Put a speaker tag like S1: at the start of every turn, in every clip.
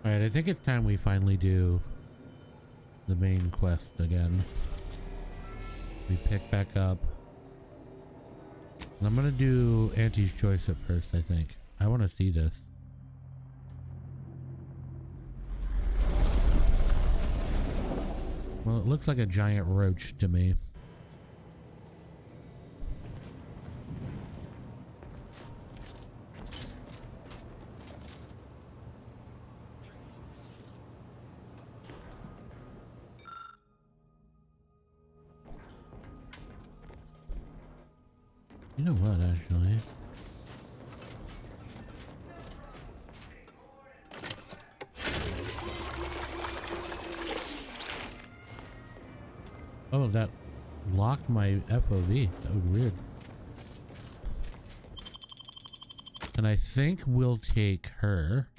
S1: Alright, I think it's time we finally do the main quest again. We pick back up. And I'm gonna do Auntie's Choice at first, I think. I want to see this. Well, it looks like a giant roach to me. You know what, actually? Oh, that locked my FOV. That was weird. And I think we'll take her,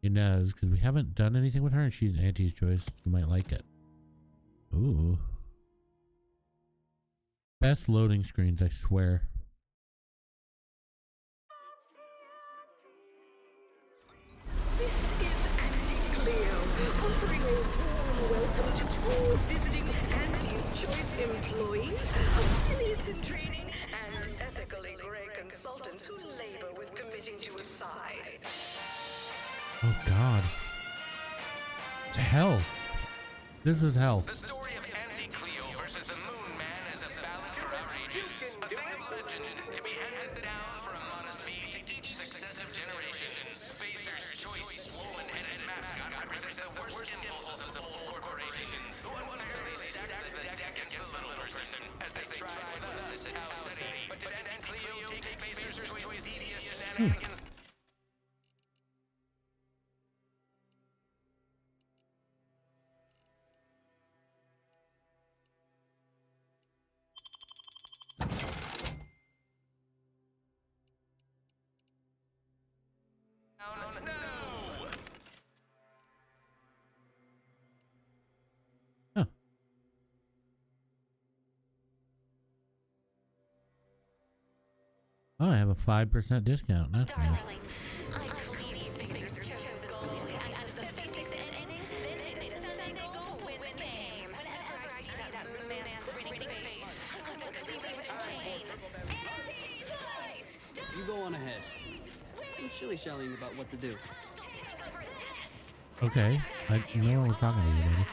S1: Inez, because we haven't done anything with her, and she's Auntie's Choice. You might like it. Ooh. Best loading screens, I swear.
S2: This is Auntie Cleo, offering a warm welcome to all visiting Auntie's Choice employees, affiliates in training, and ethically gray consultants who labor with committing to a side.
S1: Oh God. It's hell. This is hell.
S3: The story of Auntie Cleo versus the Moon Man is a ballad for our ages. A thing of legend to be handed down for a modest fee to each successive generation. Spacer's Choice swollen-headed mascot represents the worst impulses of all corporations who unfairly stack the deck against the little person as they tried with us at Tau City. But did Auntie Cleo take Spacer's Choice's devious shenanigans? No!
S1: Huh. Oh, I have a 5% discount. That's nice.
S4: You go on ahead. I'm shilly-shallying about what to do.
S1: Okay. You know what we're talking to you, lady.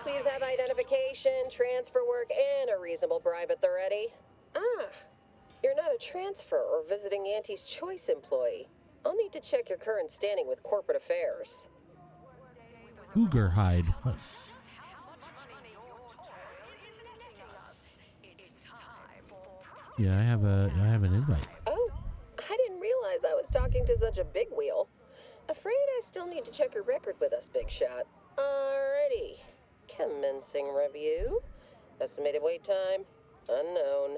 S5: Please have identification, transfer work, and a reasonable bribe at the ready. Ah, you're not a transfer or visiting Auntie's Choice employee. I'll need to check your current standing with corporate affairs.
S1: Cougar hide. What? Yeah, I have an invite.
S5: Oh, I didn't realize I was talking to such a big wheel. Afraid I still need to check your record with us, big shot. Alrighty. Commencing review. Estimated wait time? Unknown.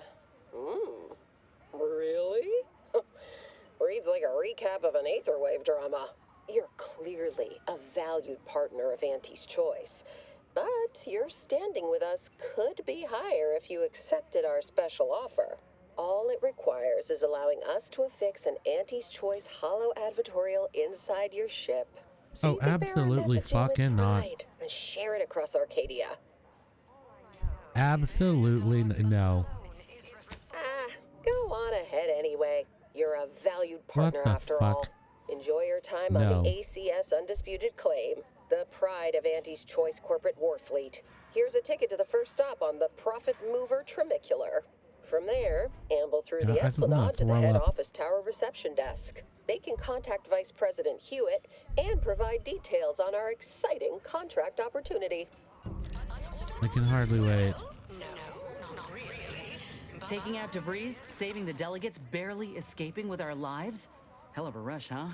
S5: Really? Reads like a recap of an Aetherwave drama. You're clearly a valued partner of Auntie's Choice. But your standing with us could be higher if you accepted our special offer. All it requires is allowing us to affix an Auntie's Choice holo advertorial inside your ship. So you can bear our
S1: absolutely
S5: messaging
S1: fucking
S5: with
S1: not.
S5: pride and share it across Arcadia.
S1: Absolutely no.
S5: Ah, go on ahead anyway. You're a valued partner
S1: the
S5: after
S1: fuck?
S5: all. Enjoy your time
S1: No.
S5: on the ACS Undisputed Claim, the pride of Auntie's Choice corporate war fleet. Here's a ticket to the first stop on the Profit Mover Trimicular. From there, amble through
S1: God,
S5: the
S1: I think I'm gonna
S5: Esplanade to the
S1: throw
S5: head
S1: up.
S5: office tower reception desk. They can contact Vice President Hewitt and provide details on our exciting contract opportunity.
S1: I can hardly wait.
S6: Taking out DeVries, saving the delegates, barely escaping with our lives? Hell of a rush, huh?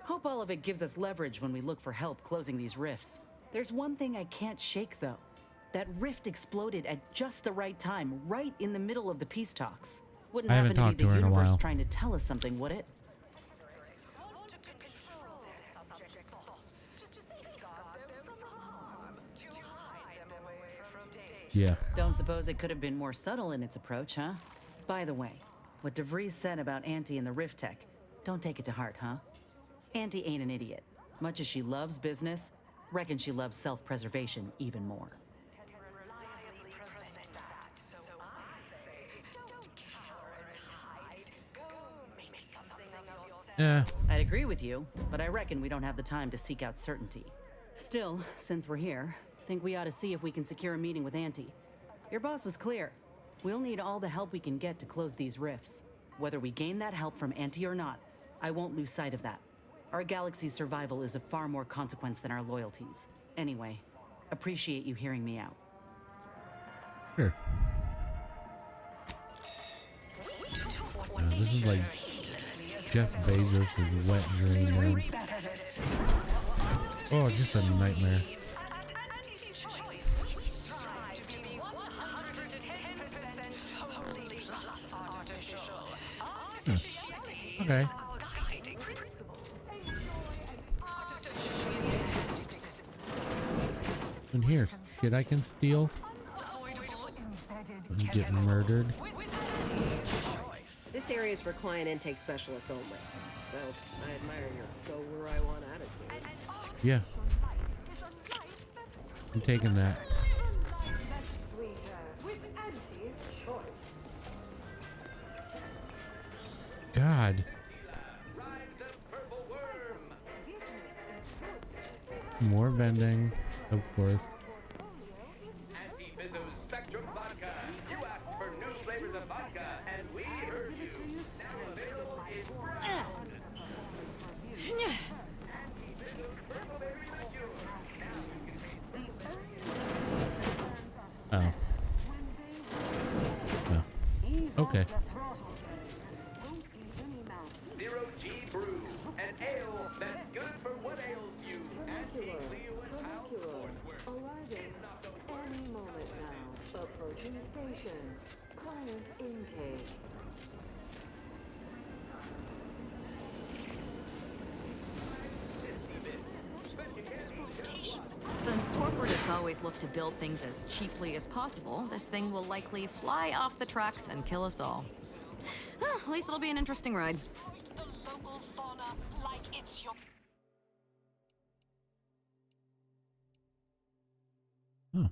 S6: Hope all of it gives us leverage when we look for help closing these rifts. There's one thing I can't shake, though. That rift exploded at just the right time, right in the middle of the peace talks. Wouldn't
S1: I
S6: happen
S1: haven't
S6: to
S1: talked
S6: be
S1: to
S6: the
S1: her in a
S6: universe
S1: while.
S6: trying to tell us something, would it?
S1: Yeah.
S6: Don't suppose it could have been more subtle in its approach, huh? By the way, what DeVries said about Auntie and the Rift Tech, don't take it to heart, huh? Auntie ain't an idiot. Much as she loves business, reckon she loves self-preservation even more.
S1: Yeah.
S6: I'd agree with you, but I reckon we don't have the time to seek out certainty. Still, since we're here, think we ought to see if we can secure a meeting with Auntie. Your boss was clear. We'll need all the help we can get to close these rifts. Whether we gain that help from Auntie or not, I won't lose sight of that. Our galaxy's survival is of far more consequence than our loyalties. Anyway, appreciate you hearing me out.
S1: Sure. This is like Jeff Bezos' wet dream, man. Oh, just a nightmare. Okay. In here, shit I can steal and get murdered.
S5: This area is for client intake specialists only. Well, I admire your go where I want attitude.
S1: Yeah. I'm taking that. God. More vending, of course.
S3: Auntie Bizzo's Spectrum Vodka. You asked for new flavors of vodka, and we heard you. Now available in brown. Auntie Bizzo's Purple Berry Liqueur. Now you can taste
S1: Oh. Okay.
S3: Zero G Brew, an ale that's good for what ails you. Auntie Cleo and Pound Sportswear.
S7: Arriving any moment now. Approaching station. Client intake.
S8: Since corporates always look to build things as cheaply as possible, this thing will likely fly off the tracks and kill us all. At least it'll be an interesting ride.
S2: The local fauna like it's your
S1: Huh.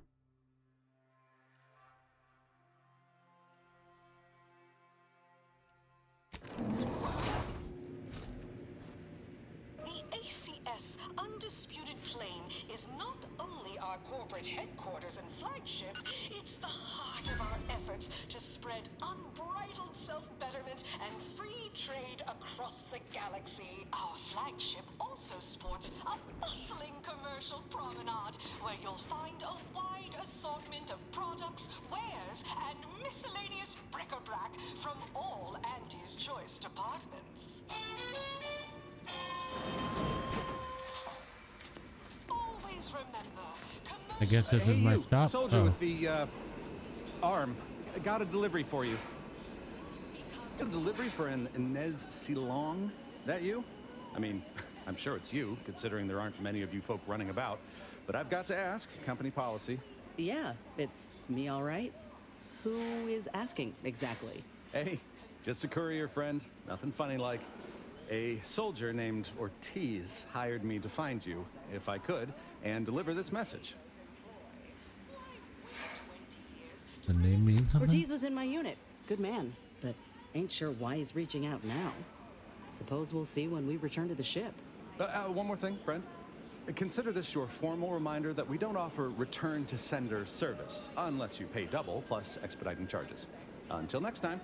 S2: The ACS Undisputed Claim is not only our corporate headquarters and flagship, it's the heart of our efforts to spread unbridled self-betterment and free trade across the galaxy. Our flagship also sports a bustling commercial promenade where you'll find a wide assortment of products, wares, and miscellaneous bric-a-brac from all Auntie's Choice departments. Always remember,
S1: I guess this is my
S9: you,
S1: stop.
S9: soldier
S1: Oh.
S9: with the arm. I got a delivery for you. A delivery for an Inez Silong? That you? I mean, I'm sure it's you, considering there aren't many of you folk running about. But I've got to ask, company policy.
S6: Yeah, it's me all right. Who is asking exactly?
S9: Hey, just a courier friend. Nothing funny like. A soldier named Ortiz hired me to find you, if I could, and deliver this message.
S1: The name means something?
S6: Ortiz was in my unit. Good man, but ain't sure why he's reaching out now. Suppose we'll see when we return to the ship.
S9: One more thing, friend. Consider this your formal reminder that we don't offer return to sender service, unless you pay double plus expediting charges. Until next time.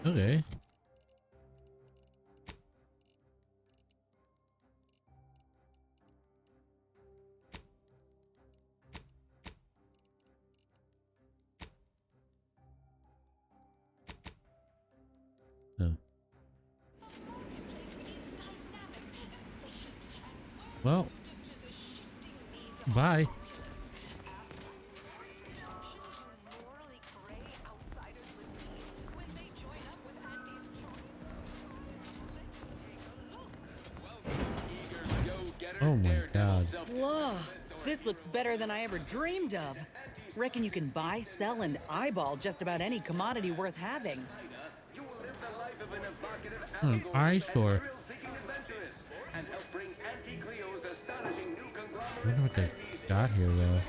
S1: Okay. Oh. Well, bye. Oh my God.
S6: Whoa, this looks better than I ever dreamed of. Reckon you can buy, sell, and eyeball just about any commodity worth having.
S3: the life of an evocative
S1: An eyesore.
S3: thrill-seeking adventurous and help bring Auntie Cleo's astonishing new
S1: I
S3: conglomerate
S1: wonder what they got here though.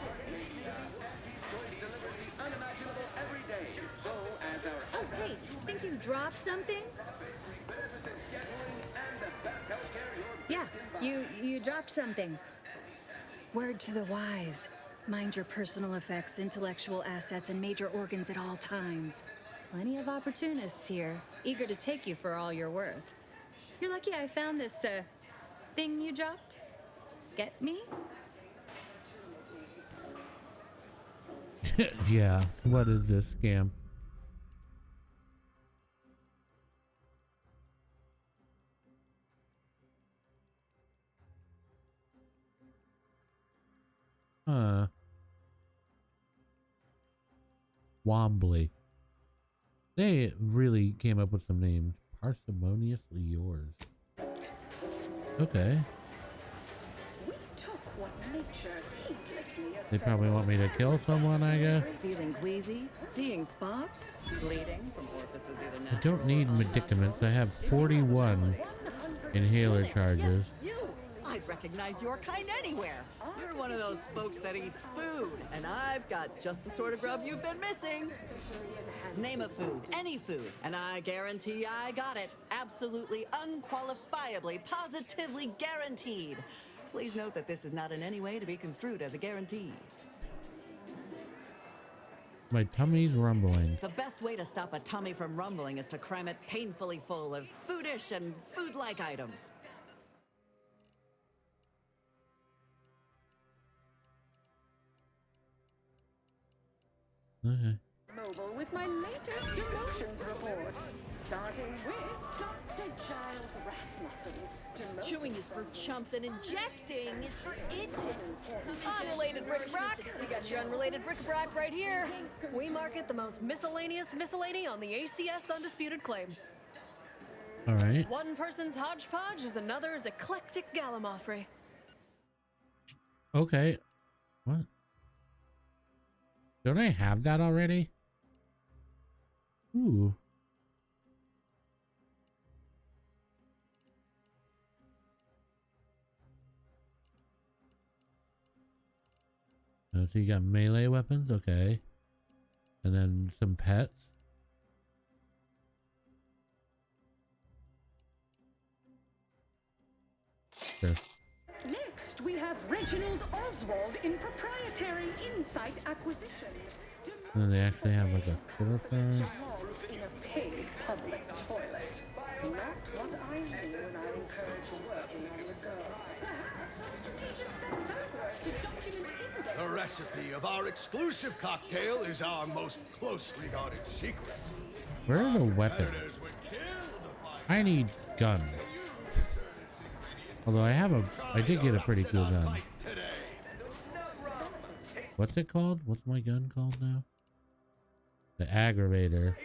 S3: unimaginable every day. So, as our
S10: Oh, hey, think you dropped something?
S3: beneficent scheduling and the best healthcare your
S10: Yeah, you dropped something. Word to the wise. Mind your personal effects, intellectual assets, and major organs at all times. Plenty of opportunists here, eager to take you for all you're worth. You're lucky I found this, thing you dropped. Get me?
S1: Yeah, what is this scam? Huh. Wombly. They really came up with some names. Parsimoniously yours. Okay.
S2: We took what nature heedlessly
S1: They probably want me to kill someone, I guess.
S11: Feeling queasy? Seeing spots? Bleeding from orifices either
S1: I
S11: natural
S1: don't need
S11: or
S1: medicaments. I have 41 inhaler charges.
S11: You! I'd recognize your kind anywhere. You're one of those folks that eats food, and I've got just the sort of grub you've been missing. Name a food, any food, and I guarantee I got it. Absolutely, unqualifiably, positively guaranteed. Please note that this is not in any way to be construed as a guarantee.
S1: My tummy's rumbling.
S11: The best way to stop a tummy from rumbling is to cram it painfully full of foodish and food-like items.
S1: Okay.
S2: mobile with my latest emotions report. Starting with Dr. Giles Rasmussen.
S12: Chewing is for chumps and injecting is for idiots.
S13: Unrelated bric-a-brac. We got your unrelated bric-a-brac right here. We market the most miscellaneous miscellany on the ACS Undisputed Claim.
S1: All right.
S13: One person's hodgepodge is another's eclectic gallimaufry.
S1: Okay. What? Don't I have that already? Ooh. Oh, so you got melee weapons? Okay. And then some pets. Sure.
S2: Next, we have Reginald Oswald in proprietary insight acquisition.
S1: And they actually have like a storefront.
S2: Belongs in a paid public toilet. Not what I mean when I encourage working on the go. Perhaps a strategic step backward to document index.
S14: The recipe of our exclusive cocktail is our most closely guarded secret.
S1: Where are the weapons?
S14: Competitors would kill the fight.
S1: I need guns. Although I did get a pretty cool gun. What's it called? What's my gun called now? The aggravator.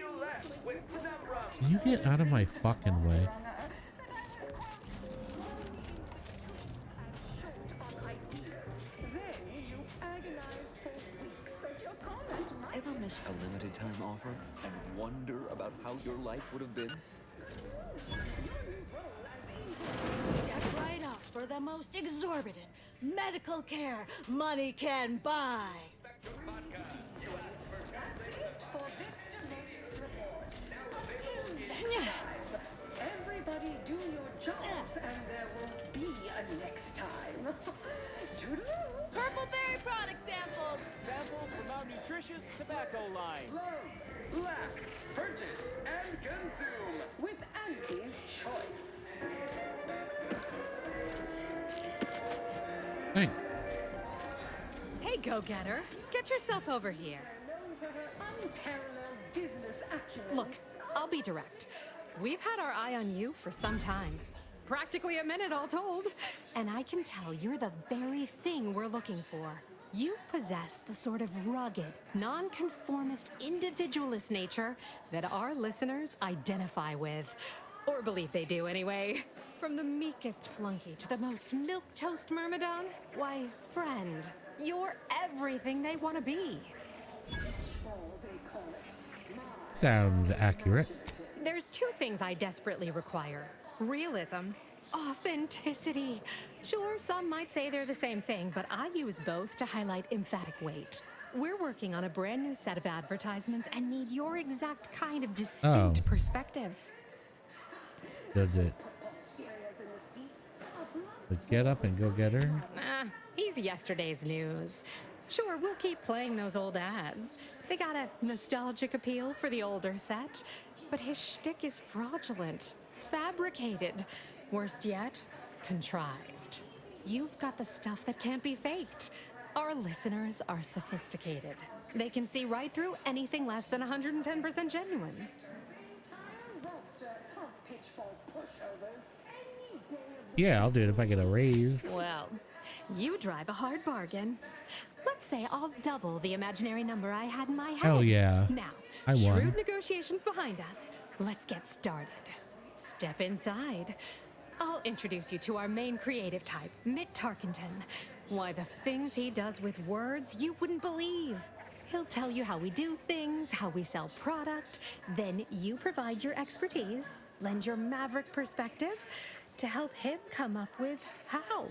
S1: Can you get out of my fucking way?
S15: Ever miss a limited time offer and wonder about how your life would have been?
S13: Step right up for the most exorbitant medical care money can buy.
S2: Everybody do your jobs and there won't be a next time. Toodaloo.
S13: Purple berry product samples.
S16: Samples from our nutritious tobacco line.
S2: Love, laugh, purchase, and consume with Auntie's Choice.
S1: Thanks.
S13: Hey, go-getter. Get yourself over here.
S2: Known for her unparalleled business acumen.
S13: Look, I'll be direct. We've had our eye on you for some time. Practically a minute all told. And I can tell you're the very thing we're looking for. You possess the sort of rugged, nonconformist, individualist nature that our listeners identify with. Or believe they do anyway. From the meekest flunky to the most milquetoast myrmidon, why, friend, you're everything they want to be.
S1: Sounds accurate.
S13: There's two things I desperately require. Realism, authenticity. Sure, some might say they're the same thing, but I use both to highlight emphatic weight. We're working on a brand new set of advertisements and need your exact kind of distinct perspective.
S1: Does it? But get up and go get her?
S13: He's yesterday's news. Sure, we'll keep playing those old ads. They got a nostalgic appeal for the older set, but his shtick is fraudulent, fabricated. Worst yet, contrived. You've got the stuff that can't be faked. Our listeners are sophisticated. They can see right through anything less than 110% genuine.
S1: Yeah, I'll do it if I get a raise.
S13: Well, you drive a hard bargain. Let's say I'll double the imaginary number I had in my head.
S1: Oh, yeah.
S13: Now,
S1: I won.
S13: shrewd negotiations behind us. Let's get started. Step inside. I'll introduce you to our main creative type, Mitt Tarkenton. Why, the things he does with words you wouldn't believe. He'll tell you how we do things, how we sell product. Then you provide your expertise, lend your maverick perspective to help him come up with how.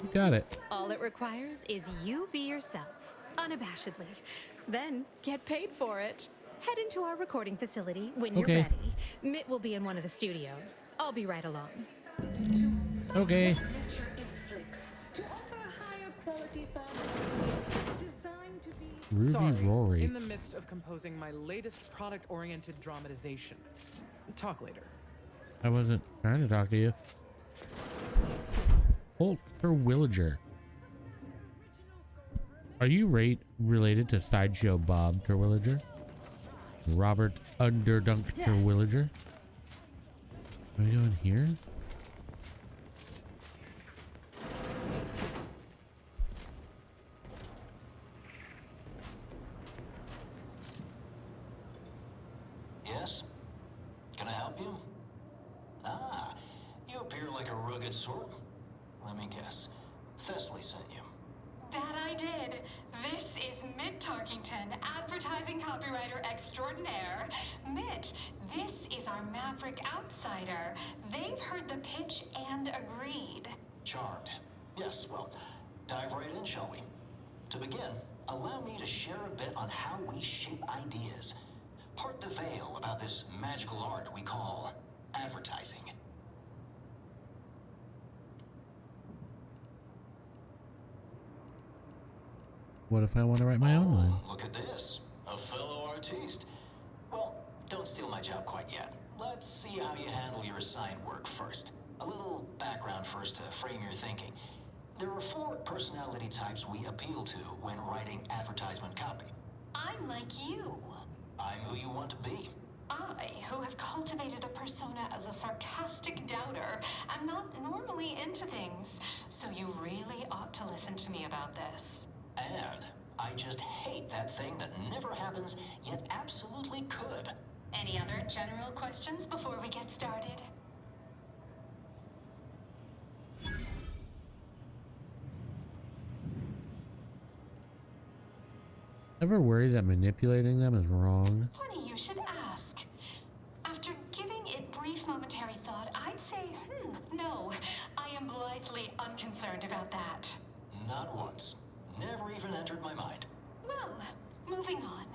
S1: You got it.
S13: All it requires is you be yourself, unabashedly. Then get paid for it. Head into our recording facility when you're ready. Mitt will be in one of the studios. I'll be right along.
S1: Okay. Ruby
S17: Sorry,
S1: Rory.
S17: in the midst of composing my latest product-oriented dramatization. Talk later.
S1: I wasn't trying to talk to you. Holt Terwilliger. Are you related to Sideshow Bob Terwilliger? Robert Underdunk Terwilliger? Are we going here?
S18: Yes? Can I help you? Ah, you appear like a rugged sort. Let me guess. Thessaly sent you.
S19: That I did. This is Mitt Tarkington, advertising copywriter extraordinaire. Mitt, this is our maverick outsider. They've heard the pitch and agreed.
S18: Charmed. Yes, well, dive right in, shall we? To begin, allow me to share a bit on how we shape ideas. Part the veil about this magical art we call advertising.
S1: What if I want to write my own line?
S18: Look at this. A fellow artiste. Well, don't steal my job quite yet. Let's see how you handle your assigned work first. A little background first to frame your thinking. There are 4 personality types we appeal to when writing advertisement copy.
S19: I'm like you.
S18: I'm who you want to be.
S19: I, who have cultivated a persona as a sarcastic doubter, am not normally into things, so you really ought to listen to me about this.
S18: And I just hate that thing that never happens, yet absolutely could.
S19: Any other general questions before we get started?
S1: Ever worry that manipulating them is wrong?
S19: Funny you should ask. After giving it brief momentary thought, I'd say, no. I am blithely unconcerned about that.
S18: Not once. Never even entered my mind.
S19: Well, moving on.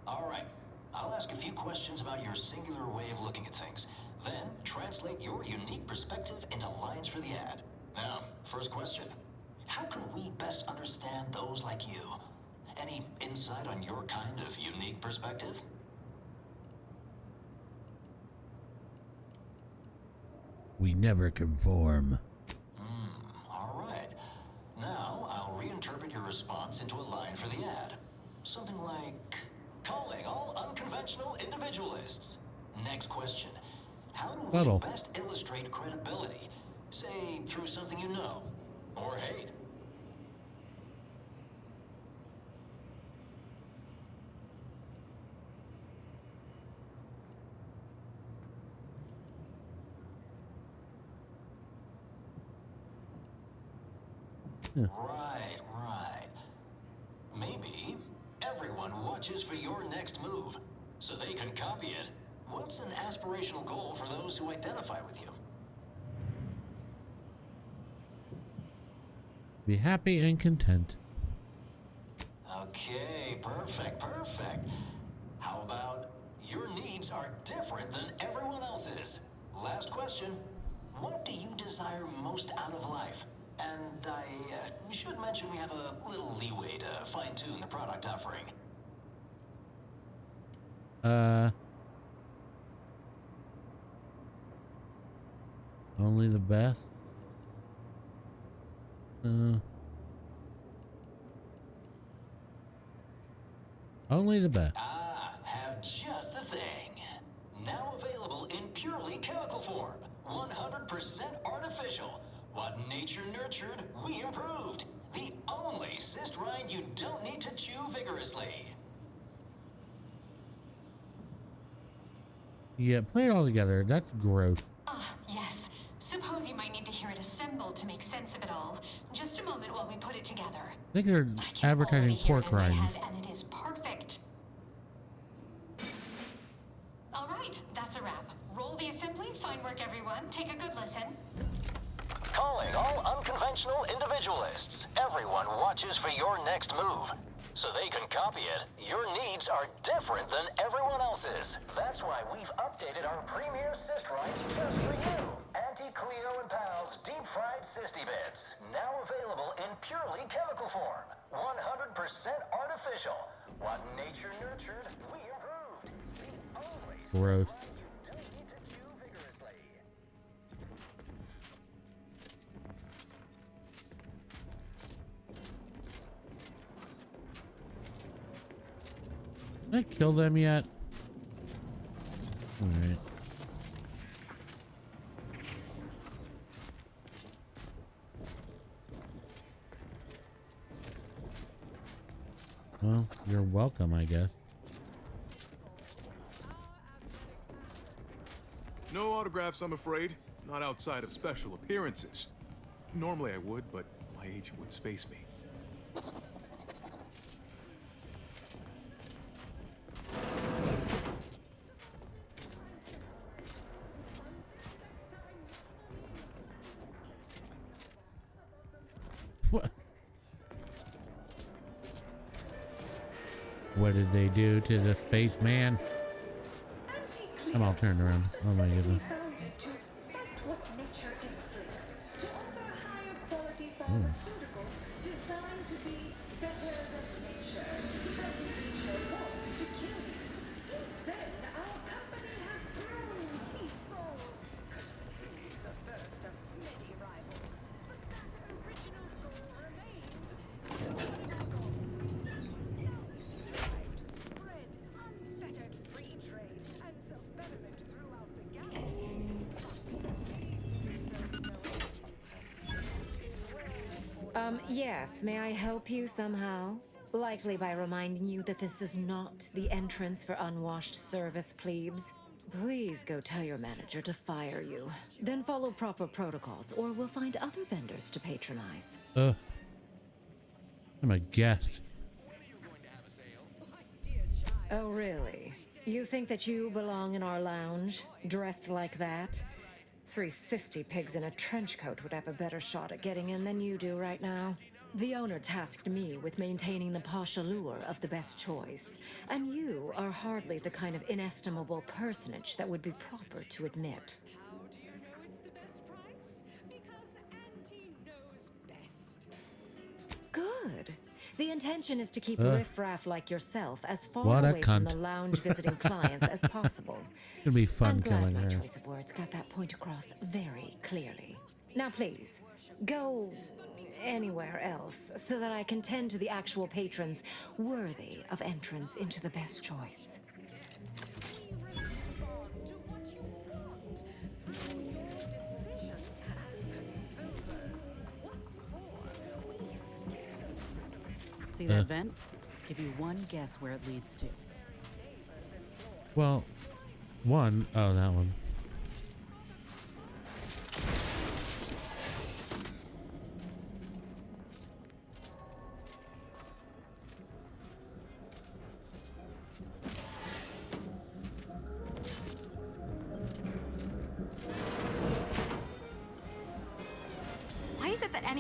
S18: All right. I'll ask a few questions about your singular way of looking at things. Then translate your unique perspective into lines for the ad. Now, first question. How can we best understand those like you? Any insight on your kind of unique perspective?
S1: We never conform.
S18: All right. Now, I'll reinterpret your response into a line for the ad. Something like, calling all unconventional individualists. Next question. How do we best illustrate credibility? Say, through something you know, or hate. Right. Maybe everyone watches for your next move. so they can copy it. What's an aspirational goal for those who identify with you?
S1: Be happy and content.
S18: Okay, perfect. How about your needs are different than everyone else's? Last question. What do you desire most out of life? And I should mention we have a little leeway to fine-tune the product offering.
S1: Only the best. Only the best.
S18: Have just the thing. Now available in purely chemical form. 100% artificial. What nature nurtured, we improved. The only cyst rind you don't need to chew vigorously.
S1: Yeah, play it all together. That's gross.
S19: Yes. Suppose you might need to hear it assembled to make sense of it all. Just a moment while we put it together.
S1: I think they're advertising pork rinds.
S19: And it is perfect. All right, that's a wrap. Roll the assembly. Fine work, everyone. Take a good listen.
S18: Calling all unconventional individualists. Everyone watches for your next move. So they can copy it, your needs are different than everyone else's. That's why we've updated our premier cyst rinds just for you. Auntie Cleo and Pal's deep-fried cysty bits. Now available in purely chemical form. 100% artificial. What nature nurtured, we improved.
S1: Gross. Did I kill them yet? All right. Well, you're welcome, I guess.
S20: No autographs, I'm afraid. Not outside of special appearances. Normally I would, but my agent would space me.
S1: What did they do to the spaceman? I'm all turned around. Oh my goodness. Mm.
S21: Yes, may I help you somehow? Likely by reminding you that this is not the entrance for unwashed service plebes. Please go tell your manager to fire you. Then follow proper protocols, or we'll find other vendors to patronize.
S1: I'm a guest.
S21: Oh, really? You think that you belong in our lounge, dressed like that? 3 cysty pigs in a trench coat would have a better shot at getting in than you do right now. The owner tasked me with maintaining the posh allure of the best choice, and you are hardly the kind of inestimable personage that would be proper to admit.
S13: How do you know it's the best price? Because Auntie knows best.
S21: Good. The intention is to keep riffraff like yourself as far
S1: What a
S21: away from
S1: cunt.
S21: the lounge visiting clients as possible.
S1: It'll be fun
S21: I'm glad
S1: killing
S21: my
S1: her.
S21: choice of words got that point across very clearly. Now please, go anywhere else so that I can tend to the actual patrons worthy of entrance into the best choice.
S6: See that vent? Give you one guess where it leads to.
S1: Well, one. Oh, that one.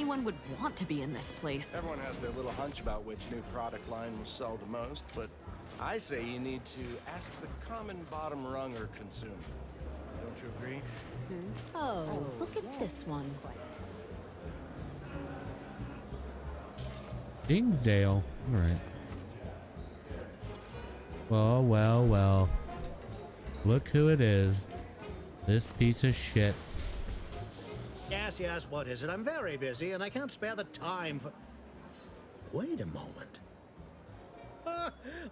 S8: anyone would want to be in this place.
S4: Everyone has their little hunch about which new product line will sell the most, but I say you need to ask the common bottom runger consumer. Don't you agree?
S10: Oh, look at this one.
S1: Dingsdale. All right. Well, well, well. Look who it is. This piece of shit.
S22: Yes, yes, what is it? I'm very busy and I can't spare the time for... Wait a moment.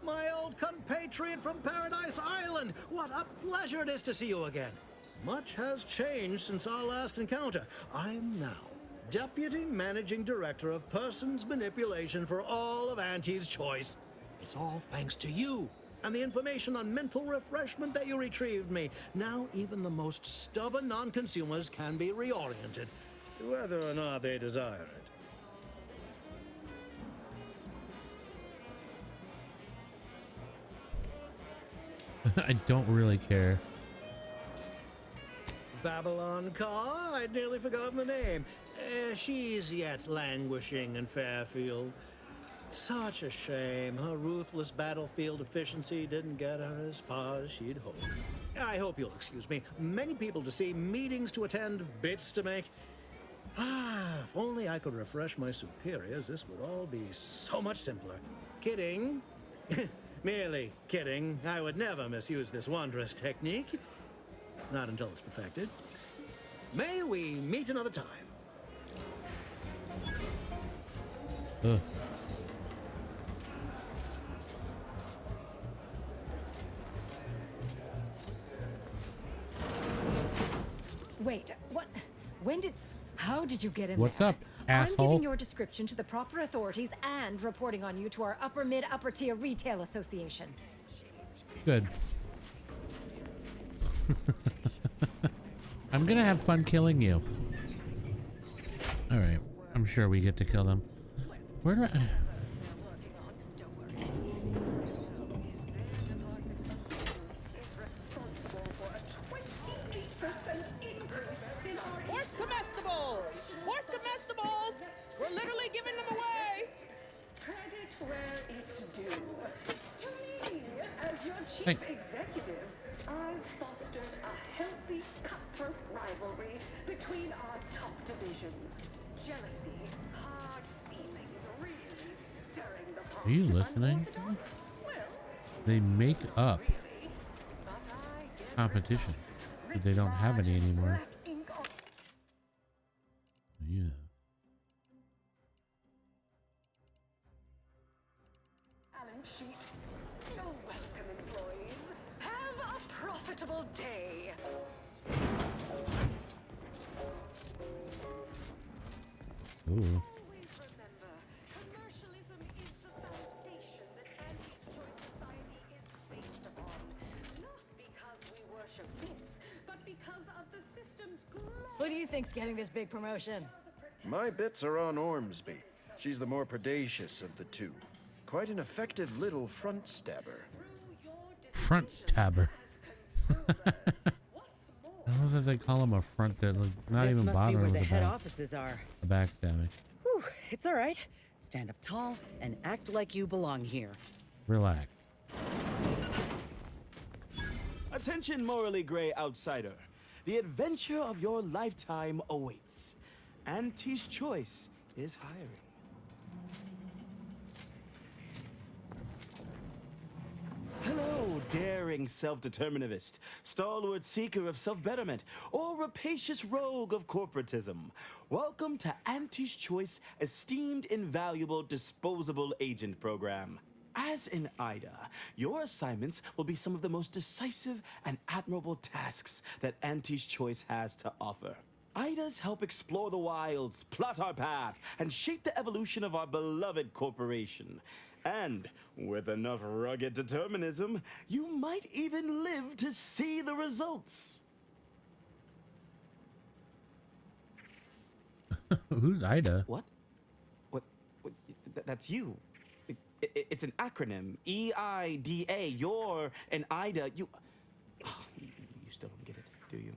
S22: My old compatriot from Paradise Island! What a pleasure it is to see you again. Much has changed since our last encounter. I'm now Deputy Managing Director of Persons Manipulation for all of Auntie's Choice. It's all thanks to you and the information on mental refreshment that you retrieved me. Now even the most stubborn non-consumers can be reoriented, whether or not they desire it.
S1: I don't really care.
S22: Babylon Carr? I'd nearly forgotten the name. She's yet languishing in Fairfield. Such a shame. Her ruthless battlefield efficiency didn't get her as far as she'd hoped. I hope you'll excuse me. Many people to see, meetings to attend, bits to make. If only I could refresh my superiors, this would all be so much simpler. Kidding. Merely kidding. I would never misuse this wondrous technique. Not until it's perfected. May we meet another time?
S21: Wait, what? When did... How did you get in
S1: What's
S21: there?
S1: up, asshole?
S21: I'm giving your description to the proper authorities and reporting on you to our upper mid-upper tier retail association.
S1: Good. I'm gonna have fun killing you. Alright. I'm sure we get to kill them. Where do I...
S23: Horse comestibles! Horse comestibles! We're literally giving them away!
S2: Credit where it's due. To me, as your chief
S1: Hey.
S2: executive, I've fostered a healthy cutthroat rivalry between our top divisions. Jealousy, hard feelings, really stirring the pot.
S1: Are you listening? They make up competition. But they don't have any anymore. Yeah.
S2: Balance sheet. You're welcome, employees. Have a profitable day.
S1: Ooh.
S2: Always remember, commercialism is the foundation that Auntie's Choice Society is based upon. Not because we worship bits, but because of the system's glory.
S24: Who do you think's getting this big promotion?
S25: My bits are on Ormsby. She's the more predacious of the two. Quite an effective little front stabber.
S1: Front stabber. I love that they call him a front that like not
S6: This
S1: even
S6: must be
S1: bothering
S6: where
S1: with
S6: the
S1: the
S6: head
S1: back.
S6: offices are.
S1: The backstabbing.
S6: Whew, it's all right. Stand up tall and act like you belong here.
S1: Relax.
S26: Attention, morally gray outsider. The adventure of your lifetime awaits. Auntie's Choice is hiring. Hello, daring self-determinivist, stalwart seeker of self-betterment, or rapacious rogue of corporatism. Welcome to Auntie's Choice Esteemed Invaluable Disposable Agent Program. As in Ida, your assignments will be some of the most decisive and admirable tasks that Auntie's Choice has to offer. Idas help explore the wilds, plot our path, and shape the evolution of our beloved corporation. And with enough rugged determinism, you might even live to see the results.
S1: Who's Ida?
S26: What? That's you. It's an acronym. EIDA. You're an Ida. You still don't get it, do you?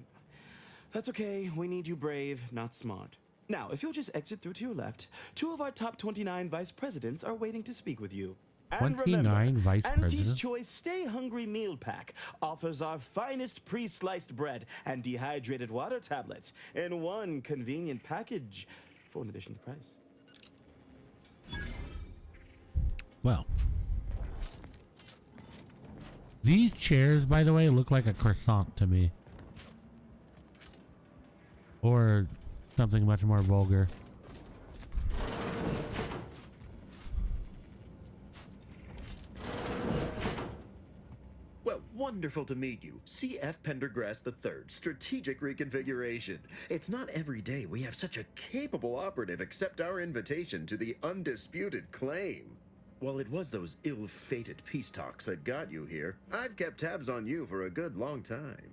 S26: That's okay. We need you brave, not smart. Now, if you'll just exit through to your left, 2 of our top 29 vice presidents are waiting to speak with you. And
S1: 29
S26: remember,
S1: vice
S26: Auntie's
S1: presidents?
S26: Choice Stay Hungry Meal Pack offers our finest pre-sliced bread and dehydrated water tablets in one convenient package for an additional price.
S1: Well, these chairs, by the way, look like a croissant to me. Or something much more vulgar.
S3: Well, wonderful to meet you. C.F. Pendergrass III, Strategic Reconfiguration. It's not every day we have such a capable operative accept our invitation to the undisputed claim. While it was those ill-fated peace talks that got you here, I've kept tabs on you for a good long time.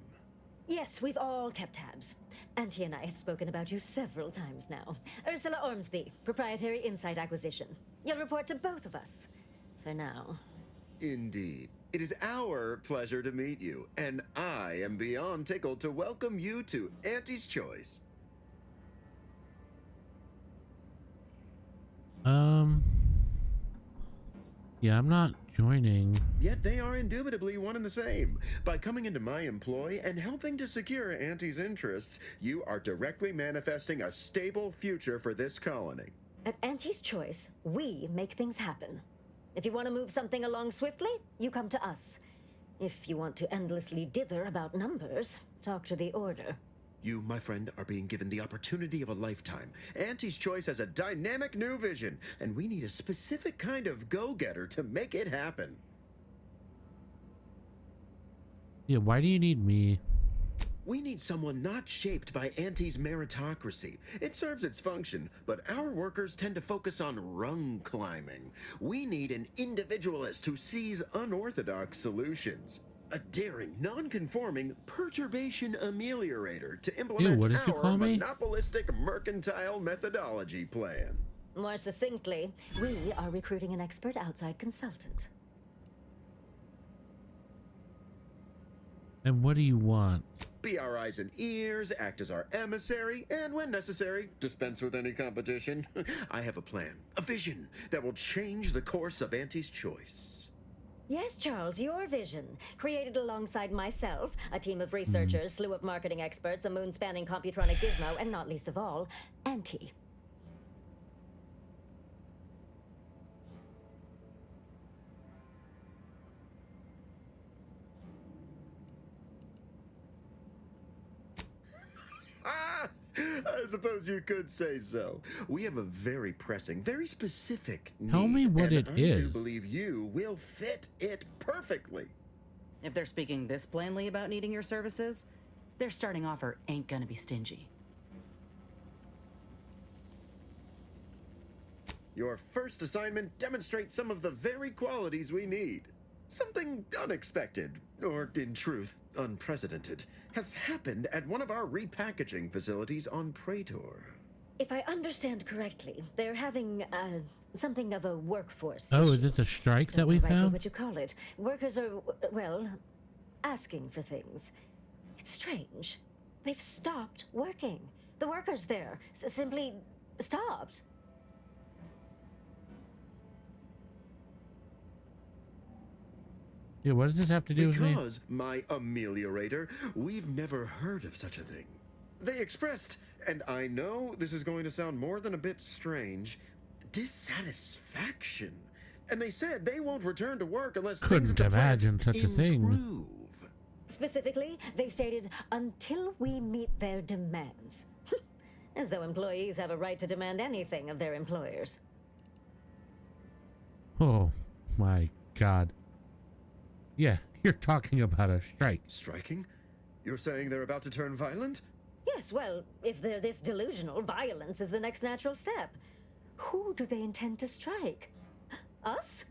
S5: Yes, we've all kept tabs. Auntie and I have spoken about you several times now. Ursula Ormsby, Proprietary Insight Acquisition. You'll report to both of us. For now.
S3: Indeed. It is our pleasure to meet you, and I am beyond tickled to welcome you to Auntie's Choice.
S1: Yeah, I'm not joining.
S3: Yet they are indubitably one and the same. By coming into my employ and helping to secure Auntie's interests, you are directly manifesting a stable future for this colony.
S5: At Auntie's Choice, we make things happen. If you want to move something along swiftly, you come to us. If you want to endlessly dither about numbers, talk to the Order.
S3: You, my friend, are being given the opportunity of a lifetime. Auntie's Choice has a dynamic new vision, and we need a specific kind of go-getter to make it happen.
S1: Yeah, why do you need me?
S3: We need someone not shaped by Auntie's meritocracy. It serves its function, but our workers tend to focus on rung climbing. We need an individualist who sees unorthodox solutions. A daring, non-conforming perturbation ameliorator to implement
S1: what did you
S3: our
S1: call me?
S3: monopolistic mercantile methodology plan.
S5: More succinctly, we are recruiting an expert outside consultant.
S1: And what do you want?
S3: Be our eyes and ears, act as our emissary, and when necessary, dispense with any competition. I have a plan, a vision that will change the course of Auntie's Choice.
S5: Yes, Charles, your vision. Created alongside myself, a team of researchers, slew of marketing experts, a moon-spanning computronic gizmo, and not least of all, Auntie.
S3: I suppose you could say so. We have a very pressing, very specific need.
S1: Tell me what it
S3: I
S1: is.
S3: do believe you will fit it perfectly.
S6: If they're speaking this plainly about needing your services, their starting offer ain't gonna be stingy.
S3: Your first assignment demonstrates some of the very qualities we need. Something unexpected, or in truth, unprecedented, has happened at one of our repackaging facilities on Praetor.
S5: If I understand correctly, they're having, something of a workforce
S1: Oh,
S5: issue.
S1: is this a strike that we
S5: Don't know
S1: found?
S5: what you call it. Workers are, well, asking for things. It's strange. They've stopped working. The workers there simply stopped.
S1: Yeah, what does this have to do with me?
S3: Because, my ameliorator, we've never heard of such a thing. They expressed, and I know this is going to sound more than a bit strange, dissatisfaction. And they said they won't return to work unless things at
S1: Couldn't
S3: the plant
S1: imagine such a thing.
S3: improve.
S5: Specifically, they stated, until we meet their demands. As though employees have a right to demand anything of their employers.
S1: Oh my God. Yeah, you're talking about a strike.
S3: Striking? You're saying they're about to turn violent?
S5: Yes, well, if they're this delusional, violence is the next natural step. Who do they intend to strike? Us?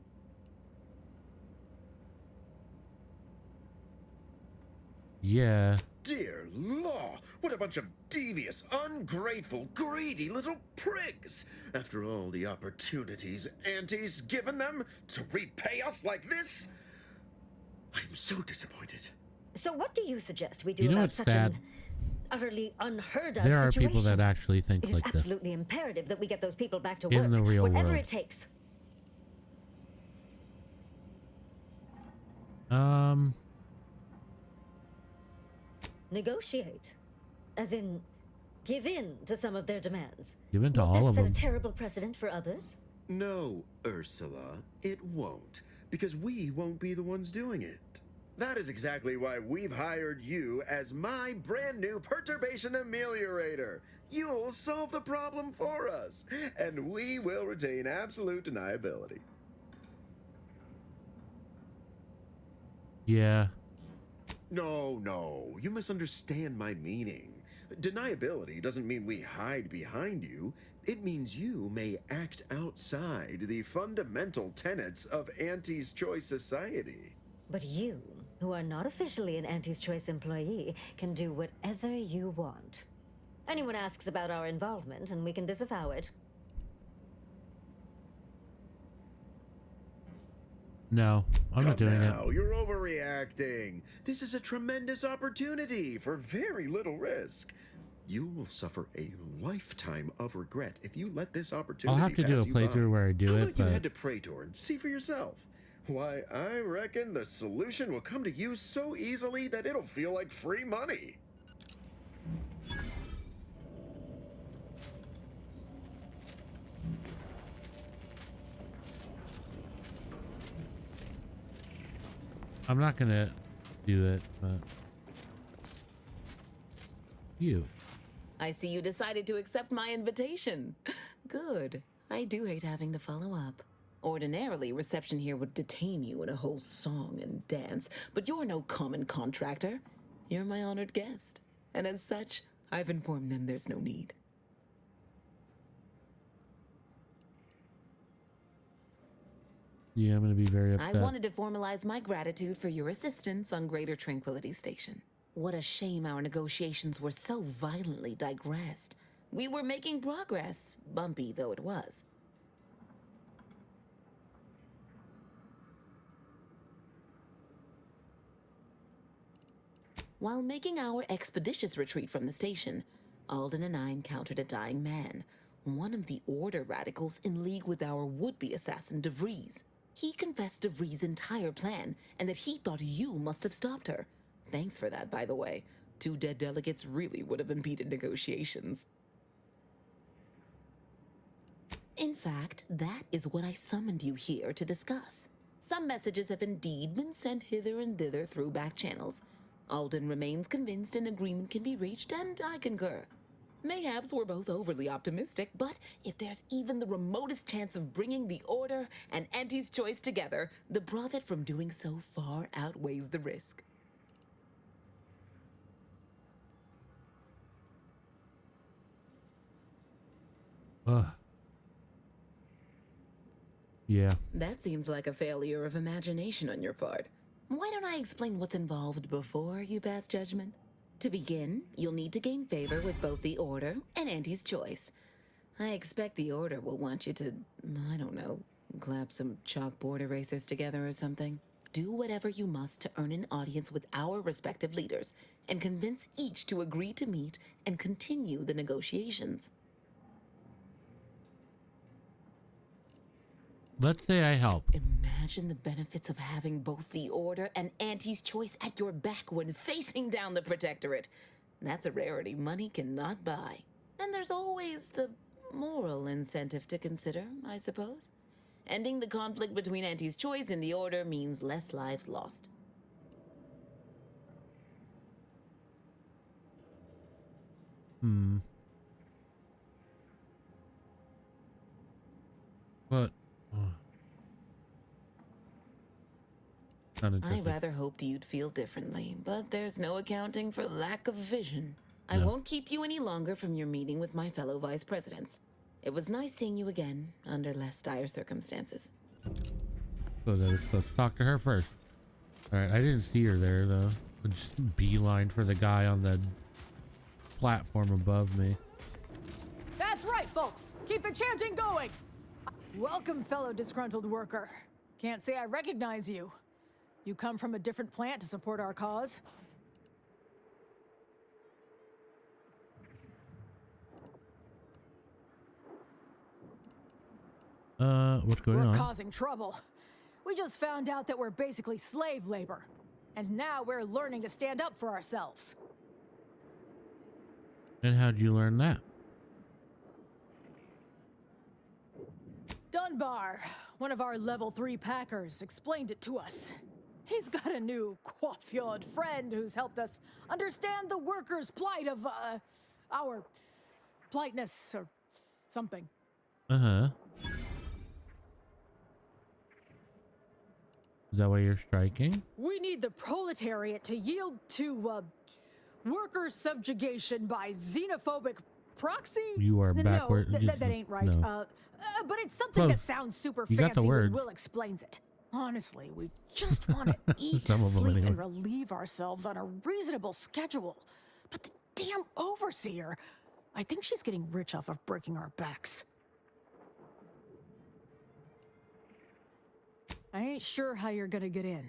S1: Yeah.
S3: Dear law, what a bunch of devious, ungrateful, greedy little prigs! After all the opportunities Auntie's given them to repay us like this, I'm so disappointed.
S5: So what do you suggest we do
S1: You know
S5: about
S1: what's
S5: such
S1: sad?
S5: an utterly unheard of
S1: There are
S5: situation.
S1: people that actually think
S5: It is
S1: like this.
S5: absolutely imperative that we get those people back to
S1: In
S5: work,
S1: the real
S5: whatever
S1: world.
S5: it takes. Negotiate. As in, give in to some of their demands.
S1: Give in to
S5: Won't
S1: all
S5: that
S1: of
S5: set
S1: them.
S5: a terrible precedent for others?
S3: No, Ursula, it won't. Because we won't be the ones doing it. That is exactly why we've hired you as my brand new perturbation ameliorator. You'll solve the problem for us, and we will retain absolute deniability.
S1: Yeah.
S3: No, you misunderstand my meaning. Deniability doesn't mean we hide behind you. It means you may act outside the fundamental tenets of Auntie's Choice Society.
S5: But you, who are not officially an Auntie's Choice employee, can do whatever you want. Anyone asks about our involvement, and we can disavow it.
S1: No, I'm not doing
S3: now,
S1: it.
S3: You're overreacting. This is a tremendous opportunity for very little risk. You will suffer a lifetime of regret if you let this opportunity
S1: I'll have to do a
S3: pass you by.
S1: playthrough where I do
S3: How
S1: it,
S3: about you
S1: but
S3: head to Praetor and see for yourself? Why, I reckon the solution will come to you so easily that it'll feel like free money.
S1: I'm not gonna do it, but you.
S7: I see you decided to accept my invitation. Good. I do hate having to follow up. Ordinarily, reception here would detain you in a whole song and dance, but you're no common contractor. You're my honored guest. And as such, I've informed them there's no need.
S1: Yeah, I'm gonna be very upset.
S7: I wanted to formalize my gratitude for your assistance on Greater Tranquility Station. What a shame our negotiations were so violently digressed. We were making progress, bumpy though it was. While making our expeditious retreat from the station, Alden and I encountered a dying man, one of the Order radicals in league with our would-be assassin DeVries. He confessed DeVries' entire plan and that he thought you must have stopped her. Thanks for that, by the way. 2 dead delegates really would have impeded negotiations. In fact, that is what I summoned you here to discuss. Some messages have indeed been sent hither and thither through back channels. Alden remains convinced an agreement can be reached, and I concur. Mayhaps we're both overly optimistic, but if there's even the remotest chance of bringing the Order and Auntie's Choice together, the profit from doing so far outweighs the risk.
S1: Ugh. Yeah.
S7: That seems like a failure of imagination on your part. Why don't I explain what's involved before you pass judgment? To begin, you'll need to gain favor with both the Order and Auntie's Choice. I expect the Order will want you to, I don't know, clap some chalkboard erasers together or something. Do whatever you must to earn an audience with our respective leaders and convince each to agree to meet and continue the negotiations.
S1: Let's say I help.
S7: Imagine the benefits of having both the Order and Auntie's Choice at your back when facing down the Protectorate. That's a rarity money cannot buy. And there's always the moral incentive to consider, I suppose. Ending the conflict between Auntie's Choice and the Order means less lives lost.
S1: But
S7: I rather hoped you'd feel differently, but there's no accounting for lack of vision. I
S1: No.
S7: won't keep you any longer from your meeting with my fellow vice presidents. It was nice seeing you again, under less dire circumstances.
S1: So let's talk to her first. Alright, I didn't see her there though. I just beeline for the guy on the platform above me.
S9: That's right, folks. Keep the chanting going. Welcome, fellow disgruntled worker. Can't say I recognize you. You come from a different plant to support our cause?
S1: What's going
S9: We're
S1: on?
S9: causing trouble. We just found out that we're basically slave labor. And now we're learning to stand up for ourselves.
S1: And how'd you learn that?
S9: Dunbar, one of our level 3 packers, explained it to us. He's got a new coiffeured friend who's helped us understand the workers' plight of, our politeness or something.
S1: Uh-huh. Is that why you're striking?
S9: We need the proletariat to yield to, worker subjugation by xenophobic proxy?
S1: You are backward.
S9: No, that ain't right.
S1: No.
S9: But it's something
S1: Close.
S9: that sounds super
S1: You got the
S9: fancy when
S1: words.
S9: Will explains it. Honestly, we just want to eat,
S1: Some of them
S9: sleep,
S1: anyway.
S9: and relieve ourselves on a reasonable schedule. But the damn overseer, I think she's getting rich off of breaking our backs. I ain't sure how you're gonna get in.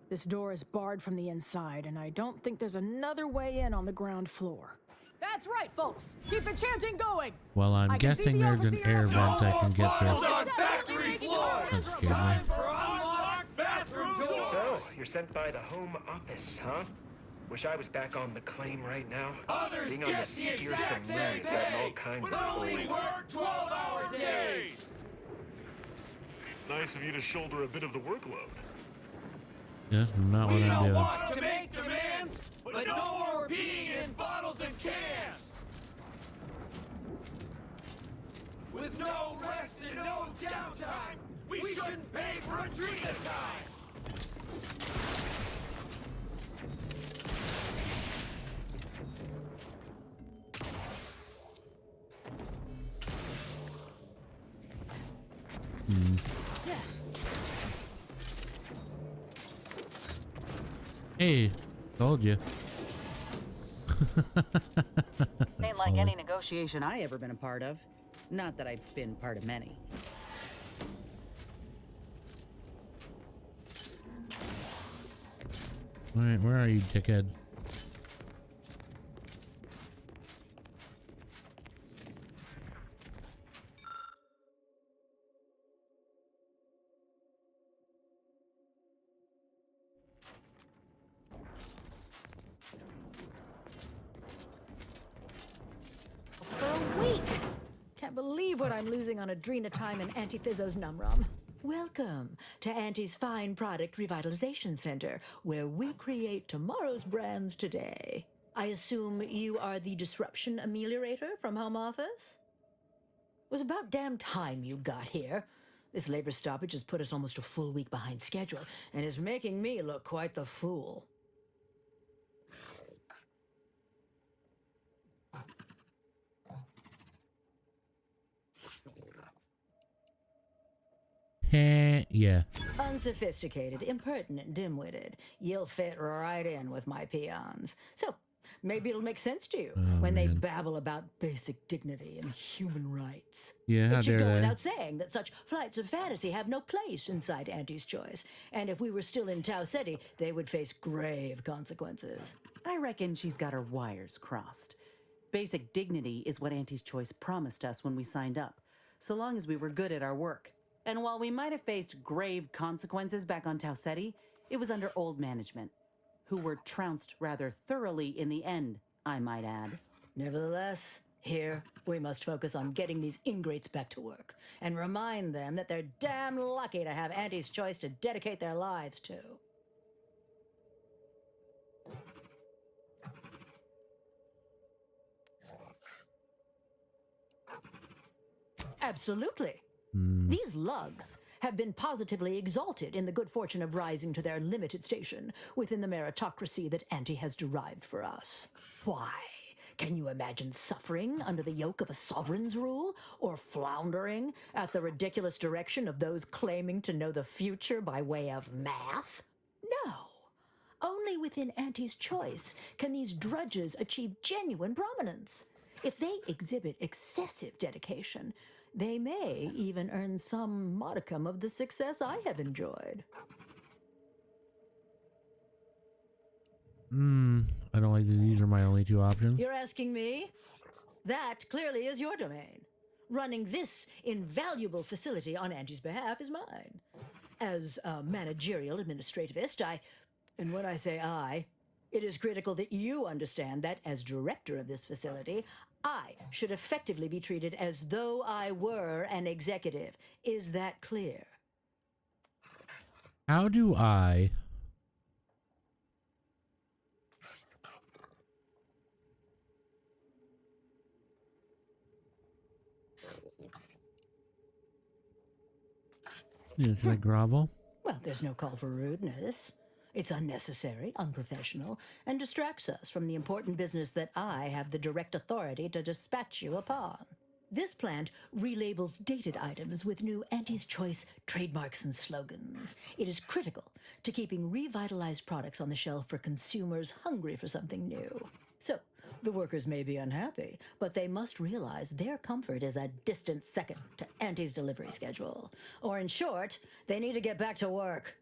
S9: This door is barred from the inside, and I don't think there's another way in on the ground floor. That's right, folks. Keep the chanting going.
S1: Well, I'm
S9: I can see
S1: guessing
S9: the
S1: there's an
S9: overseer
S1: air
S9: of-
S1: vent I can get there.
S9: on factory floor.
S1: That scared me.
S25: So, you're sent by the Home Office, huh? Wish I was back on the claim right now.
S11: Others
S25: Being on
S11: get
S25: the
S11: the exact
S25: scarce
S11: same
S25: moon has gotten all
S11: pay,
S25: kinds
S11: but
S25: of
S11: only
S25: old.
S11: work 12-hour days.
S12: Nice of you to shoulder a bit of the workload.
S1: Yeah, not what
S11: We
S1: I'm
S11: don't
S1: doing.
S11: want to make demands, but no more peeing in bottles and cans. With no rest and no downtime, we shouldn't pay for a drink at a time.
S1: Hey, told you.
S6: Ain't like any negotiation I ever been a part of. Not that I've been part of many.
S1: All right, where are you, dickhead?
S5: For a week! Can't believe what I'm losing on Adrenatime and Antifizzo's Numrum. Welcome to Auntie's Fine Product Revitalization Center, where we create tomorrow's brands today. I assume you are the disruption ameliorator from home office? It was about damn time you got here. This labor stoppage has put us almost a full week behind schedule and is making me look quite the fool.
S1: Yeah.
S5: Unsophisticated, impertinent, dim-witted. You'll fit right in with my peons. So, maybe it'll make sense to you when they babble about basic dignity and human rights.
S1: Yeah, how
S5: It should
S1: dare
S5: go
S1: they?
S5: without saying that such flights of fantasy have no place inside Auntie's Choice. And if we were still in Tau City, they would face grave consequences.
S6: I reckon she's got her wires crossed. Basic dignity is what Auntie's Choice promised us when we signed up, so long as we were good at our work. And while we might have faced grave consequences back on Tau Ceti, it was under old management, who were trounced rather thoroughly in the end, I might add.
S5: Nevertheless, here, we must focus on getting these ingrates back to work and remind them that they're damn lucky to have Auntie's Choice to dedicate their lives to. Absolutely. These lugs have been positively exalted in the good fortune of rising to their limited station within the meritocracy that Auntie has derived for us. Why? Can you imagine suffering under the yoke of a sovereign's rule, or floundering at the ridiculous direction of those claiming to know the future by way of math? No. Only within Auntie's Choice can these drudges achieve genuine prominence. If they exhibit excessive dedication, they may even earn some modicum of the success I have enjoyed.
S1: I don't like that these are my only two options.
S5: You're asking me? That clearly is your domain. Running this invaluable facility on Auntie's behalf is mine. As a managerial administrativist, and when I say I, it is critical that you understand that as director of this facility, I should effectively be treated as though I were an executive. Is that clear?
S1: How do I... Yeah, should I grovel?
S5: Well, there's no call for rudeness. It's unnecessary, unprofessional, and distracts us from the important business that I have the direct authority to dispatch you upon. This plant relabels dated items with new Auntie's Choice trademarks and slogans. It is critical to keeping revitalized products on the shelf for consumers hungry for something new. So, the workers may be unhappy, but they must realize their comfort is a distant second to Auntie's delivery schedule. Or in short, they need to get back to work.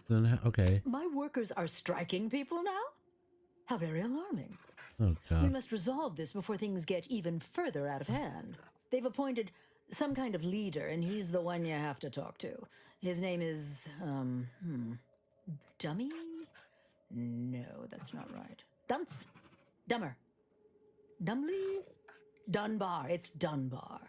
S1: Then, okay.
S5: My workers are striking people now? How very alarming.
S1: Oh, God.
S5: We must resolve this before things get even further out of hand. They've appointed some kind of leader, and he's the one you have to talk to. His name is, Dummy? No, that's not right. Dunce? Dummer? Dumbly? Dunbar. It's Dunbar.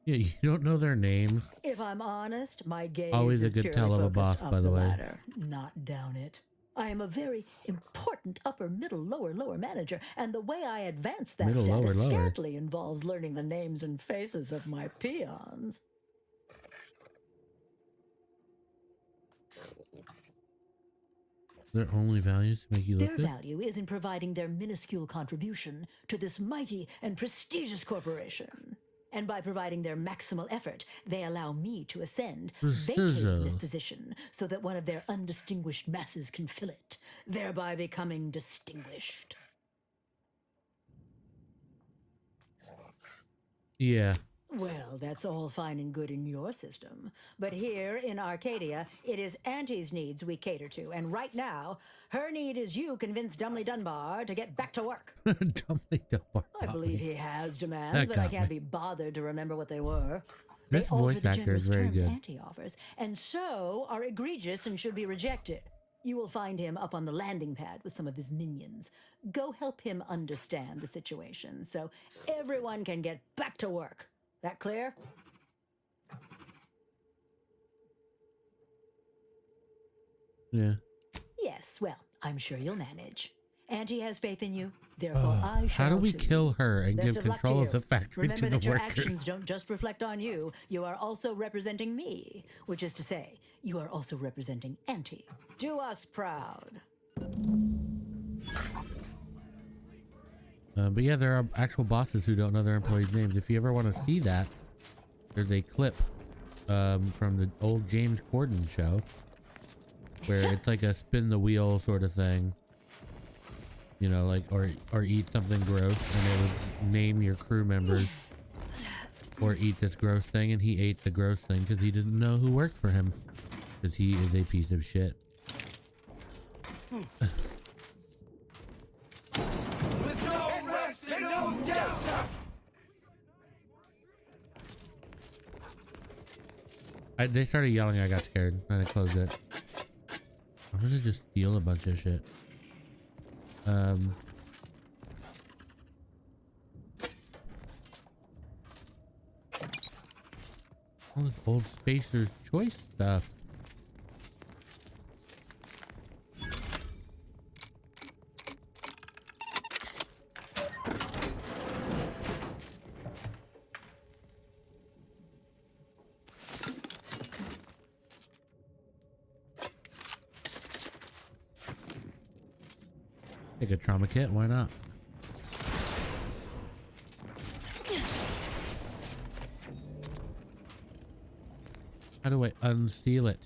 S1: Yeah, you don't know their names.
S5: If I'm honest, my gaze
S1: Always a
S5: is
S1: good
S5: purely
S1: tell of a
S5: focused
S1: boss,
S5: up
S1: by the way.
S5: ladder, not down it. I am a very important upper, middle, lower manager, and the way I advance that
S1: Middle,
S5: status
S1: lower.
S5: scarcely involves learning the names and faces of my peons.
S1: Their only values to make you look
S5: Their
S1: good?
S5: value is in providing their minuscule contribution to this mighty and prestigious corporation. And by providing their maximal effort, they allow me to ascend, vacating this position so that one of their undistinguished masses can fill it, thereby becoming distinguished.
S1: Yeah.
S5: Well, that's all fine and good in your system. But here in Arcadia, it is Auntie's needs we cater to. And right now, her need is you convince Dumbly Dunbar to get back to work.
S1: Dumbly Dunbar.
S5: I believe he has demands,
S1: That
S5: but I
S1: got
S5: can't
S1: me.
S5: be bothered to remember what they were.
S1: This
S5: They alter
S1: voice
S5: the
S1: actor is
S5: generous
S1: very
S5: terms
S1: good.
S5: Auntie offers, and so are egregious and should be rejected. You will find him up on the landing pad with some of his minions. Go help him understand the situation so everyone can get back to work. That clear?
S1: Yeah.
S5: Yes, well, I'm sure you'll manage. Auntie has faith in you, therefore I shall
S1: How do we
S5: too.
S1: kill her and
S5: Best
S1: give
S5: of luck to
S1: control of
S5: you.
S1: the factory
S5: Remember
S1: to the
S5: that your
S1: workers?
S5: actions don't just reflect on you, you are also representing me, which is to say, you are also representing Auntie. Do us proud.
S1: But yeah, there are actual bosses who don't know their employees' names. If you ever want to see that, there's a clip from the old James Corden show where it's like a spin the wheel sort of thing. You know, like, or eat something gross, and it would name your crew members, or eat this gross thing, and he ate the gross thing because he didn't know who worked for him, because he is a piece of shit.
S11: With no rest and no downtime.
S1: They started yelling, I got scared, and I closed it. I'm gonna just steal a bunch of shit. All this old Spacer's Choice stuff. Take a trauma kit, why not? How do I unseal it?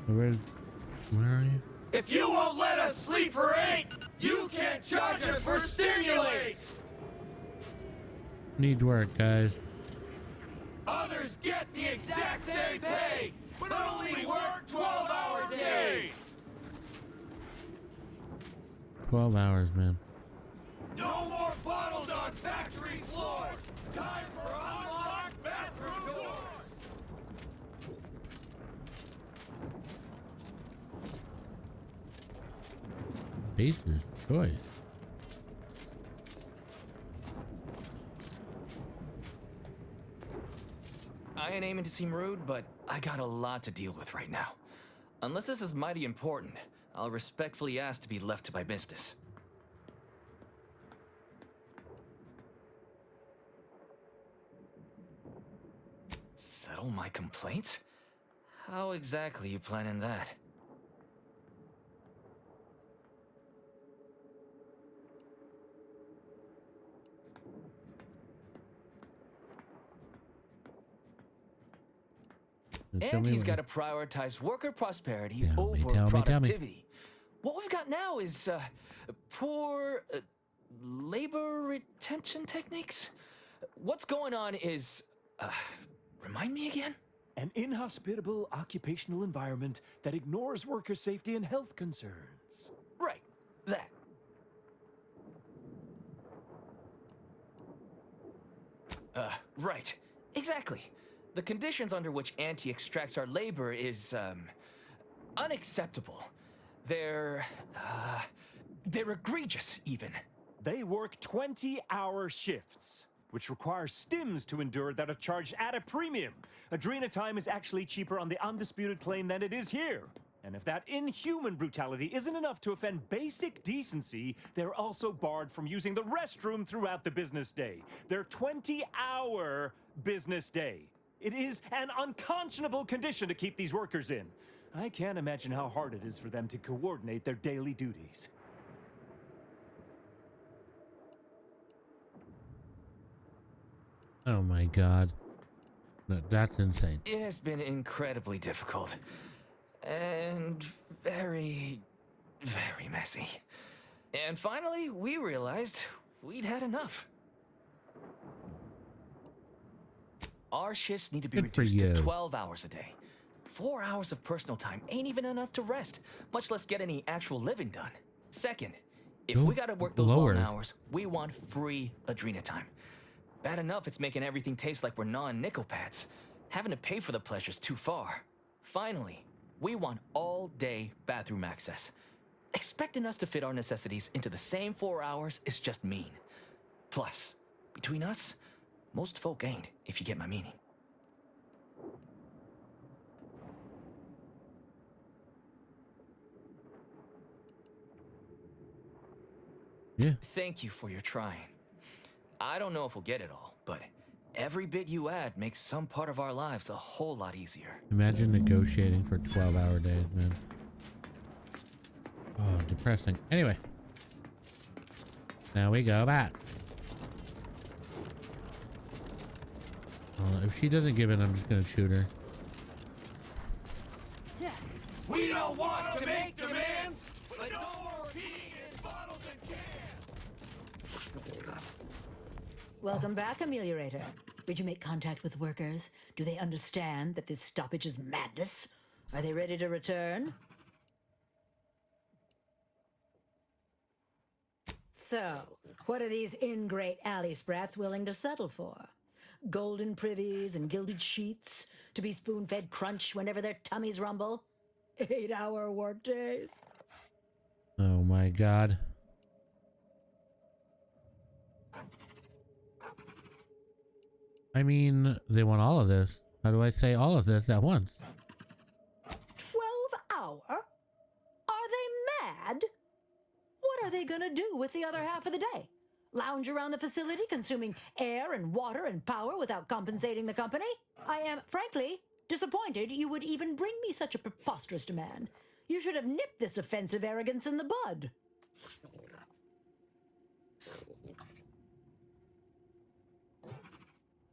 S1: Where are you?
S11: If you won't let us sleep for 8, you can't charge us for stimulates!
S1: Needs work, guys.
S11: Others get the exact same pay, but only work 12-hour days!
S1: 12 hours, man.
S11: No more bottles on factory floors! Time for unlocked bathroom doors!
S1: Baser's choice.
S14: I ain't aiming to seem rude, but I got a lot to deal with right now. Unless this is mighty important, I'll respectfully ask to be left to my business. Settle my complaints? How exactly you planning that? Auntie's got to prioritize worker prosperity over productivity. What we've got now is poor labor retention techniques. What's going on is, remind me again?
S15: An inhospitable occupational environment that ignores worker safety and health concerns.
S14: Right, that. Right, exactly. The conditions under which Auntie extracts our labor is, unacceptable. They're egregious, even.
S15: They work 20-hour shifts, which require stims to endure that are charged at a premium. Adrena time is actually cheaper on the undisputed claim than it is here. And if that inhuman brutality isn't enough to offend basic decency, they're also barred from using the restroom throughout the business day. Their 20-hour business day. It is an unconscionable condition to keep these workers in. I can't imagine how hard it is for them to coordinate their daily duties.
S1: Oh my god. No, that's insane.
S14: It has been incredibly difficult. And very, very messy. And finally, we realized we'd had enough. Our shifts need to be reduced to 12 hours a day. 4 hours of personal time ain't even enough to rest, much less get any actual living done. Second, if we gotta work those long hours, we want free Adrena time. Bad enough it's making everything taste like we're gnawing nickel pads. Having to pay for the pleasure's too far. Finally, we want all-day bathroom access. Expecting us to fit our necessities into the same 4 hours is just mean. Plus, between us, most folk ain't, if you get my meaning.
S1: Yeah.
S14: Thank you for your trying. I don't know if we'll get it all, but every bit you add makes some part of our lives a whole lot easier.
S1: Imagine negotiating for 12-hour days, man. Oh, depressing. Anyway. Now we go back. If she doesn't give it, I'm just gonna shoot her.
S11: Yeah. We don't want to make demands, but no more peeing in bottles and cans.
S5: Welcome back, Ameliorator. Did you make contact with workers? Do they understand that this stoppage is madness? Are they ready to return? So, what are these ingrate alley sprats willing to settle for? Golden privies and gilded sheets to be spoon-fed crunch whenever their tummies rumble? 8-hour workdays?
S1: Oh my god. I mean, they want all of this. How do I say all of this at once?
S5: 12-hour? Are they mad? What are they gonna do with the other half of the day? Lounge around the facility consuming air and water and power without compensating the company? I am, frankly, disappointed you would even bring me such a preposterous demand. You should have nipped this offensive arrogance in the bud.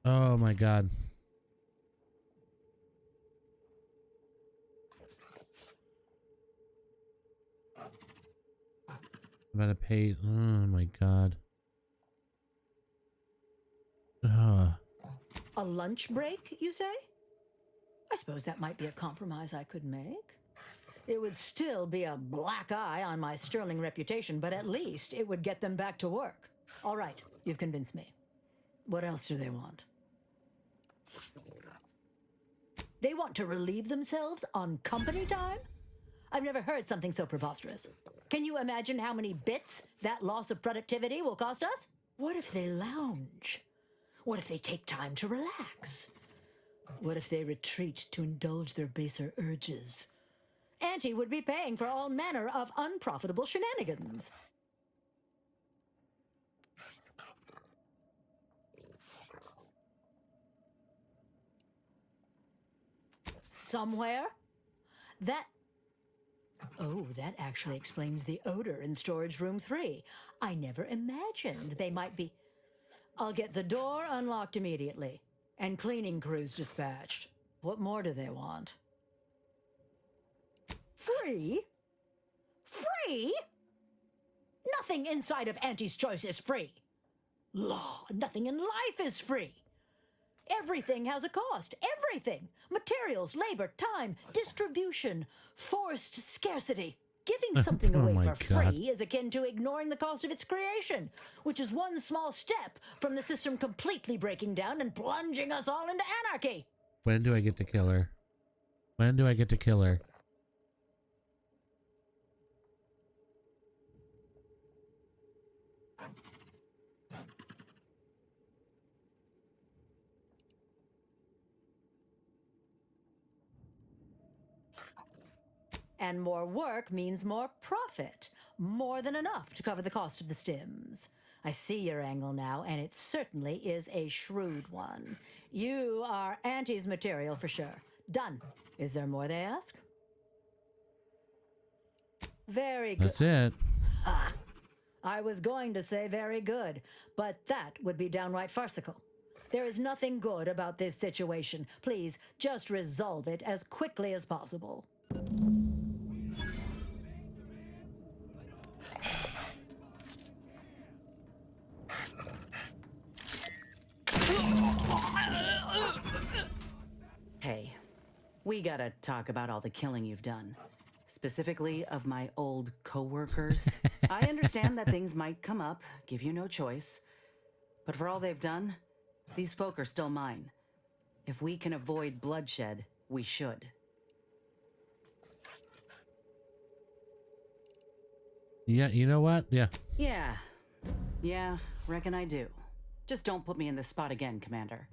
S1: Oh my god. I'm gonna pay. Oh my god.
S5: A lunch break, you say? I suppose that might be a compromise I could make. It would still be a black eye on my sterling reputation, but at least it would get them back to work. All right, you've convinced me. What else do they want? They want to relieve themselves on company time? I've never heard something so preposterous. Can you imagine how many bits that loss of productivity will cost us? What if they lounge? What if they take time to relax? What if they retreat to indulge their baser urges? Auntie would be paying for all manner of unprofitable shenanigans. Somewhere? Oh, that actually explains the odor in storage room 3. I never imagined they might be... I'll get the door unlocked immediately, and cleaning crews dispatched. What more do they want? Free? Free? Nothing inside of Auntie's Choice is free. Law, nothing in life is free. Everything has a cost. Everything. Materials, labor, time, distribution, forced scarcity. Giving something away for free is akin to ignoring the cost of its creation, which is one small step from the system completely breaking down and plunging us all into anarchy.
S1: When do I get to kill her? When do I get to kill her?
S5: And more work means more profit. More than enough to cover the cost of the stims. I see your angle now, and it certainly is a shrewd one. You are Auntie's material for sure. Done. Is there more they ask? Very good.
S1: That's it.
S5: Ha! I was going to say very good, but that would be downright farcical. There is nothing good about this situation. Please, just resolve it as quickly as possible.
S6: Hey, we gotta talk about all the killing you've done. Specifically of my old co-workers. I understand that things might come up, give you no choice. But for all they've done, these folk are still mine. If we can avoid bloodshed, we should.
S1: Yeah, you know what? Yeah.
S6: Yeah, reckon I do. Just don't put me in this spot again, Commander.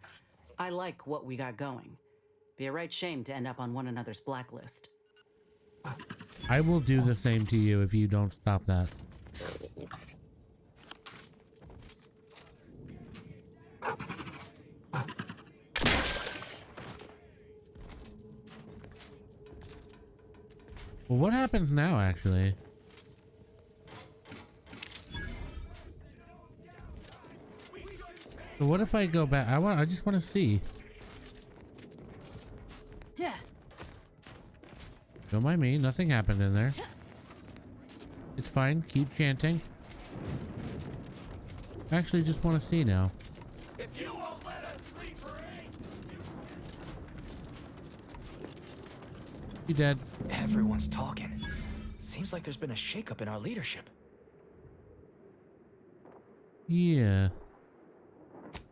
S6: I like what we got going. Be a right shame to end up on one another's blacklist.
S1: I will do the same to you if you don't stop that. Well, what happens now, actually? So what if I go back? I just want to see.
S5: Yeah.
S1: Don't mind me. Nothing happened in there. It's fine. Keep chanting. I actually just want to see now.
S11: If you won't let us sleep for 8,
S1: You dead.
S14: Everyone's talking. Seems like there's been a shakeup in our leadership.
S1: Yeah.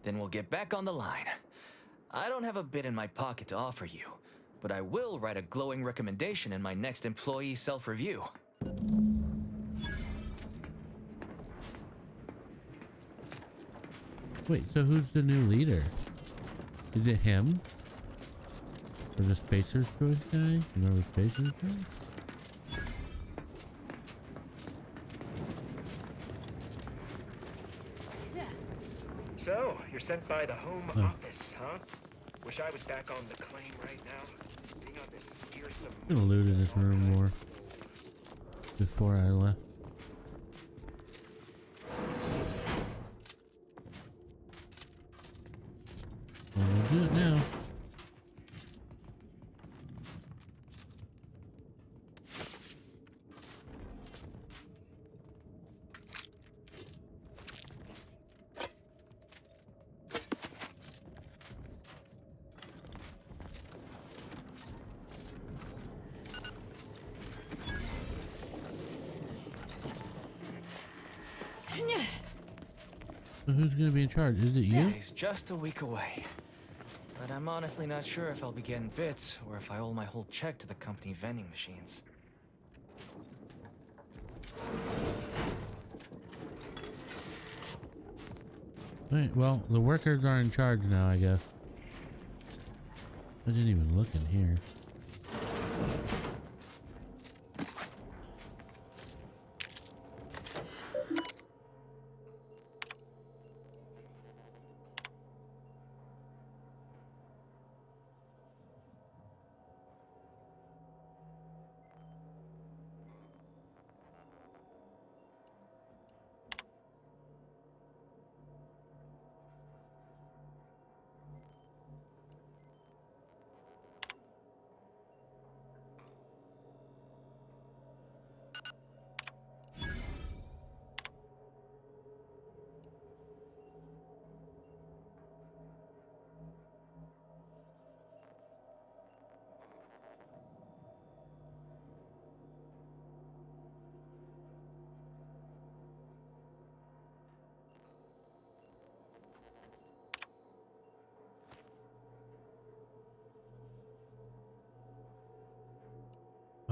S14: Then we'll get back on the line. I don't have a bit in my pocket to offer you, but I will write a glowing recommendation in my next employee self-review.
S1: Wait, so who's the new leader? Is it him? Or the Spacer's Choice guy? Remember Spacer's Choice?
S25: So, you're sent by the Home Office, huh? Wish I was back on the claim right now. Being on this scarce
S1: I'm gonna loot in this room more before I left. Well, we'll do it now. So who's gonna be in charge? Is it you?
S14: He's just a week away. But I'm honestly not sure if I'll be getting bits or if I owe my whole check to the company vending machines.
S1: Right, well, the workers are in charge now, I guess. I didn't even look in here.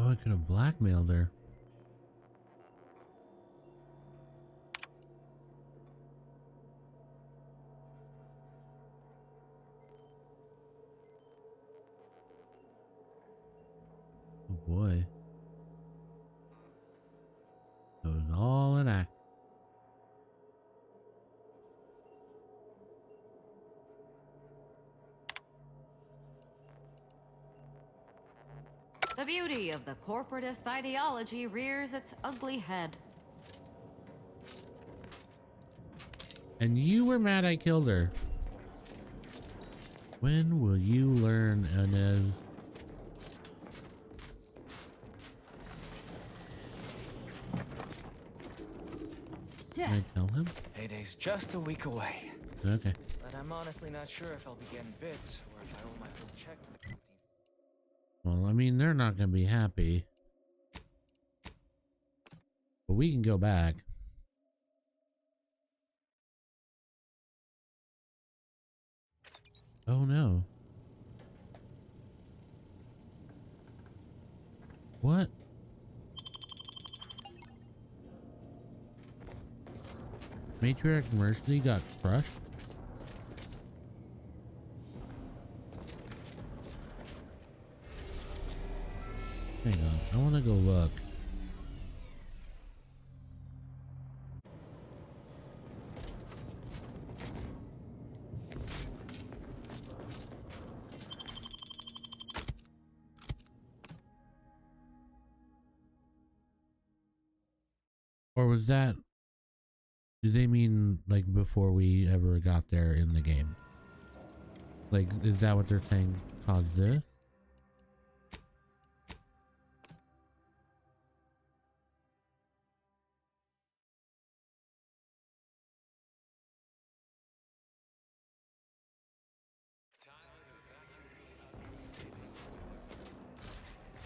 S1: Oh, I could have blackmailed her. Oh boy. It was all an act.
S8: The beauty of the corporatist ideology rears its ugly head.
S1: And you were mad I killed her. When will you learn, Inez?
S14: Yeah.
S1: Can I tell him?
S14: Payday's just a week away.
S1: Okay.
S14: But I'm honestly not sure if I'll be getting bits or if I owe my whole check to the company.
S1: Well, I mean, they're not going to be happy. But we can go back. Oh no. What? Matriarch Mercy got crushed? Hang on, I want to go look. Or was that... Do they mean like before we ever got there in the game? Like, is that what they're saying caused this?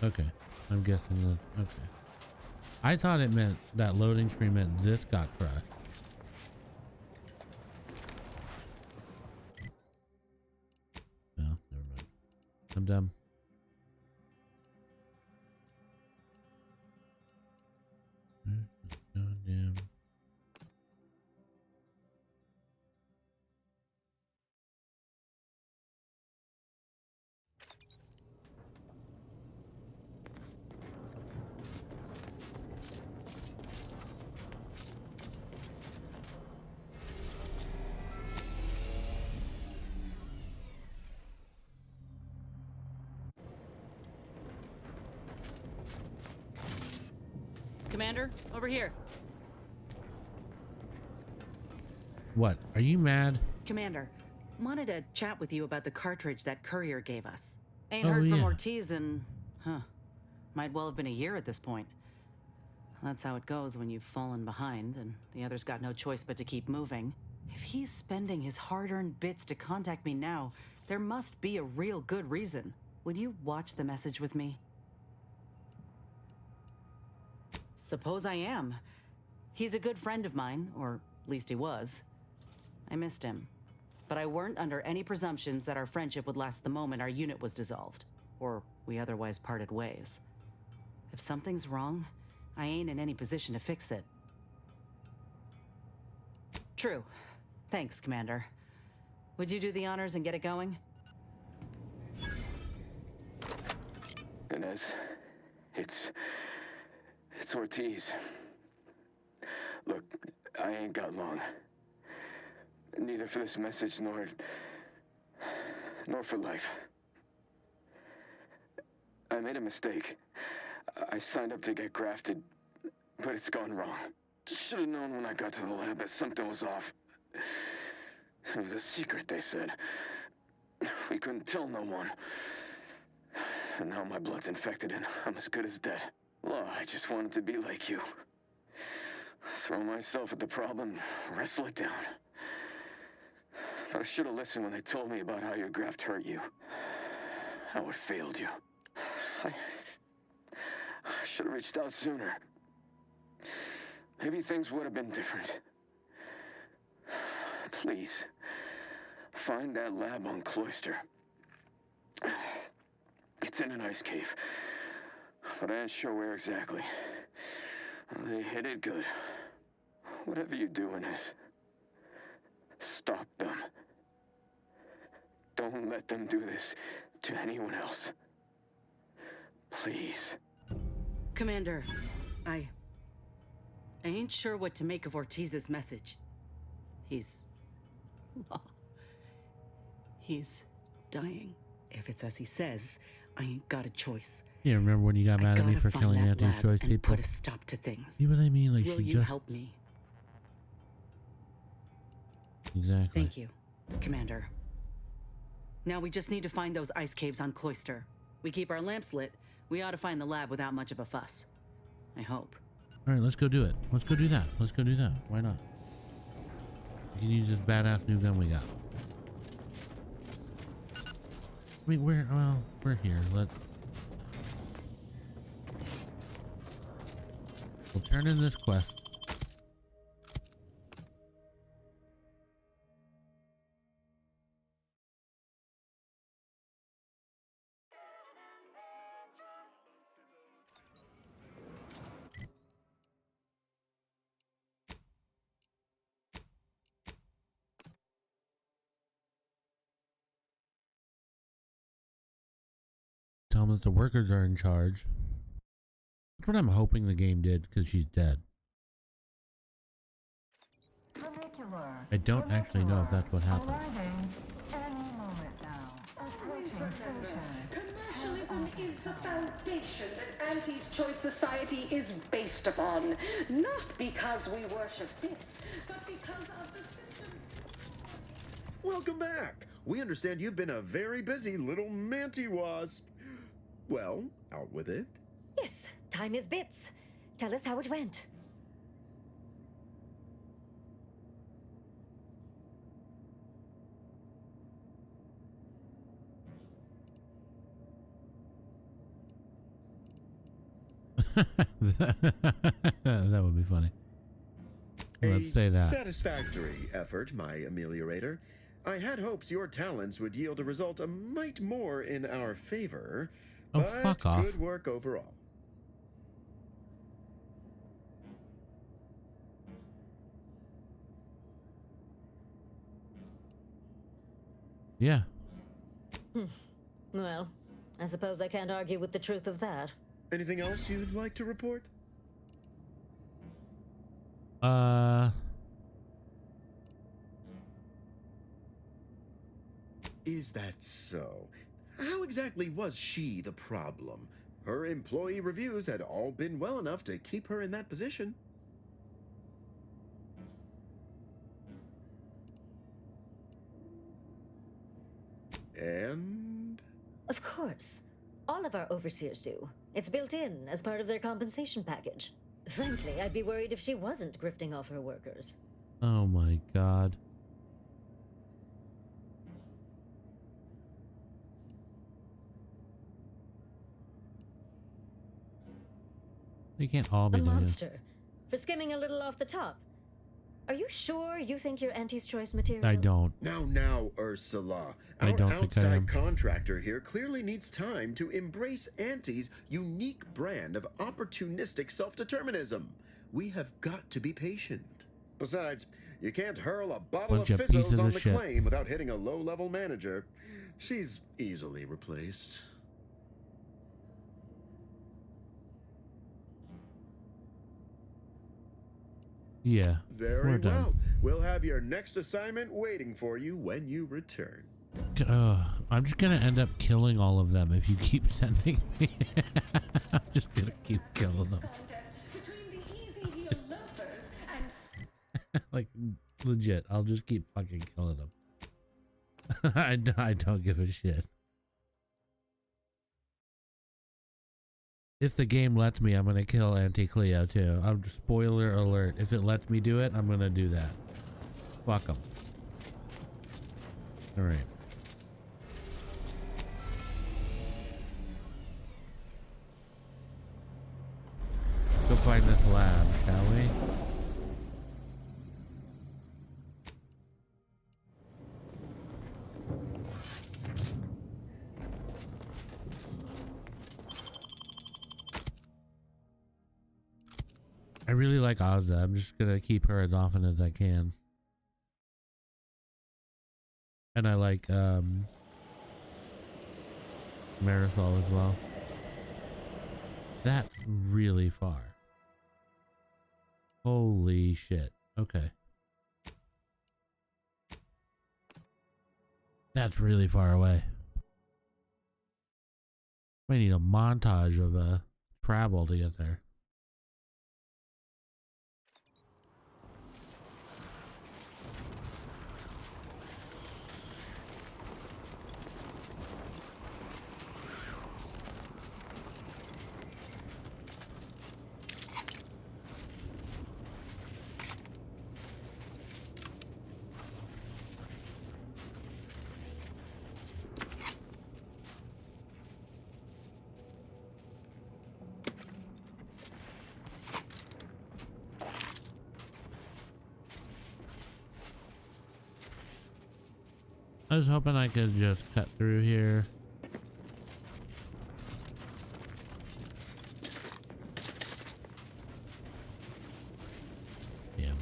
S1: Okay, I'm guessing that. Okay, I thought it meant that loading screen meant this got crushed. No, never mind. I'm dumb. Goddamn.
S6: Commander, over here.
S1: What? Are you mad?
S6: Commander, wanted to chat with you about the cartridge that courier gave us. Ain't
S1: Oh,
S6: heard from
S1: yeah.
S6: Ortiz in, might well have been a year at this point. That's how it goes when you've fallen behind and the others got no choice but to keep moving. If he's spending his hard-earned bits to contact me now, there must be a real good reason. Would you watch the message with me? Suppose I am. He's a good friend of mine, or at least he was. I missed him. But I weren't under any presumptions that our friendship would last the moment our unit was dissolved, or we otherwise parted ways. If something's wrong, I ain't in any position to fix it. True. Thanks, Commander. Would you do the honors and get it going?
S13: Inez, it's Ortiz. Look, I ain't got long. Neither for this message nor for life. I made a mistake. I signed up to get grafted, but it's gone wrong. Should have known when I got to the lab that something was off. It was a secret, they said. We couldn't tell no one. And now my blood's infected and I'm as good as dead. Law, I just wanted to be like you. Throw myself at the problem, wrestle it down. But I should have listened when they told me about how your graft hurt you. How it failed you. I should have reached out sooner. Maybe things would have been different. Please, find that lab on Cloister. It's in an ice cave, but I ain't sure where exactly. They hid it good. Whatever you do, Inez, stop them. Don't let them do this to anyone else. Please.
S6: Commander, I ain't sure what to make of Ortiz's message. He's dying. If it's as he says, I ain't got a choice.
S1: Yeah, remember when you got mad at me for killing Auntie's choice
S6: and
S1: people?
S6: Put a stop to things.
S1: You know what I mean? Like,
S6: Will
S1: she
S6: you
S1: just...
S6: help me?
S1: Exactly.
S6: Thank you, Commander. Now we just need to find those ice caves on Cloister. We keep our lamps lit. We ought to find the lab without much of a fuss. I hope.
S1: All right, let's go do it. Let's go do that. Let's go do that. Why not? We can use this badass new gun we got. I mean, we're here. We'll turn in this quest. Tell them that the workers are in charge. That's what I'm hoping the game did, because she's dead. I don't actually know if that's what happened.
S2: Commercialism is the foundation that Auntie's Choice Society is based upon. Not because we worship bits, but because of the system.
S3: Welcome back. We understand you've been a very busy little manty wasp. Well, out with it.
S21: Yes, time is bits. Tell us how it went.
S1: That would be funny. Let's say that.
S3: Satisfactory effort, my ameliorator. I had hopes your talents would yield a result a mite more in our favor.
S1: Oh,
S3: but
S1: fuck off.
S3: Good work overall.
S1: Yeah.
S21: Well, I suppose I can't argue with the truth of that.
S3: Anything else you'd like to report? Is that so? How exactly was she the problem? Her employee reviews had all been well enough to keep her in that position. And?
S21: Of course. All of our overseers do. It's built in as part of their compensation package. Frankly, I'd be worried if she wasn't grifting off her workers.
S1: Oh my god. You can't all be
S21: A
S1: doing it.
S21: monster. For skimming a little off the top. Are you sure you think you're Auntie's choice material?
S1: I don't.
S3: Now, Ursula.
S1: I
S3: Our
S1: don't think I am.
S3: outside contractor here clearly needs time to embrace Auntie's unique brand of opportunistic self-determinism. We have got to be patient. Besides, you can't hurl a bottle
S1: Bunch
S3: of
S1: of
S3: fizzos
S1: pieces
S3: on
S1: of
S3: the
S1: shit.
S3: claim without hitting a low-level manager. She's easily replaced.
S1: Yeah.
S3: Very
S1: we're done.
S3: well. We'll have your next assignment waiting for you when you return.
S1: I'm just gonna end up killing all of them if you keep sending me. I'm just gonna keep killing them. Like, legit, I'll just keep fucking killing them. I don't give a shit. If the game lets me, I'm gonna kill Auntie Cleo too. I'm spoiler alert. If it lets me do it, I'm gonna do that. Fuck them. All right. Go find this lab, shall we? I really like Ozza. I'm just gonna keep her as often as I can. And I like Marisol as well. That's really far. Holy shit. Okay. That's really far away. I need a montage of travel to get there. I was hoping I could just cut through here. Damn.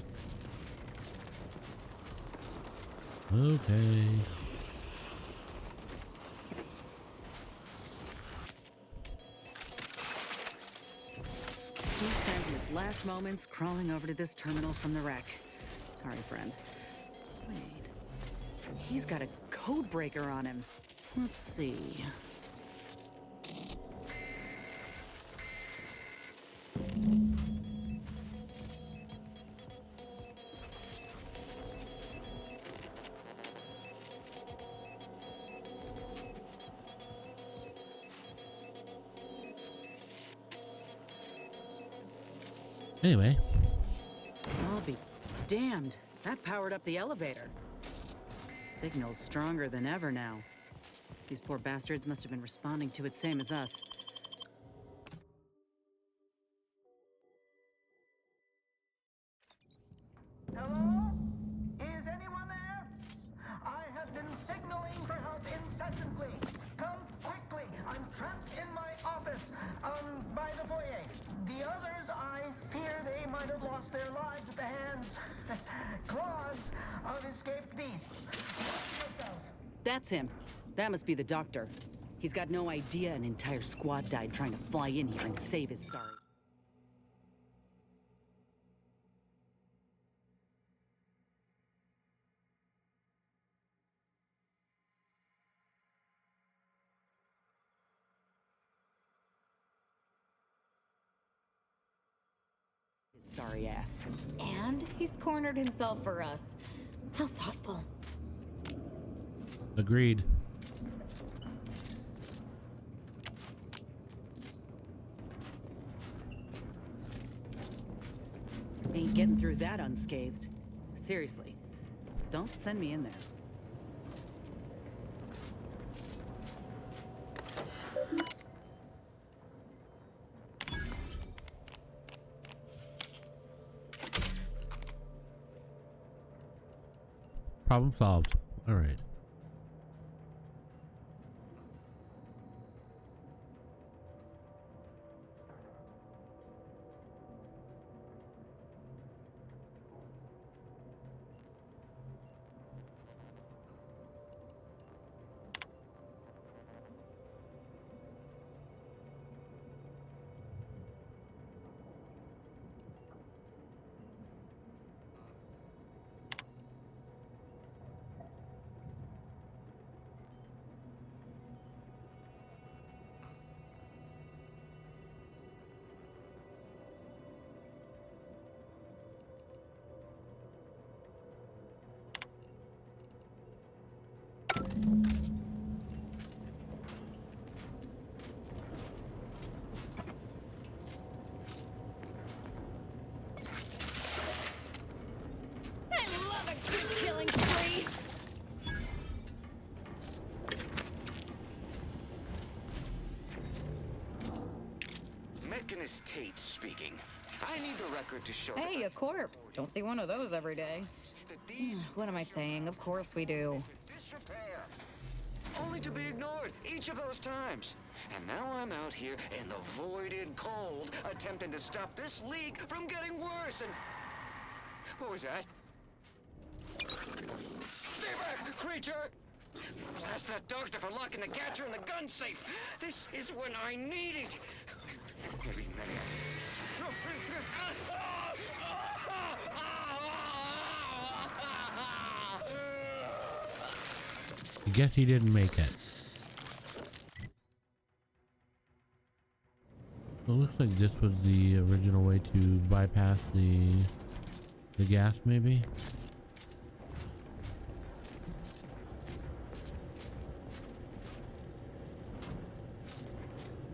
S1: Okay.
S6: He spent his last moments crawling over to this terminal from the wreck. Sorry, friend. Wait. He's got a code breaker on him. Let's see.
S1: Anyway.
S6: I'll be damned. That powered up the elevator. Signal's stronger than ever now. These poor bastards must have been responding to it same as us.
S4: Hello? Is anyone there? I have been signaling for help incessantly. Come quickly. I'm trapped in my office, by the foyer. The others, I fear they might have lost their lives at the hands, claws of escaped beasts. Watch yourself.
S6: That's him. That must be the doctor. He's got no idea an entire squad died trying to fly in here and save his sorry. Sorry ass.
S8: And he's cornered himself for us. How thoughtful.
S1: Agreed.
S6: Ain't getting through that unscathed. Seriously, don't send me in there.
S1: Problem solved. All right.
S24: I love a good killing spree.
S10: Mechanist Tate speaking. I need the record to show
S8: Hey, a corpse. Don't see one of those every day. What am I saying? Of course we do.
S10: disrepair. Only to be ignored each of those times. And now I'm out here in the voided cold, attempting to stop this leak from getting worse and... What was that? Stay back, creature! Blast that doctor for locking the catcher in the gun safe! This is when I need it! Maybe
S1: I guess he didn't make it. It looks like this was the original way to bypass the gas, maybe.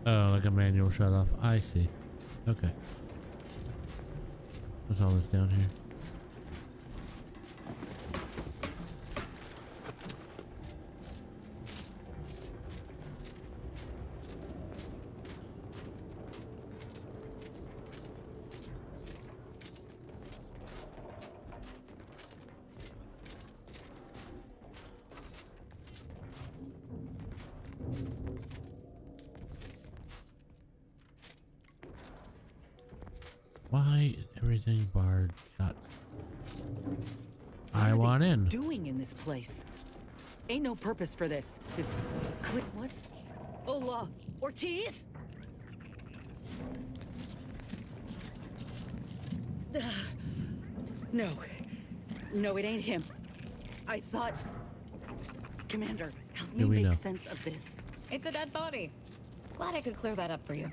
S1: Oh, like a manual shut off. I see. Okay. What's all this down here? Why is everything barred shut? I want in.
S6: Doing in this place? Ain't no purpose for this. This click what's? Ola Ortiz? No. No, it ain't him. I thought... Commander, help me make sense of this.
S8: It's a dead body. Glad I could clear that up for you.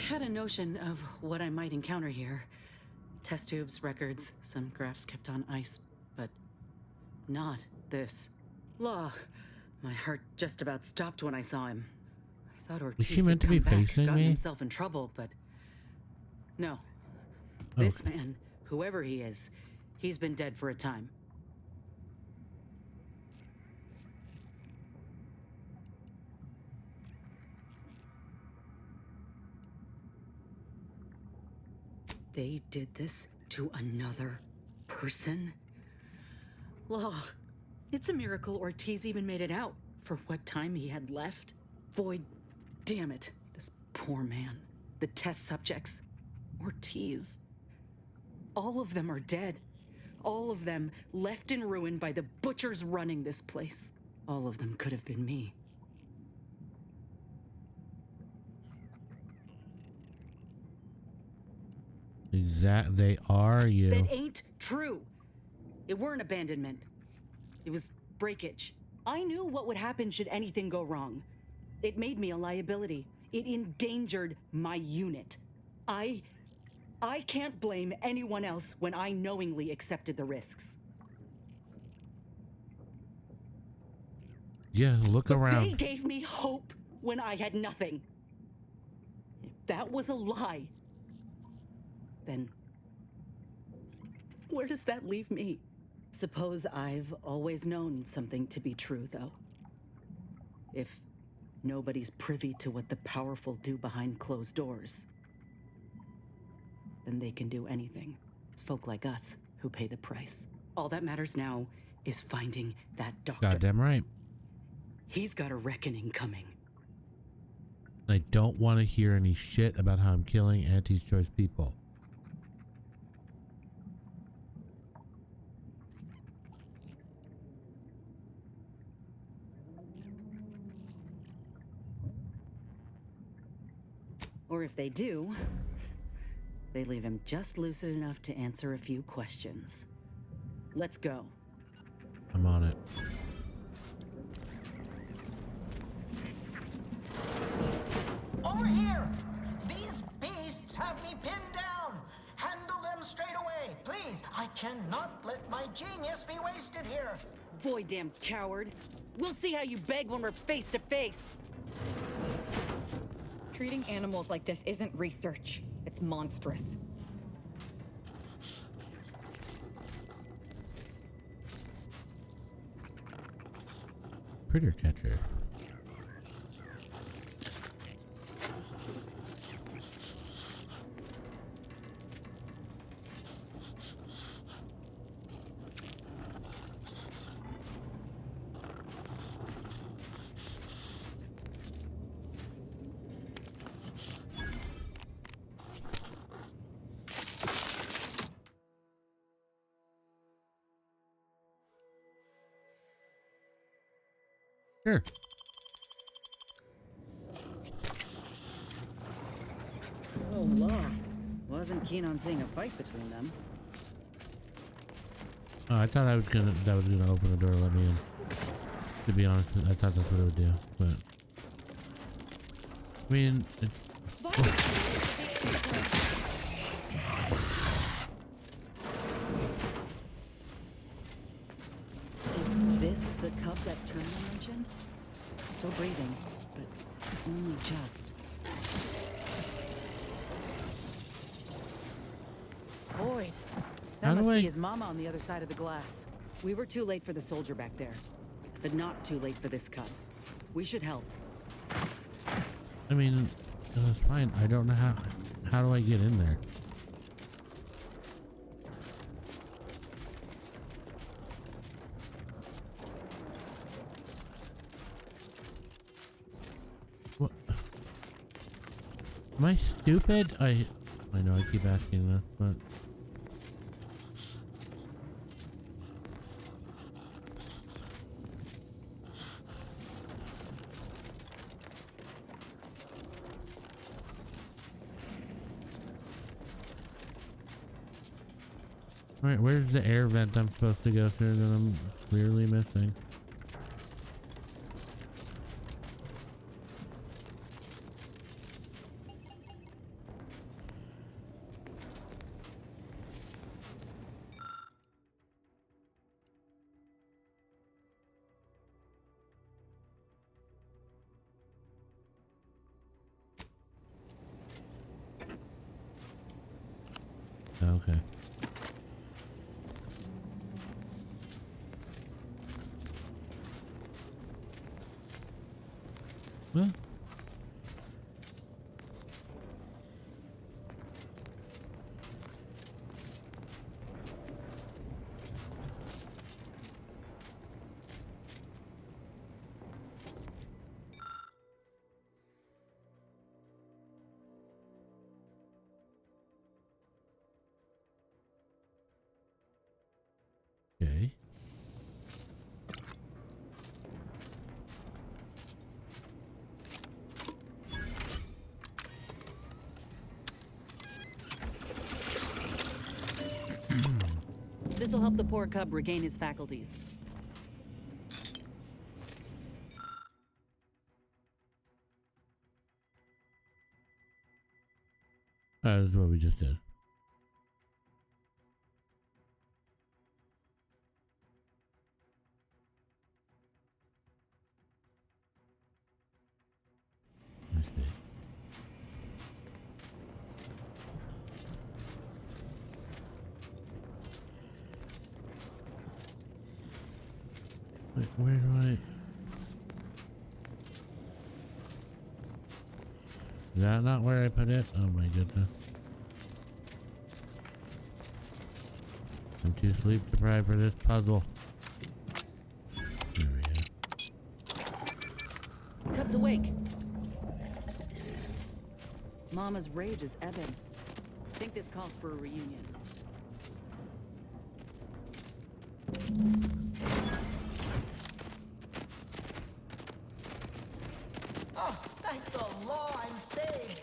S6: had a notion of what I might encounter here. Test tubes, records, some graphs kept on ice, but not this. Law. My heart just about stopped when I saw him. I thought Ortiz
S1: Was she meant to be facing
S6: gotten
S1: me?
S6: himself in trouble, but no. This man, whoever he is, he's been dead for a time. They did this to another person? Law, it's a miracle Ortiz even made it out for what time he had left. Void, damn it, this poor man. The test subjects, Ortiz. All of them are dead. All of them left in ruin by the butchers running this place. All of them could have been me.
S1: They are you.
S6: That ain't true. It weren't abandonment. It was breakage. I knew what would happen should anything go wrong. It made me a liability. It endangered my unit. I can't blame anyone else when I knowingly accepted the risks.
S1: Yeah, look around.
S6: They gave me hope when I had nothing. If that was a lie, then where does that leave me? Suppose I've always known something to be true, though. If nobody's privy to what the powerful do behind closed doors, then they can do anything. It's folk like us who pay the price. All that matters now is finding that doctor.
S1: Goddamn right.
S6: He's got a reckoning coming.
S1: I don't want to hear any shit about how I'm killing Auntie's Choice people.
S6: Or if they do, they leave him just lucid enough to answer a few questions. Let's go.
S1: I'm on it.
S4: Over here! These beasts have me pinned down! Handle them straight away, please! I cannot let my genius be wasted here!
S6: Boy, damn coward. We'll see how you beg when we're face to face.
S8: Treating animals like this isn't research. It's monstrous.
S1: Critter catcher. Sure.
S6: Oh, law. Wasn't keen on seeing a fight between them.
S1: Oh, I thought that was gonna open the door and let me in. To be honest, I thought that's what it would do, but I mean,
S6: Is this the cub that Turner mentioned? Still breathing, but only just. Void. That must be his mama on the other side of the glass. We were too late for the soldier back there, but not too late for this cub. We should help.
S1: I mean, it's fine. I don't know how do I get in there? What? Am I stupid? I know I keep asking this, but alright, where's the air vent I'm supposed to go through that I'm clearly missing? Okay. Well. Okay.
S6: This'll help the poor cub regain his faculties.
S1: That's what we just did. Let's see. Wait, where do I? Is that not where I put it? Oh my goodness. I'm too sleep deprived for this puzzle. There we go.
S6: Cub's awake. Mama's rage is ebbing. Think this calls for a reunion.
S4: Oh, thank the law, I'm saved.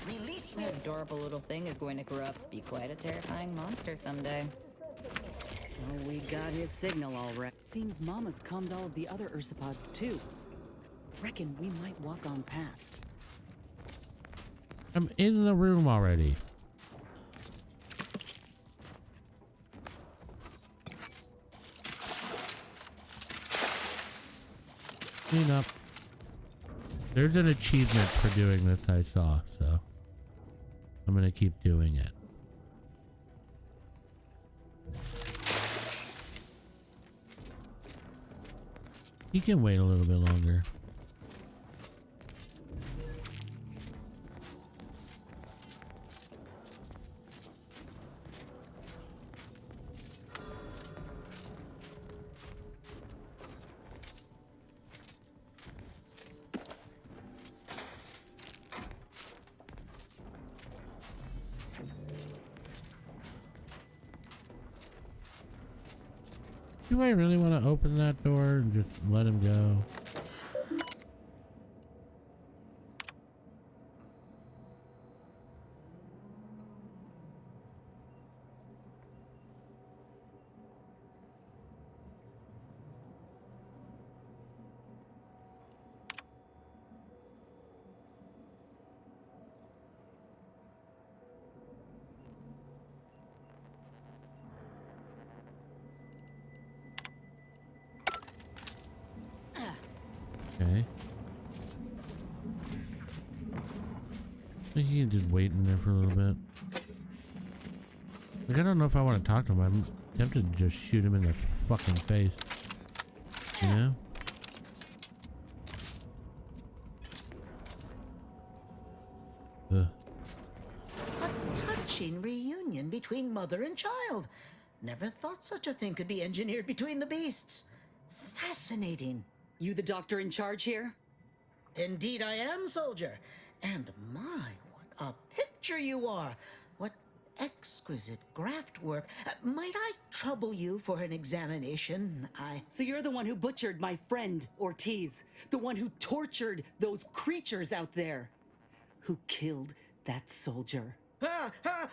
S4: Release me.
S8: That adorable little thing is going to grow up to be quite a terrifying monster someday.
S6: Oh, we got his signal all right. Seems Mama's calmed all of the other ursopods too. Reckon we might walk on past.
S1: I'm in the room already. Clean up. There's an achievement for doing this I saw, so I'm gonna keep doing it. He can wait a little bit longer. Do I really want to open that door and just let him go? Okay. I think he can just wait in there for a little bit. Like, I don't know if I want to talk to him. I'm tempted to just shoot him in the fucking face. You know? Ugh.
S4: A touching reunion between mother and child. Never thought such a thing could be engineered between the beasts. Fascinating.
S6: You the doctor in charge here?
S4: Indeed I am, soldier. And my, what a picture you are. What exquisite graft work. Might I trouble you for an examination?
S6: So you're the one who butchered my friend, Ortiz. The one who tortured those creatures out there. Who killed that soldier.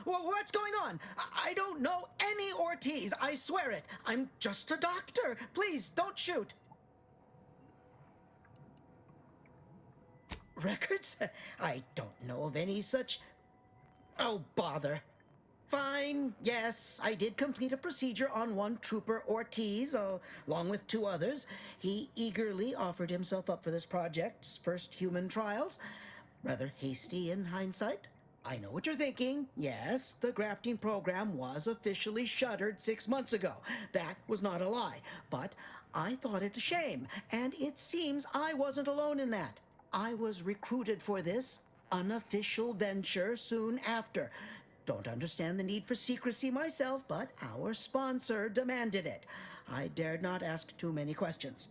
S4: What's going on? I don't know any Ortiz. I swear it. I'm just a doctor. Please, don't shoot. Records? I don't know of any such... Oh, bother. Fine, yes, I did complete a procedure on one Trooper Ortiz, along with 2 others. He eagerly offered himself up for this project's first human trials. Rather hasty in hindsight. I know what you're thinking. Yes, the grafting program was officially shuttered 6 months ago. That was not a lie. But I thought it a shame, and it seems I wasn't alone in that. I was recruited for this unofficial venture soon after. Don't understand the need for secrecy myself, but our sponsor demanded it. I dared not ask too many questions.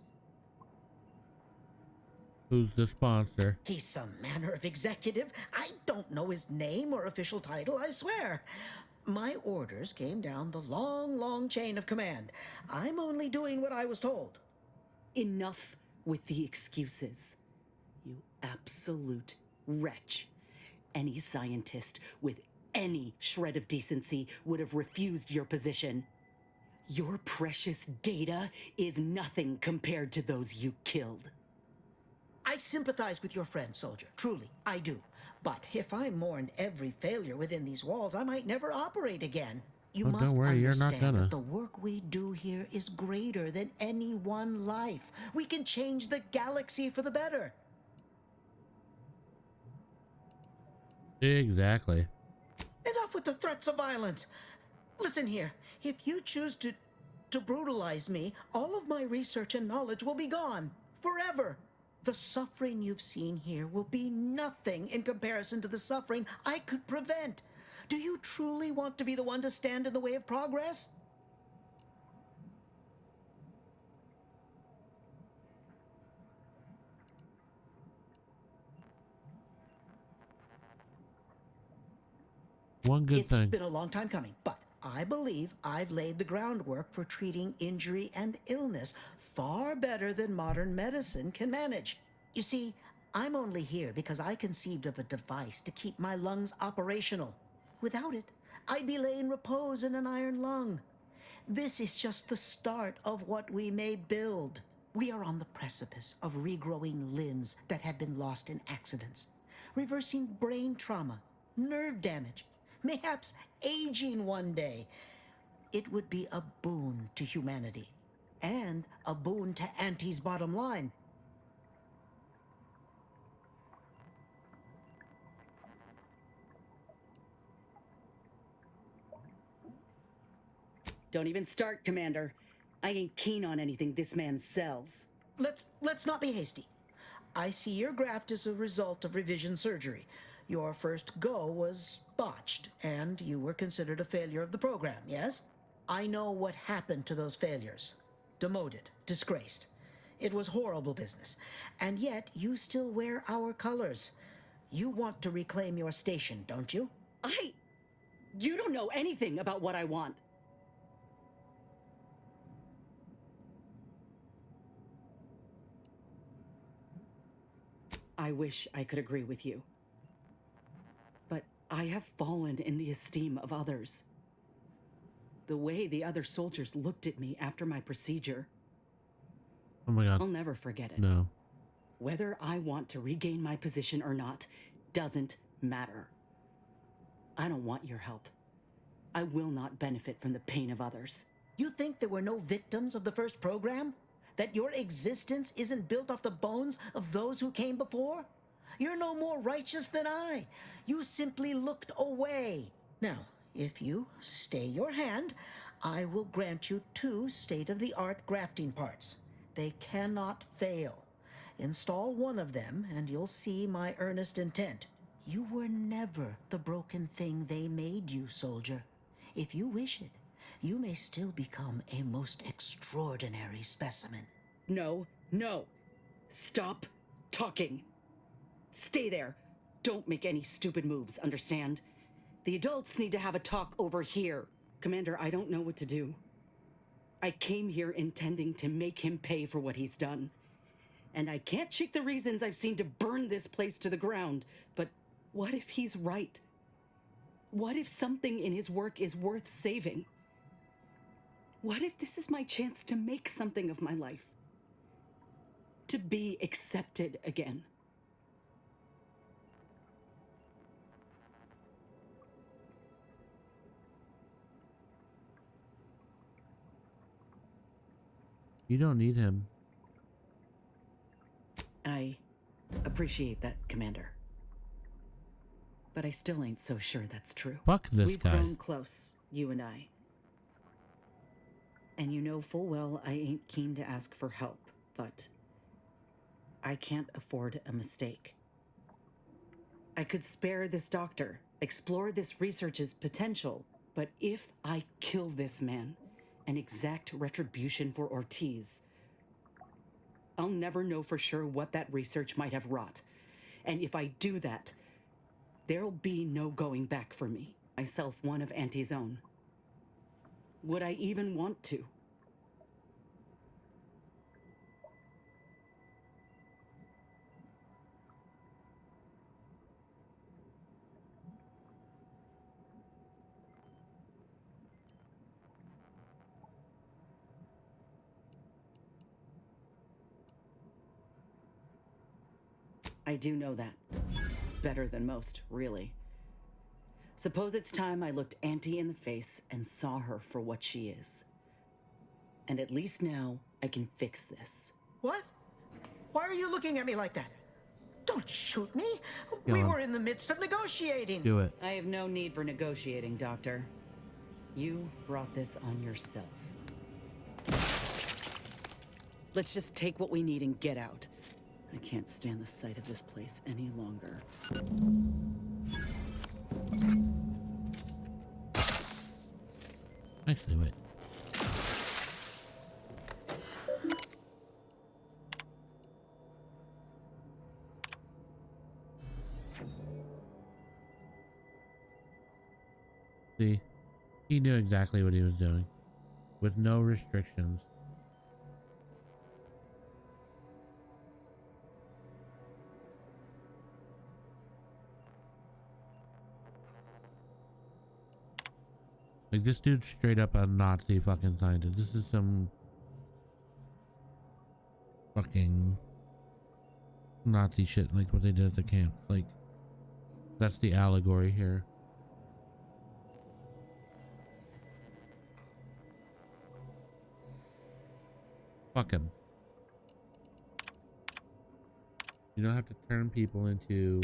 S1: Who's the sponsor?
S4: He's some manner of executive. I don't know his name or official title, I swear. My orders came down the long, long chain of command. I'm only doing what I was told.
S6: Enough with the excuses. You absolute wretch. Any scientist with any shred of decency would have refused your position. Your precious data is nothing compared to those you killed.
S4: I sympathize with your friend, soldier. Truly, I do. But if I mourned every failure within these walls, I might never operate again. You must
S1: don't worry, you're not
S4: understand
S1: gonna.
S4: that the work we do here is greater than any one life. We can change the galaxy for the better.
S1: Exactly.
S4: Enough with the threats of violence. Listen here, if you choose to brutalize me, all of my research and knowledge will be gone. Forever. The suffering you've seen here will be nothing in comparison to the suffering I could prevent. Do you truly want to be the one to stand in the way of progress?
S1: One good thing.
S4: It's been a long time coming, but I believe I've laid the groundwork for treating injury and illness far better than modern medicine can manage. You see, I'm only here because I conceived of a device to keep my lungs operational. Without it, I'd be laying repose in an iron lung. This is just the start of what we may build. We are on the precipice of regrowing limbs that had been lost in accidents, reversing brain trauma, nerve damage, mayhaps aging one day. It would be a boon to humanity, and a boon to Auntie's bottom line.
S6: Don't even start, Commander. I ain't keen on anything this man sells.
S4: Let's not be hasty. I see your graft is a result of revision surgery. Your first go was botched, and you were considered a failure of the program, yes? I know what happened to those failures. Demoted, disgraced. It was horrible business. And yet, you still wear our colors. You want to reclaim your station, don't you?
S6: You don't know anything about what I want. I wish I could agree with you. But I have fallen in the esteem of others. The way the other soldiers looked at me after my procedure.
S1: Oh my God.
S6: I'll never forget it.
S1: No.
S6: Whether I want to regain my position or not doesn't matter. I don't want your help. I will not benefit from the pain of others.
S4: You think there were no victims of the first program? That your existence isn't built off the bones of those who came before? You're no more righteous than I. You simply looked away. Now, if you stay your hand, I will grant you 2 state-of-the-art grafting parts. They cannot fail. Install one of them, and you'll see my earnest intent. You were never the broken thing they made you, soldier. If you wish it, you may still become a most extraordinary specimen.
S6: No. Stop talking. Stay there. Don't make any stupid moves, understand? The adults need to have a talk over here. Commander, I don't know what to do. I came here intending to make him pay for what he's done. And I can't shake the reasons I've seen to burn this place to the ground. But what if he's right? What if something in his work is worth saving? What if this is my chance to make something of my life? To be accepted again?
S1: You don't need him.
S6: I appreciate that, Commander. but I still ain't so sure that's true.
S1: Fuck this
S6: We've
S1: guy.
S6: grown close, you and I. And you know full well I ain't keen to ask for help, but I can't afford a mistake. I could spare this doctor, explore this research's potential, but if I kill this man and exact retribution for Ortiz, I'll never know for sure what that research might have wrought. And if I do that, there'll be no going back for me, myself one of Auntie's own. Would I even want to? I do know that. Better than most, really. Suppose it's time I looked Auntie in the face and saw her for what she is. And at least now, I can fix this.
S4: What? Why are you looking at me like that? Don't shoot me.
S1: Kill
S4: We
S1: him.
S4: were in the midst of negotiating.
S1: Do it.
S6: I have no need for negotiating, Doctor. You brought this on yourself. Let's just take what we need and get out. I can't stand the sight of this place any longer.
S1: Actually, wait. See, he knew exactly what he was doing, with no restrictions. Like, this dude's straight up a Nazi fucking scientist. This is some fucking Nazi shit, like what they did at the camp. Like, that's the allegory here. Fuck him. You don't have to turn people into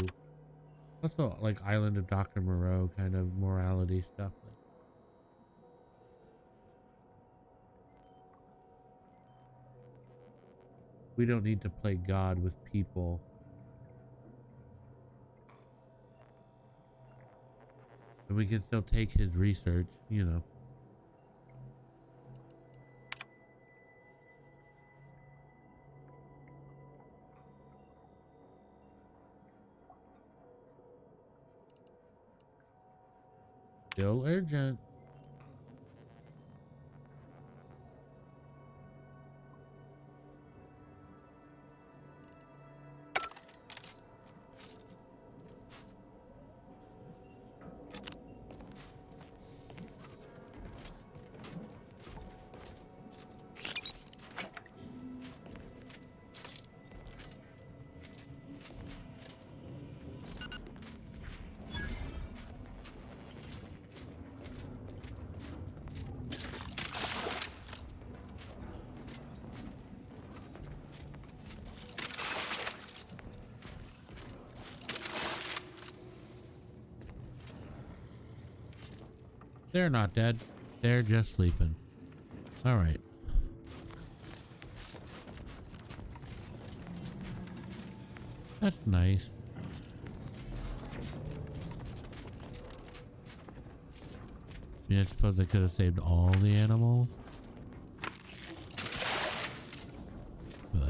S1: also like Island of Dr. Moreau kind of morality stuff. Like, we don't need to play God with people. And we can still take his research, you know. Still urgent. They're not dead. They're just sleeping. All right. That's nice. I mean, I suppose I could have saved all the animals. But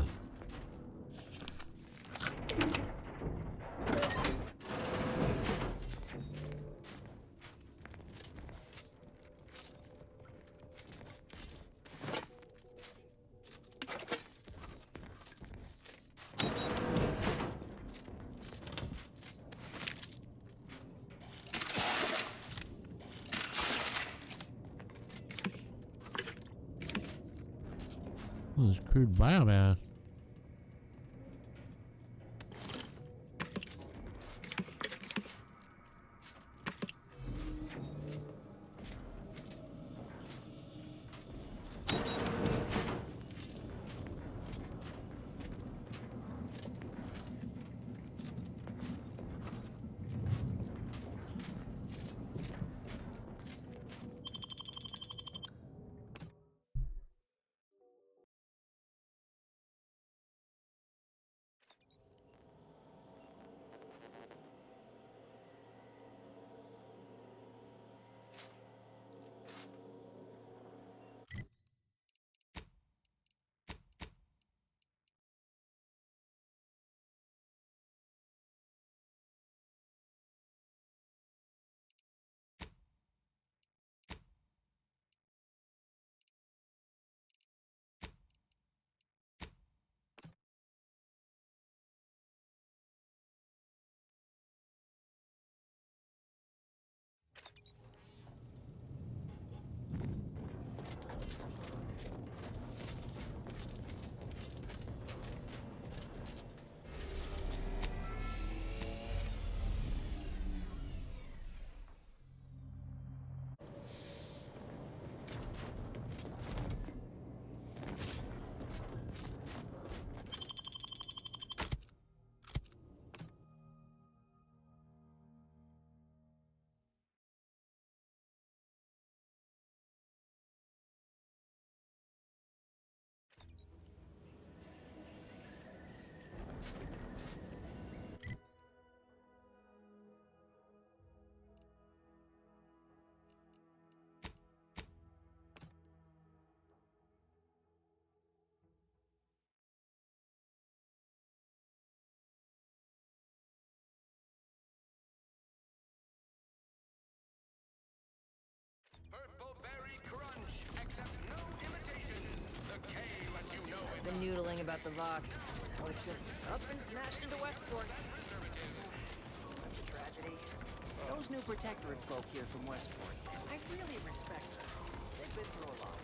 S1: oh, this crude biomass.
S24: noodling about the Vox. Or just up and smashed into Westport. Such a tragedy. Those new protectorate folk here from Westport, I really respect them. They've been through a lot.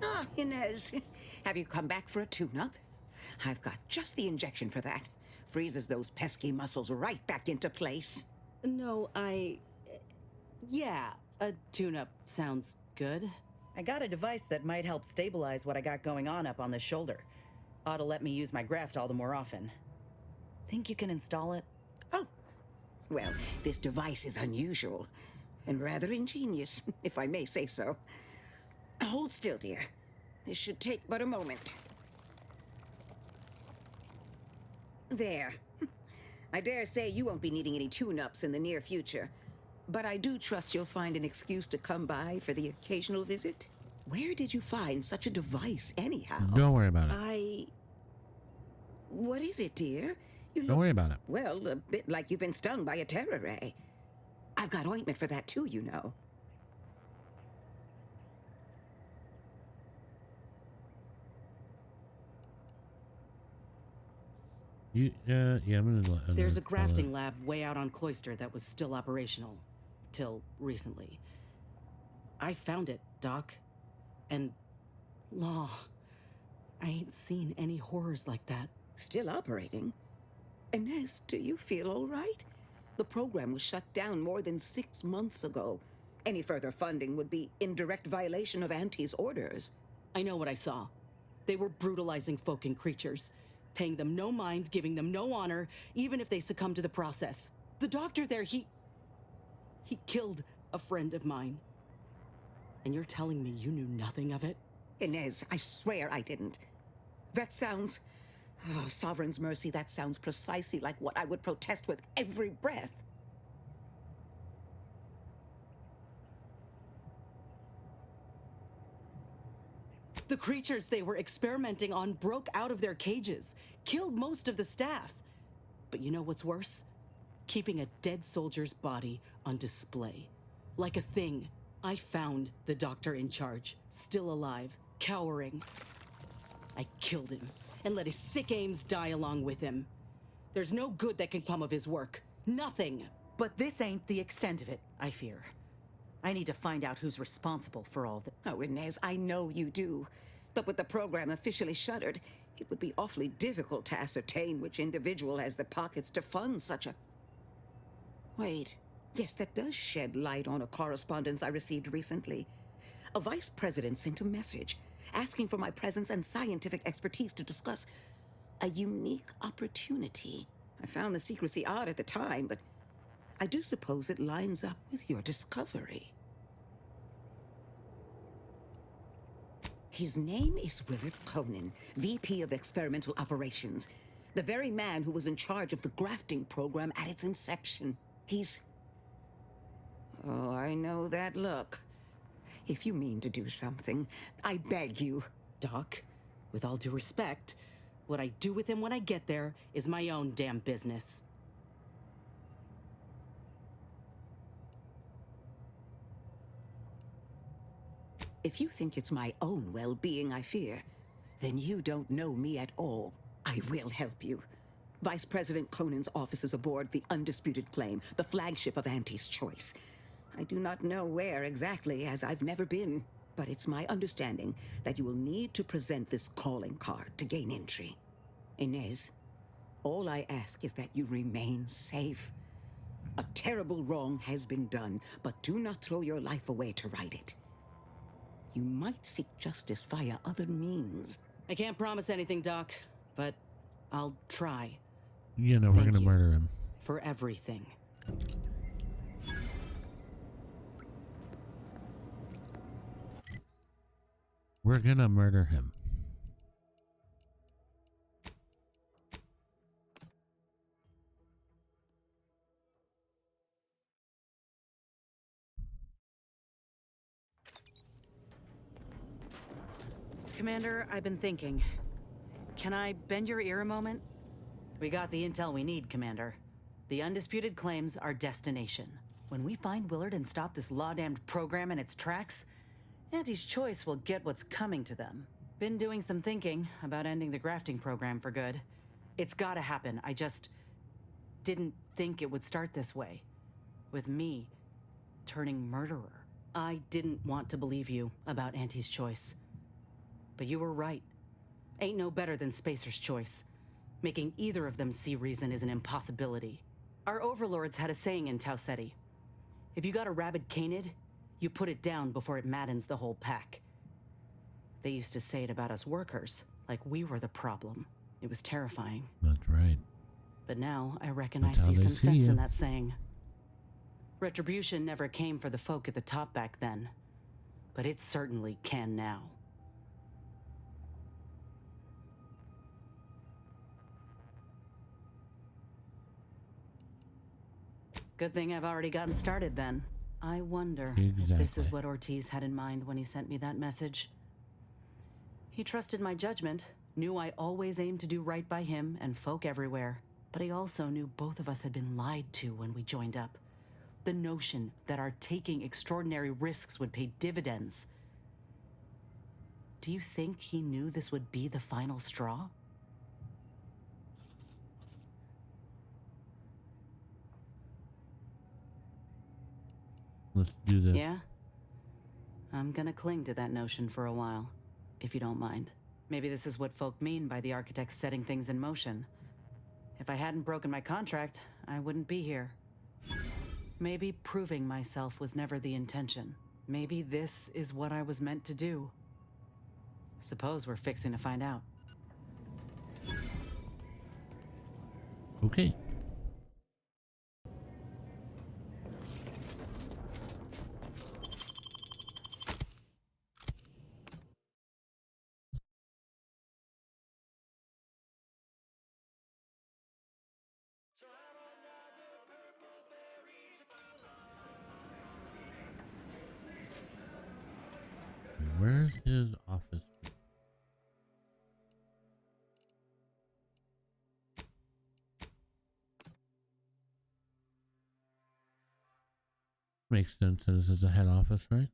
S16: Ah, Inez. Have you come back for a tune-up? I've got just the injection for that. Freezes those pesky muscles right back into place.
S17: No, yeah, a tune-up sounds good. I got a device that might help stabilize what I got going on up on the shoulder. Ought to let me use my graft all the more often. Think you can install it?
S16: Oh, well, this device is unusual and rather ingenious, if I may say so. Hold still, dear. This should take but a moment. There. I dare say you won't be needing any tune-ups in the near future, but I do trust you'll find an excuse to come by for the occasional visit. Where did you find such a device, anyhow?
S1: Don't worry about it.
S16: What is it, dear?
S1: Don't worry about it.
S16: Well, a bit like you've been stung by a terror ray. I've got ointment for that too, you know.
S1: Yeah, I'm gonna.
S17: There's a grafting lab way out on Cloister that was still operational, till recently. I found it, Doc. And, law, I ain't seen any horrors like that.
S16: Still operating? Inez, do you feel all right? The program was shut down more than 6 months ago. Any further funding would be in direct violation of Auntie's orders.
S17: I know what I saw. They were brutalizing folk and creatures, paying them no mind, giving them no honor, even if they succumb to the process. The doctor there, he killed a friend of mine. And you're telling me you knew nothing of it?
S16: Inez, I swear I didn't. That sounds... Oh, Sovereign's mercy, that sounds precisely like what I would protest with every breath.
S17: The creatures they were experimenting on broke out of their cages, killed most of the staff. But you know what's worse? Keeping a dead soldier's body on display. Like a thing. I found the doctor in charge, still alive, cowering. I killed him, and let his sick aims die along with him. There's no good that can come of his work. Nothing.
S6: But this ain't the extent of it, I fear. I need to find out who's responsible for all the—
S16: Oh, Inez, I know you do. But with the program officially shuttered, it would be awfully difficult to ascertain which individual has the pockets to fund such a... Wait. Yes, that does shed light on a correspondence I received recently. A vice president sent a message asking for my presence and scientific expertise to discuss a unique opportunity. I found the secrecy odd at the time, but I do suppose it lines up with your discovery. His name is Willard Conan, VP of Experimental Operations, the very man who was in charge of the grafting program at its inception. He's... Oh, I know that look. If you mean to do something, I beg you.
S17: Doc, with all due respect, what I do with him when I get there is my own damn business.
S16: If you think it's my own well-being I fear, then you don't know me at all. I will help you. Vice President Conan's office is aboard the Undisputed Claim, the flagship of Auntie's Choice. I do not know where exactly, as I've never been, but it's my understanding that you will need to present this calling card to gain entry. Inez, all I ask is that you remain safe. A terrible wrong has been done, but do not throw your life away to right it. You might seek justice via other means.
S17: I can't promise anything, Doc, but I'll try.
S1: You know, we're gonna murder him.
S17: For everything.
S1: We're gonna murder him.
S6: Commander, I've been thinking. Can I bend your ear a moment? We got the intel we need, Commander. The undisputed claims our destination. When we find Willard and stop this law-damned program in its tracks, Auntie's Choice will get what's coming to them. Been doing some thinking about ending the grafting program for good. It's gotta happen. I just didn't think it would start this way. With me turning murderer. I didn't want to believe you about Auntie's Choice. But you were right. Ain't no better than Spacer's Choice. Making either of them see reason is an impossibility. Our overlords had a saying in Tau Ceti. If you got a rabid canid, you put it down before it maddens the whole pack. They used to say it about us workers, like we were the problem. It was terrifying.
S1: That's right.
S6: But now I reckon
S1: That's
S6: I see
S1: how they
S6: some
S1: see
S6: sense
S1: you.
S6: in that saying. Retribution never came for the folk at the top back then, but it certainly can now. Good thing I've already gotten started then. I wonder if this is what Ortiz had in mind when he sent me that message. He trusted my judgment, knew I always aimed to do right by him and folk everywhere, but he also knew both of us had been lied to when we joined up. The notion that our taking extraordinary risks would pay dividends. Do you think he knew this would be the final straw?
S1: Let's do this.
S6: Yeah? I'm gonna cling to that notion for a while, if you don't mind. Maybe this is what folk mean by the architects setting things in motion. If I hadn't broken my contract, I wouldn't be here. Maybe proving myself was never the intention. Maybe this is what I was meant to do. Suppose we're fixing to find out.
S1: Okay. Where's his office? Makes sense. This is the head office, right?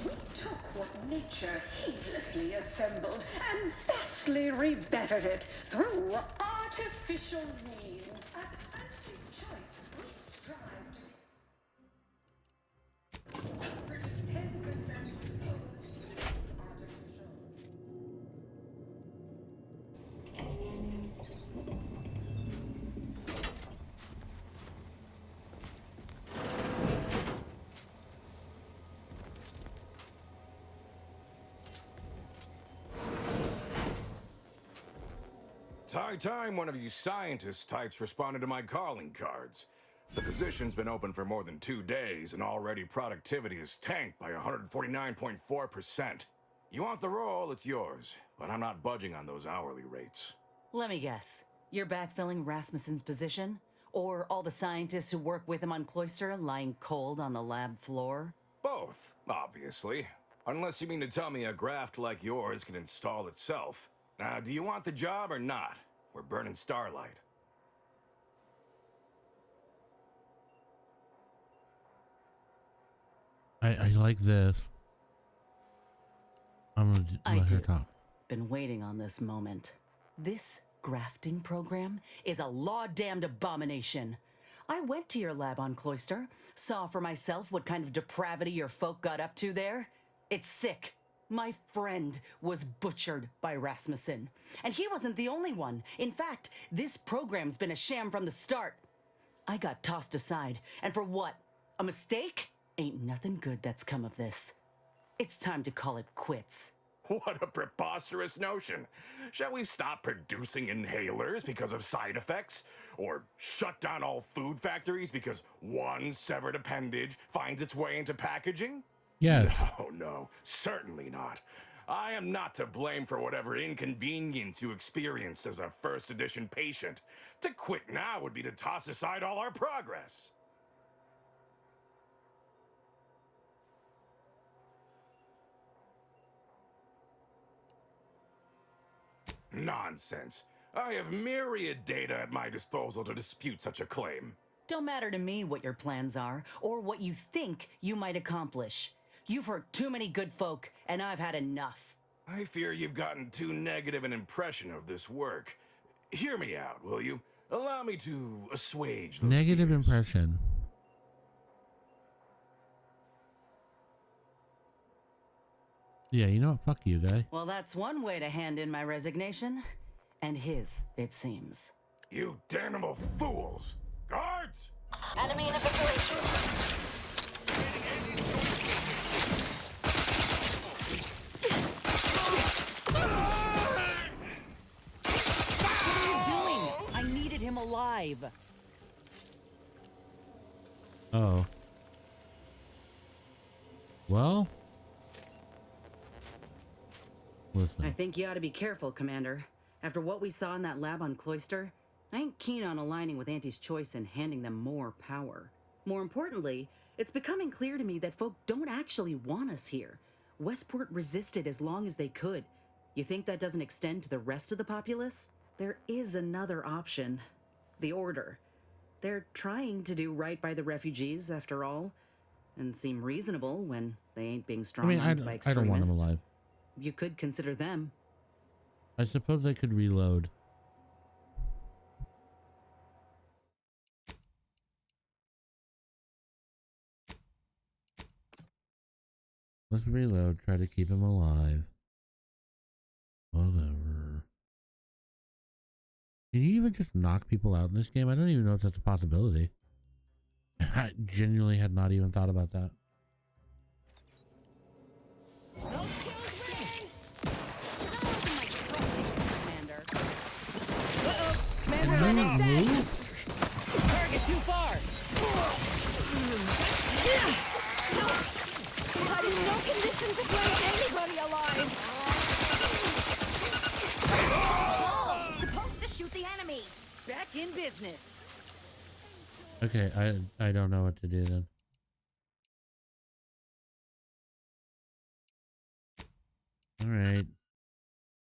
S2: We took what nature heedlessly assembled and vastly rebettered it through artificial means. At Auntie's Choice, we strive to be 10% artificial.
S18: It's high time one of you scientist types responded to my calling cards. The position's been open for more than 2 days, and already productivity is tanked by 149.4%. You want the role, it's yours, but I'm not budging on those hourly rates.
S6: Let me guess. You're backfilling Rasmussen's position? Or all the scientists who work with him on Cloister lying cold on the lab floor?
S18: Both, obviously. Unless you mean to tell me a graft like yours can install itself. Now, do you want the job or not? We're burning starlight.
S1: I like this. I'm gonna let her talk.
S6: Been waiting on this moment. This grafting program is a law-damned abomination. I went to your lab on Cloister, saw for myself what kind of depravity your folk got up to there. It's sick. My friend was butchered by Rasmussen. And he wasn't the only one. In fact, this program's been a sham from the start. I got tossed aside. And for what? A mistake? Ain't nothing good that's come of this. It's time to call it quits.
S18: What a preposterous notion. Shall we stop producing inhalers because of side effects? Or shut down all food factories because one severed appendage finds its way into packaging?
S1: Yes.
S18: No, certainly not. I am not to blame for whatever inconvenience you experienced as a first edition patient. To quit now would be to toss aside all our progress. Nonsense. I have myriad data at my disposal to dispute such a claim.
S6: Don't matter to me what your plans are, or what you think you might accomplish. You've hurt too many good folk, and I've had enough.
S18: I fear you've gotten too negative an impression of this work. Hear me out, will you? Allow me to assuage those
S1: Negative
S18: fears.
S1: impression. Yeah, you know what? Fuck you, guy.
S6: Well, that's one way to hand in my resignation. And his, it seems.
S18: You damnable fools! Guards!
S2: Enemy in evacuation.
S6: What are you doing? I needed him alive.
S1: Oh. Well. Listen.
S6: I think you ought to be careful, Commander. After what we saw in that lab on Cloister, I ain't keen on aligning with Auntie's choice and handing them more power. More importantly, it's becoming clear to me that folk don't actually want us here. Westport resisted as long as they could. You think that doesn't extend to the rest of the populace? There is another option. The Order. They're trying to do right by the refugees, after all, and seem reasonable when they ain't being strong-armed by extremists.
S1: I don't want them alive.
S6: You could consider them.
S1: I suppose I could reload. Let's reload, try to keep him alive. Whatever. Can you even just knock people out in this game? I don't even know if that's a possibility. I genuinely had not even thought about that.
S6: Move. Target too far.
S2: I'm in no condition to play anybody alive.
S8: Supposed to shoot the enemy.
S6: Back in business.
S1: Okay, I don't know what to do then. Alright.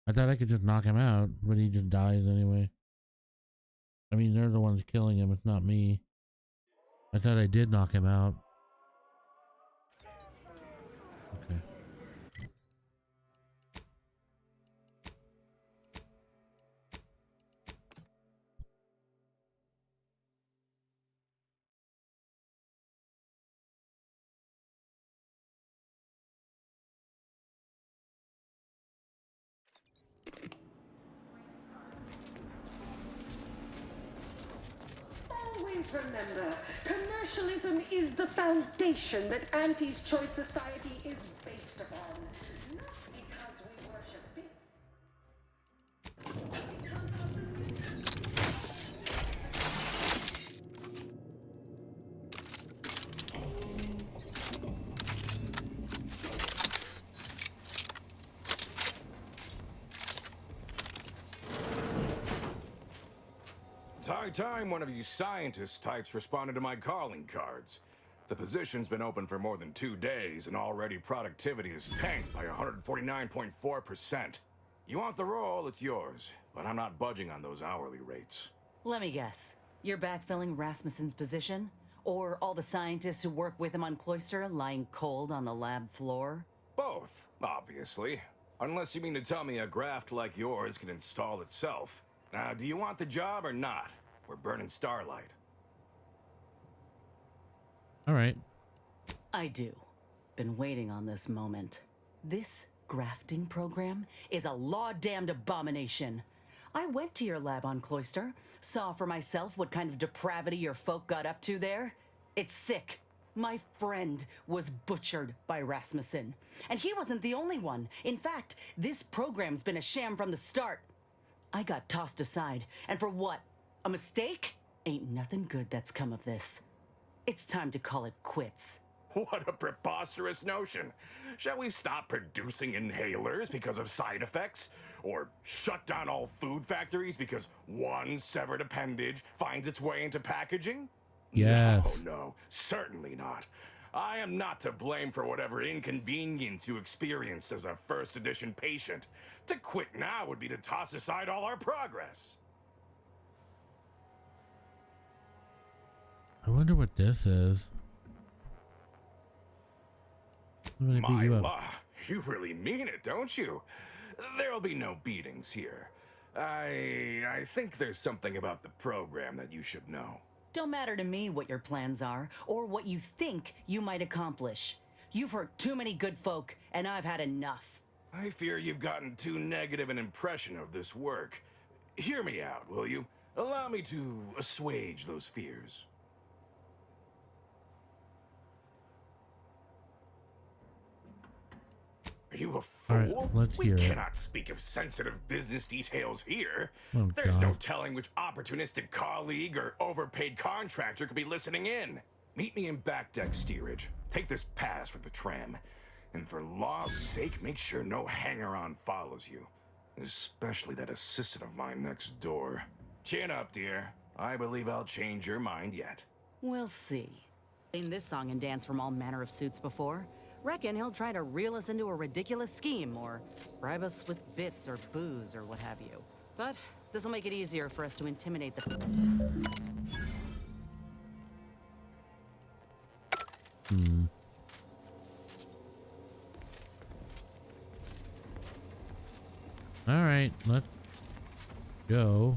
S1: I thought I could just knock him out, but he just dies anyway. I mean, they're the ones killing him, it's not me. I thought I did knock him out. Okay.
S2: Always remember, commercialism is the foundation that Auntie's Choice Society is based upon. Not because we worship it.
S18: It's high time one of you scientist types responded to my calling cards. The position's been open for more than 2 days, and already productivity is tanked by 149.4%. You want the role, it's yours, but I'm not budging on those hourly rates.
S6: Let me guess. You're backfilling Rasmussen's position? Or all the scientists who work with him on Cloister lying cold on the lab floor?
S18: Both, obviously. Unless you mean to tell me a graft like yours can install itself. Now, do you want the job or not? We're burning starlight.
S1: All right.
S6: I do. Been waiting on this moment. This grafting program is a law-damned abomination. I went to your lab on Cloister, saw for myself what kind of depravity your folk got up to there. It's sick. My friend was butchered by Rasmussen. And he wasn't the only one. In fact, this program's been a sham from the start. I got tossed aside. And for what? A mistake? Ain't nothing good that's come of this. It's time to call it quits.
S18: What a preposterous notion. Shall we stop producing inhalers because of side effects? Or shut down all food factories because one severed appendage finds its way into packaging?
S1: Yes.
S18: No, certainly not. I am not to blame for whatever inconvenience you experienced as a first edition patient. To quit now would be to toss aside all our progress.
S1: I wonder what this is. I'm gonna beat you up.
S18: You really mean it, don't you? There'll be no beatings here. I think there's something about the program that you should know.
S6: Don't matter to me what your plans are, or what you think you might accomplish. You've hurt too many good folk, and I've had enough.
S18: I fear you've gotten too negative an impression of this work. Hear me out, will you? Allow me to assuage those fears. Are you a fool?
S1: All right, let's hear
S18: we
S1: it.
S18: cannot speak of sensitive business details here.
S1: Oh,
S18: There's
S1: God.
S18: no telling which opportunistic colleague or overpaid contractor could be listening in. Meet me in back deck steerage. Take this pass for the tram. And for law's sake, make sure no hanger-on follows you. Especially that assistant of mine next door. Chin up, dear. I believe I'll change your mind yet.
S6: We'll see. Seen this song and dance from all manner of suits before. Reckon he'll try to reel us into a ridiculous scheme, or bribe us with bits or booze or what have you. But this'll make it easier for us to intimidate the...
S1: All right, let's go.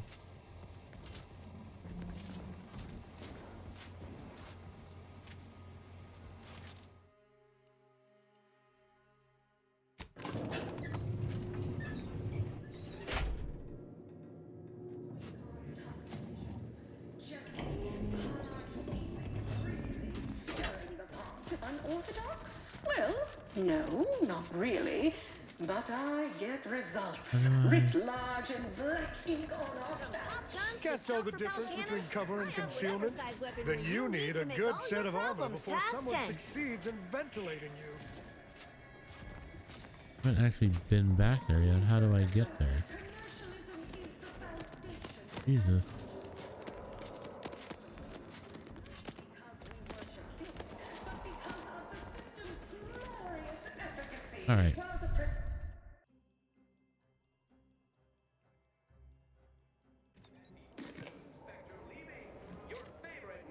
S2: Unorthodox? Well, no, not really. But I get results. Writ large and black ink on automatic.
S7: Can't tell the difference between cover and concealment? Then you need a good set of armor before someone succeeds in ventilating you.
S1: I haven't actually been back there yet. How do I get there? Jesus. All right.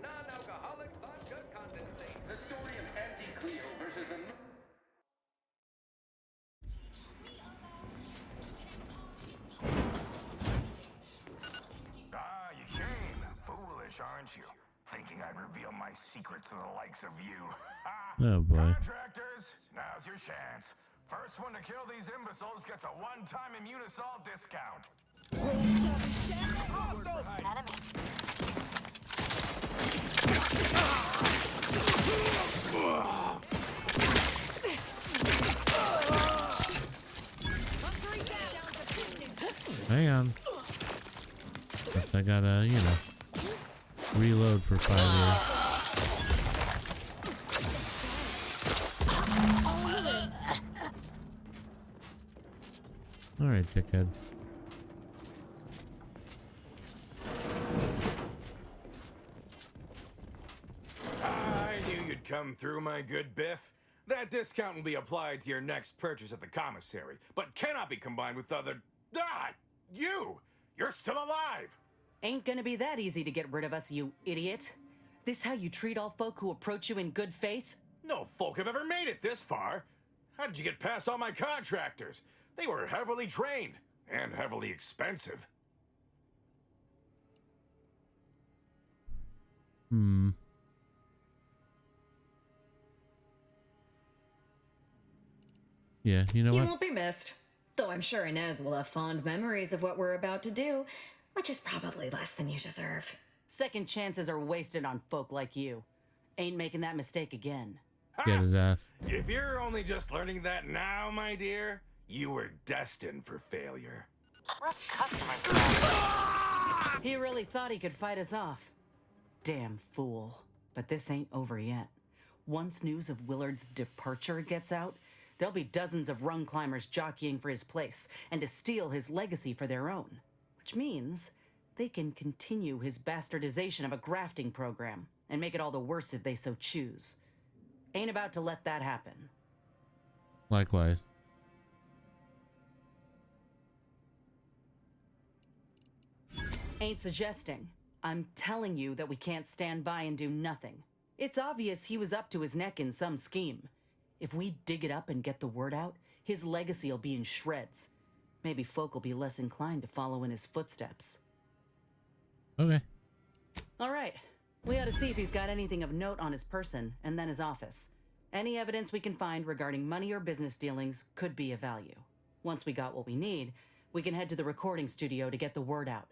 S11: Non-alcoholic vodka condensate. The story of Auntie Cleo versus the...
S18: Ah, you came. Foolish, aren't you? Thinking I'd reveal my secrets to the likes of you.
S1: Oh boy.
S18: Contractors, now's your chance. First one to kill these imbeciles gets a one-time Immunosol discount.
S1: Hang on. Guess I gotta, you know, reload for 5 years. All right, dickhead.
S18: I knew you'd come through, my good Biff. That discount will be applied to your next purchase at the commissary, but cannot be combined with other... Ah! You! You're still alive!
S6: Ain't gonna be that easy to get rid of us, you idiot. This how you treat all folk who approach you in good faith?
S18: No folk have ever made it this far. How did you get past all my contractors? They were heavily trained and heavily expensive.
S1: Yeah, you know
S8: You
S1: what?
S8: won't be missed. Though I'm sure Inez will have fond memories of what we're about to do, which is probably less than you deserve.
S6: Second chances are wasted on folk like you. Ain't making that mistake again.
S1: Get his ass.
S18: If you're only just learning that now, my dear, you were destined for failure.
S6: He really thought he could fight us off. Damn fool. But this ain't over yet. Once news of Willard's departure gets out, there'll be dozens of rung climbers jockeying for his place and to steal his legacy for their own. Which means they can continue his bastardization of a grafting program and make it all the worse if they so choose. Ain't about to let that happen.
S1: Likewise.
S6: Ain't suggesting. I'm telling you that we can't stand by and do nothing. It's obvious he was up to his neck in some scheme. If we dig it up and get the word out, his legacy will be in shreds. Maybe folk will be less inclined to follow in his footsteps.
S1: Okay.
S6: All right. We ought to see if he's got anything of note on his person, and then his office. Any evidence we can find regarding money or business dealings could be of value. Once we got what we need, we can head to the recording studio to get the word out.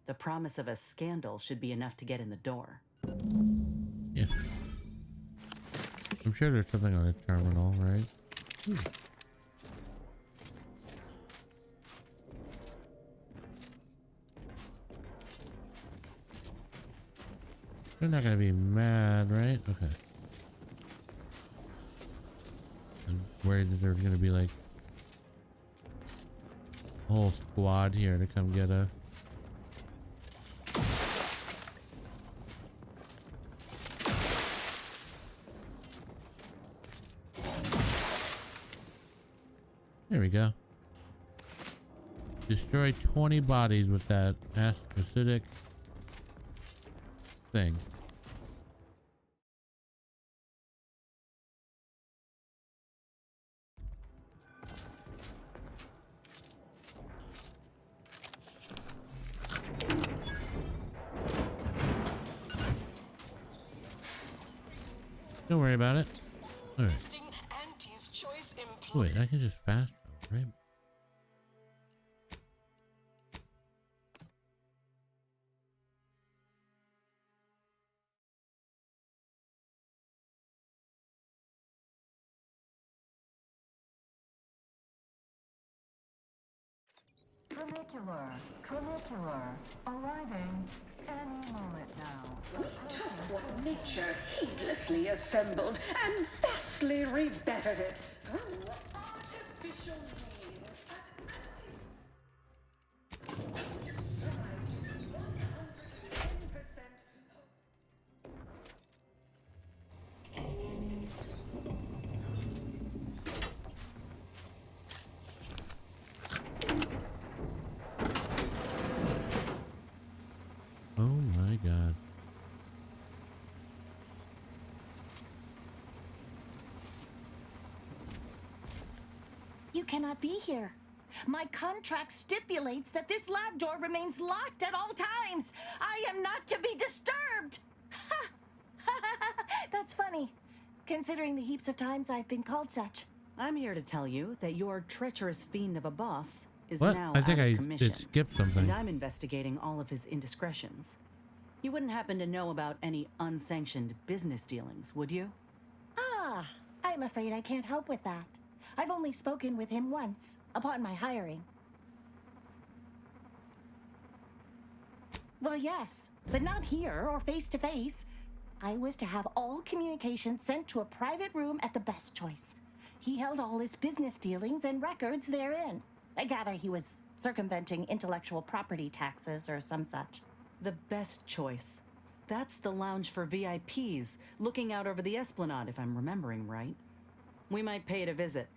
S6: The promise of a scandal should be enough to get in the door.
S1: Yeah. I'm sure there's something on the terminal, right? They're not gonna be mad, right? Okay. I'm worried that there's gonna be like a whole squad here to come get a. There we go. Destroy 20 bodies with that acidic thing. Don't worry about it. All right.
S2: Auntie's choice
S1: Wait, I can just fast travel, right?
S9: Trinicular, arriving any moment now.
S2: We took what nature heedlessly assembled and vastly rebettered it through artificial means
S1: Oh my god.
S19: You cannot be here. My contract stipulates that this lab door remains locked at all times. I am not to be disturbed. Ha! That's funny, considering the heaps of times I've been called such.
S6: I'm here to tell you that your treacherous fiend of a boss is
S1: What?
S6: now
S1: I think
S6: out of
S1: I
S6: commission.
S1: did skip something.
S6: And I'm investigating all of his indiscretions. You wouldn't happen to know about any unsanctioned business dealings, would you?
S19: Ah, I'm afraid I can't help with that. I've only spoken with him once, upon my hiring. Well, yes, but not here or face to face. I was to have all communications sent to a private room at the Best Choice. He held all his business dealings and records therein. I gather he was circumventing intellectual property taxes or some such.
S6: The Best Choice. That's the lounge for VIPs, looking out over the Esplanade, if I'm remembering right. We might pay it a visit.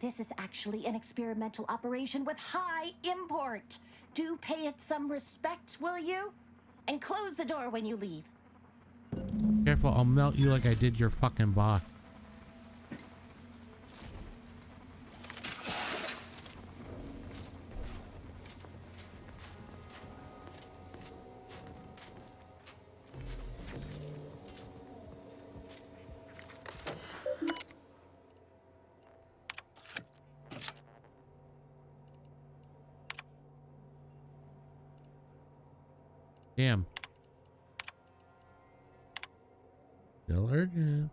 S19: This is actually an experimental operation with high import. Do pay it some respect, will you? And close the door when you leave.
S1: Careful, I'll melt you like I did your fucking boss. Damn. Still urgent.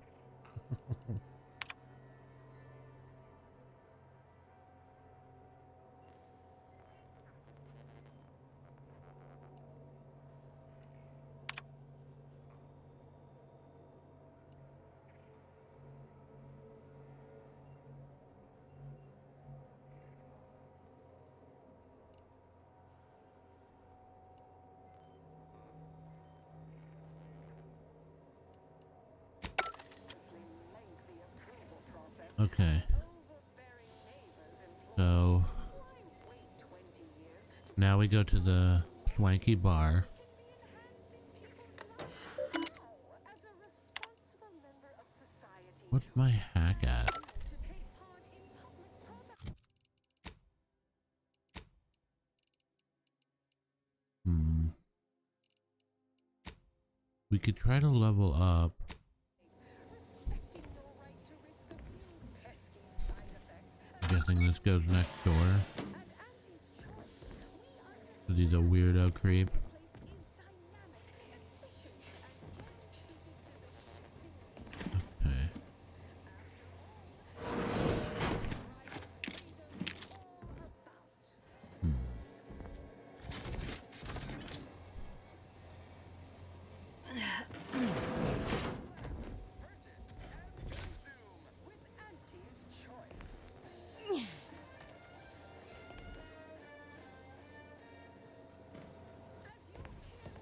S1: Okay. So now we go to the swanky bar. What's my hack at? We could try to level up. I'm guessing this goes next door. He's a weirdo creep. Okay.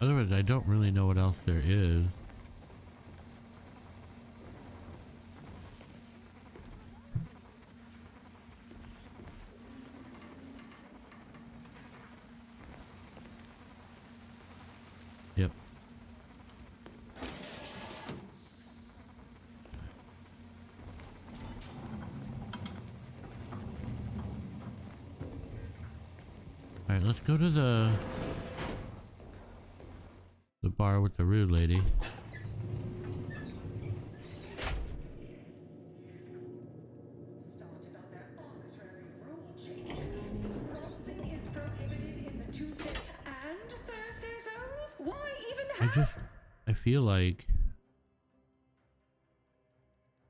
S1: Otherwise, I don't really know what else there is. Yep. Alright, let's go to the bar with the rude lady. I feel like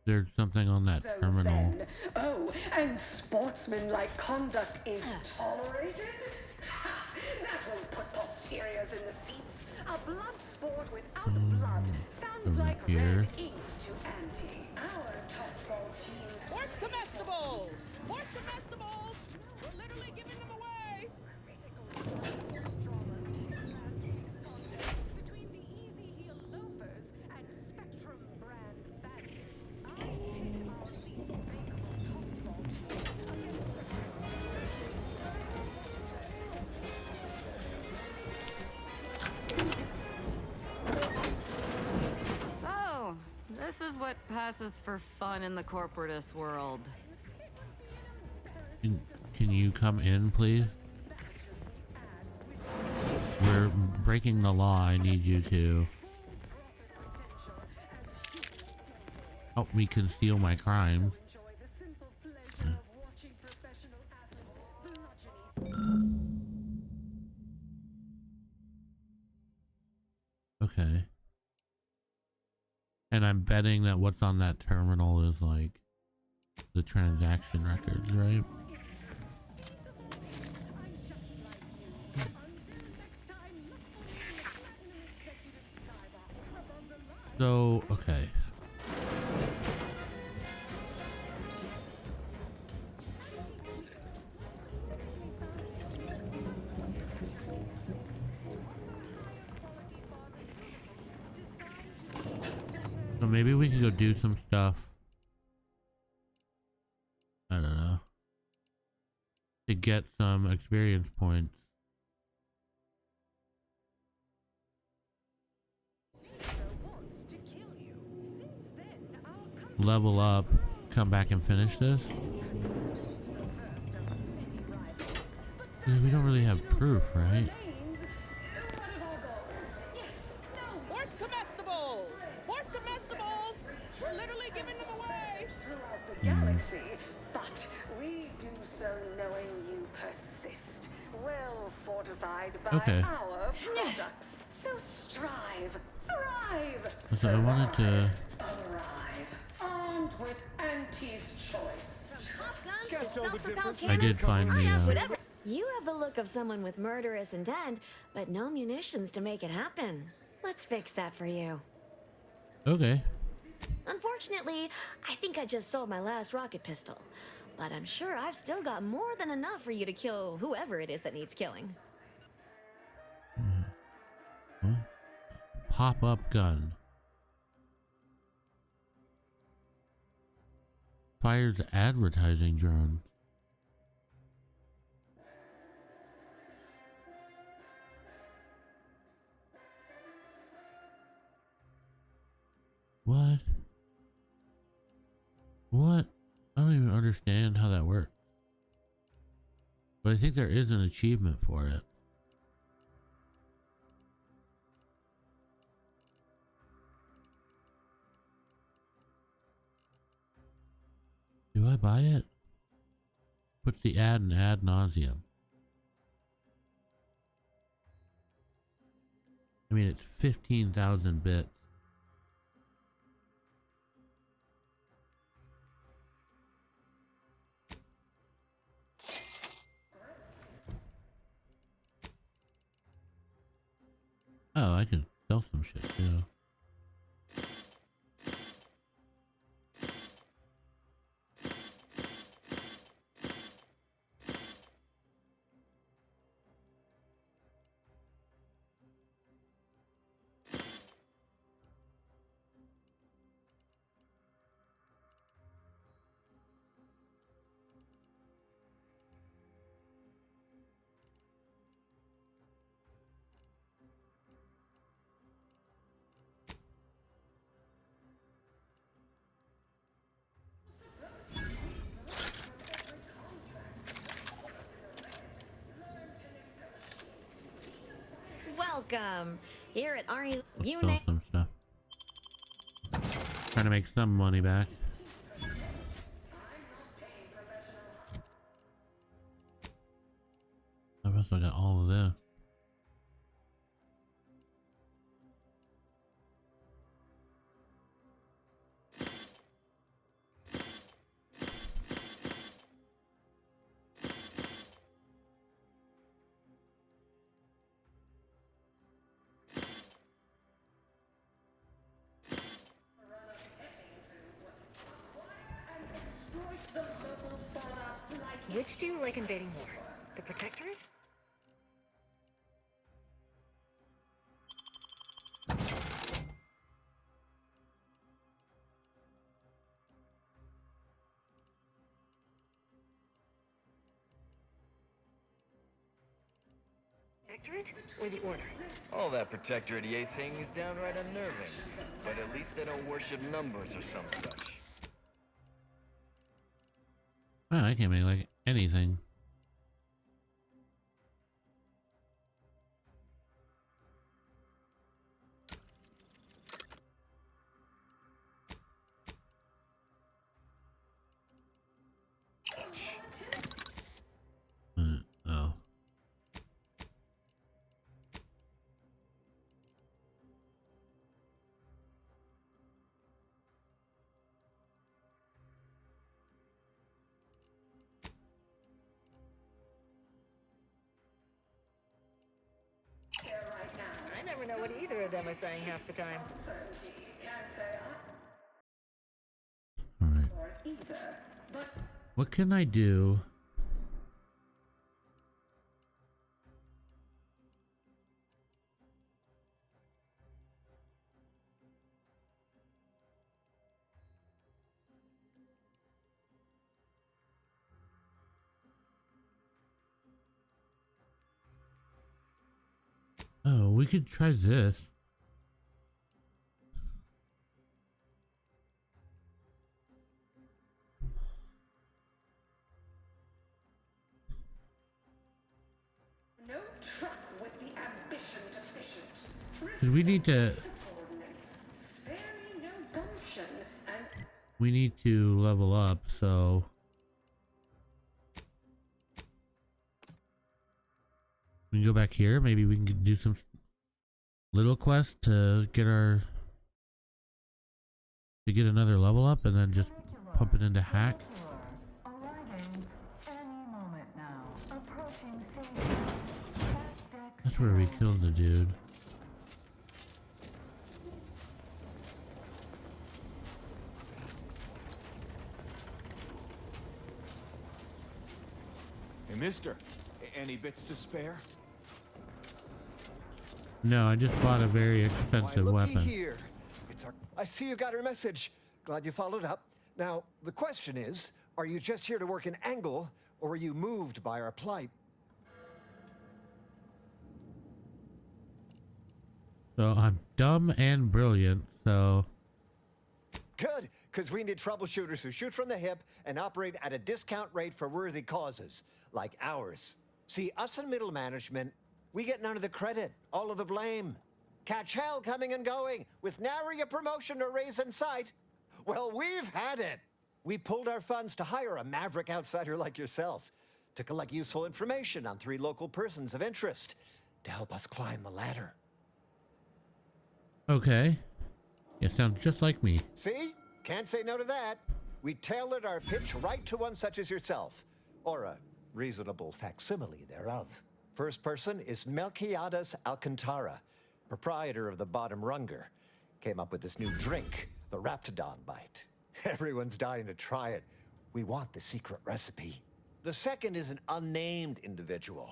S1: there's something on that terminal.
S2: Oh, and sportsmanlike conduct is tolerated? That will put posteriors in the seats. A blood sport without blood sounds like
S1: here.
S2: red ink to Auntie. Our tossball teams.
S12: Horse comestibles! Horse comestibles! We're literally giving them away!
S2: Between the easy heel loafers and Spectrum brand bandits, I picked our least bankable tossball team
S8: Oh, this is what passes for fun in the corporatist world.
S1: Can you come in, please? We're breaking the law. I need you to help me conceal my crimes. Okay. And I'm betting that what's on that terminal is like the transaction records, right? So, okay. So maybe we could go do some stuff. I don't know. To get some experience points. Level up, come back and finish this. We don't really have proof, right?
S12: Horse comestibles! Horse comestibles! We're literally giving them away!
S2: throughout the galaxy, but we do so knowing you persist. Well fortified by our products. So strive, thrive,
S1: So I wanted to...
S2: arrive, armed with Auntie's choice.
S1: I did find the...
S15: You have the look of someone with murderous intent, but no munitions to make it happen. Let's fix that for you.
S1: Okay.
S15: Unfortunately, I think I just sold my last rocket pistol. But I'm sure I've still got more than enough for you to kill whoever it is that needs killing.
S1: Pop-up gun. Fires advertising drone. What? What? I don't even understand how that works. But I think there is an achievement for it. Do I buy it? Puts the ad in ad nauseum. I mean, it's 15,000 bits. Oh, I can sell some shit too.
S15: Welcome. Here at Arnie's, you
S1: Sell some stuff. Trying to make some money back. I also got all of this.
S21: Which do you like invading more? The Protectorate? Protectorate or the Order?
S5: All that Protectorate EA saying is downright unnerving, but at least they don't worship numbers or some such.
S1: Wow, I can't make like anything. Oh.
S21: I never know what either of them are saying half the time.
S1: All right. What can I do? Oh, we could try this.
S2: No truck with the ambition deficient.
S1: Because we need to...
S2: Sparing no gumption and
S1: We need to level up, so... We can go back here. Maybe we can do some little quest to get our... To get another level up and then just pump it into hack.
S9: Arriving any moment now. Approaching station.
S1: That's where we killed the dude.
S11: Hey, mister, any bits to spare?
S1: No, I just bought a very expensive
S20: Why, looky
S1: weapon.
S20: here. I see you got her message. Glad you followed up.
S14: Now, the question is, are you just here to work an angle, or were you moved by our plight?
S1: So I'm dumb and brilliant, so...
S14: Good, because we need troubleshooters who shoot from the hip and operate at a discount rate for worthy causes, like ours. See, us in middle management, we get none of the credit, all of the blame. Catch hell coming and going, with nary a promotion or raise in sight. Well, we've had it. We pulled our funds to hire a maverick outsider like yourself, to collect useful information on 3 local persons of interest, to help us climb the ladder.
S1: Okay. Yeah, sounds just like me.
S14: See? Can't say no to that. We tailored our pitch right to one such as yourself, or a reasonable facsimile thereof. First person is Melquiades Alcantara, proprietor of the Bottom Runger. Came up with this new drink, the Raptidon Bite. Everyone's dying to try it. We want the secret recipe. The second is an unnamed individual.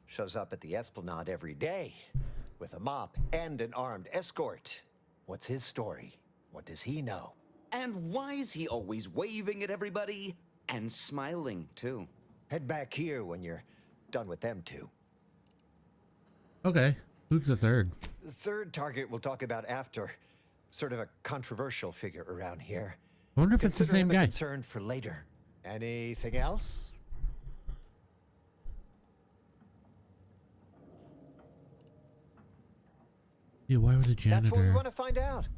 S14: Shows up at the Esplanade every day, with a mop and an armed escort. What's his story? What does he know?
S10: And why is he always waving at everybody? And smiling, too.
S14: Head back here when you're done with them two.
S1: Okay. Who's the third?
S14: The third target we'll talk about after. Sort of a controversial figure around here.
S1: I wonder if it's the same guy.
S14: Concern for later. Anything else?
S1: Yeah, why was the janitor?
S14: That's what we want to find out.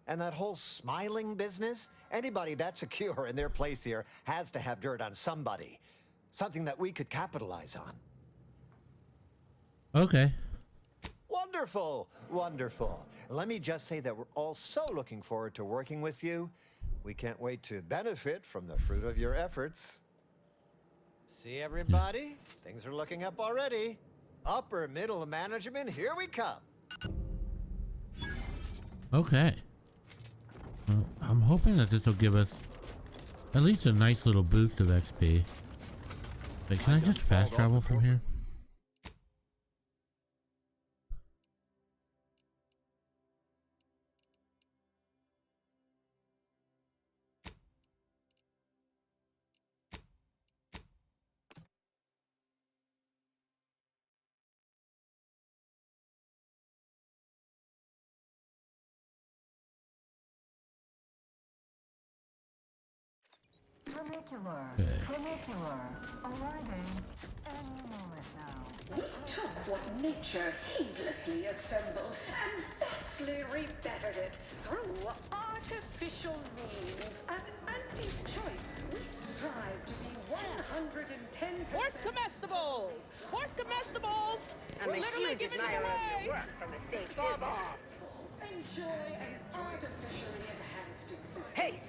S14: And that whole smiling business, anybody that's secure in their place here has to have dirt on somebody. Something that we could capitalize on.
S1: Okay.
S14: Wonderful, wonderful. Let me just say that we're all so looking forward to working with you. We can't wait to benefit from the fruit of your efforts. See everybody? Things are looking up already. Upper middle management, here we come.
S1: Okay. Well, I'm hoping that this will give us at least a nice little boost of XP. Wait, can I just fast travel from here?
S9: Trinicular, arriving any moment now.
S2: We took what nature heedlessly assembled and thusly rebettered it through artificial means. At Auntie's choice, we strive to be 110%.
S12: Horse comestibles! Horse comestibles!
S20: I'm
S12: We're
S20: a
S12: literally
S20: huge
S12: giving
S20: admirer
S12: them
S20: of
S12: away.
S20: your work from a safe distance.
S2: Enjoy an artificially enhanced existence.
S20: Hey!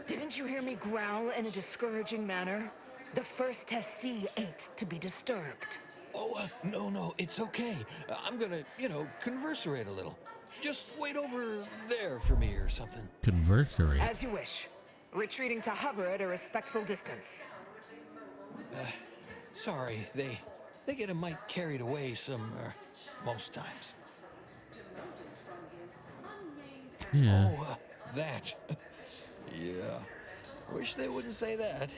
S20: Didn't you hear me growl in a discouraging manner? The first testee ain't to be disturbed.
S22: Oh, no, it's okay. I'm gonna, converserate a little. Just wait over there for me or something.
S1: Converserate?
S20: As you wish. Retreating to hover at a respectful distance.
S22: Sorry, they get a mite carried away most times.
S1: Yeah.
S22: Oh, that. Yeah. Wish they wouldn't say that.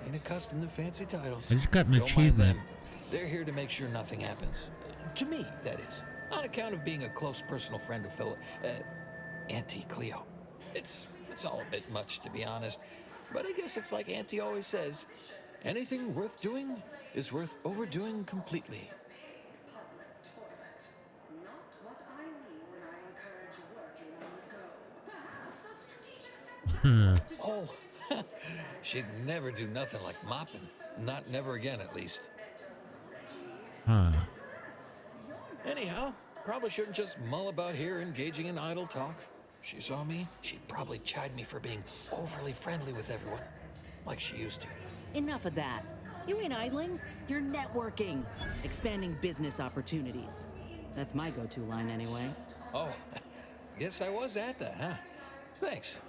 S22: Ain't accustomed to fancy titles.
S1: I just got an
S22: Don't mind
S1: achievement.
S22: them. They're here to make sure nothing happens. To me, that is. On account of being a close personal friend of Auntie Cleo. It's all a bit much, to be honest. But I guess it's like Auntie always says, anything worth doing is worth overdoing completely. Oh, she'd never do nothing like mopping. Not never again, at least.
S1: Huh.
S22: Anyhow, probably shouldn't just mull about here engaging in idle talk. She saw me, she'd probably chide me for being overly friendly with everyone, like she used to.
S6: Enough of that. You ain't idling, you're networking, expanding business opportunities. That's my go-to line anyway.
S22: Oh, guess I was at that, huh? Thanks.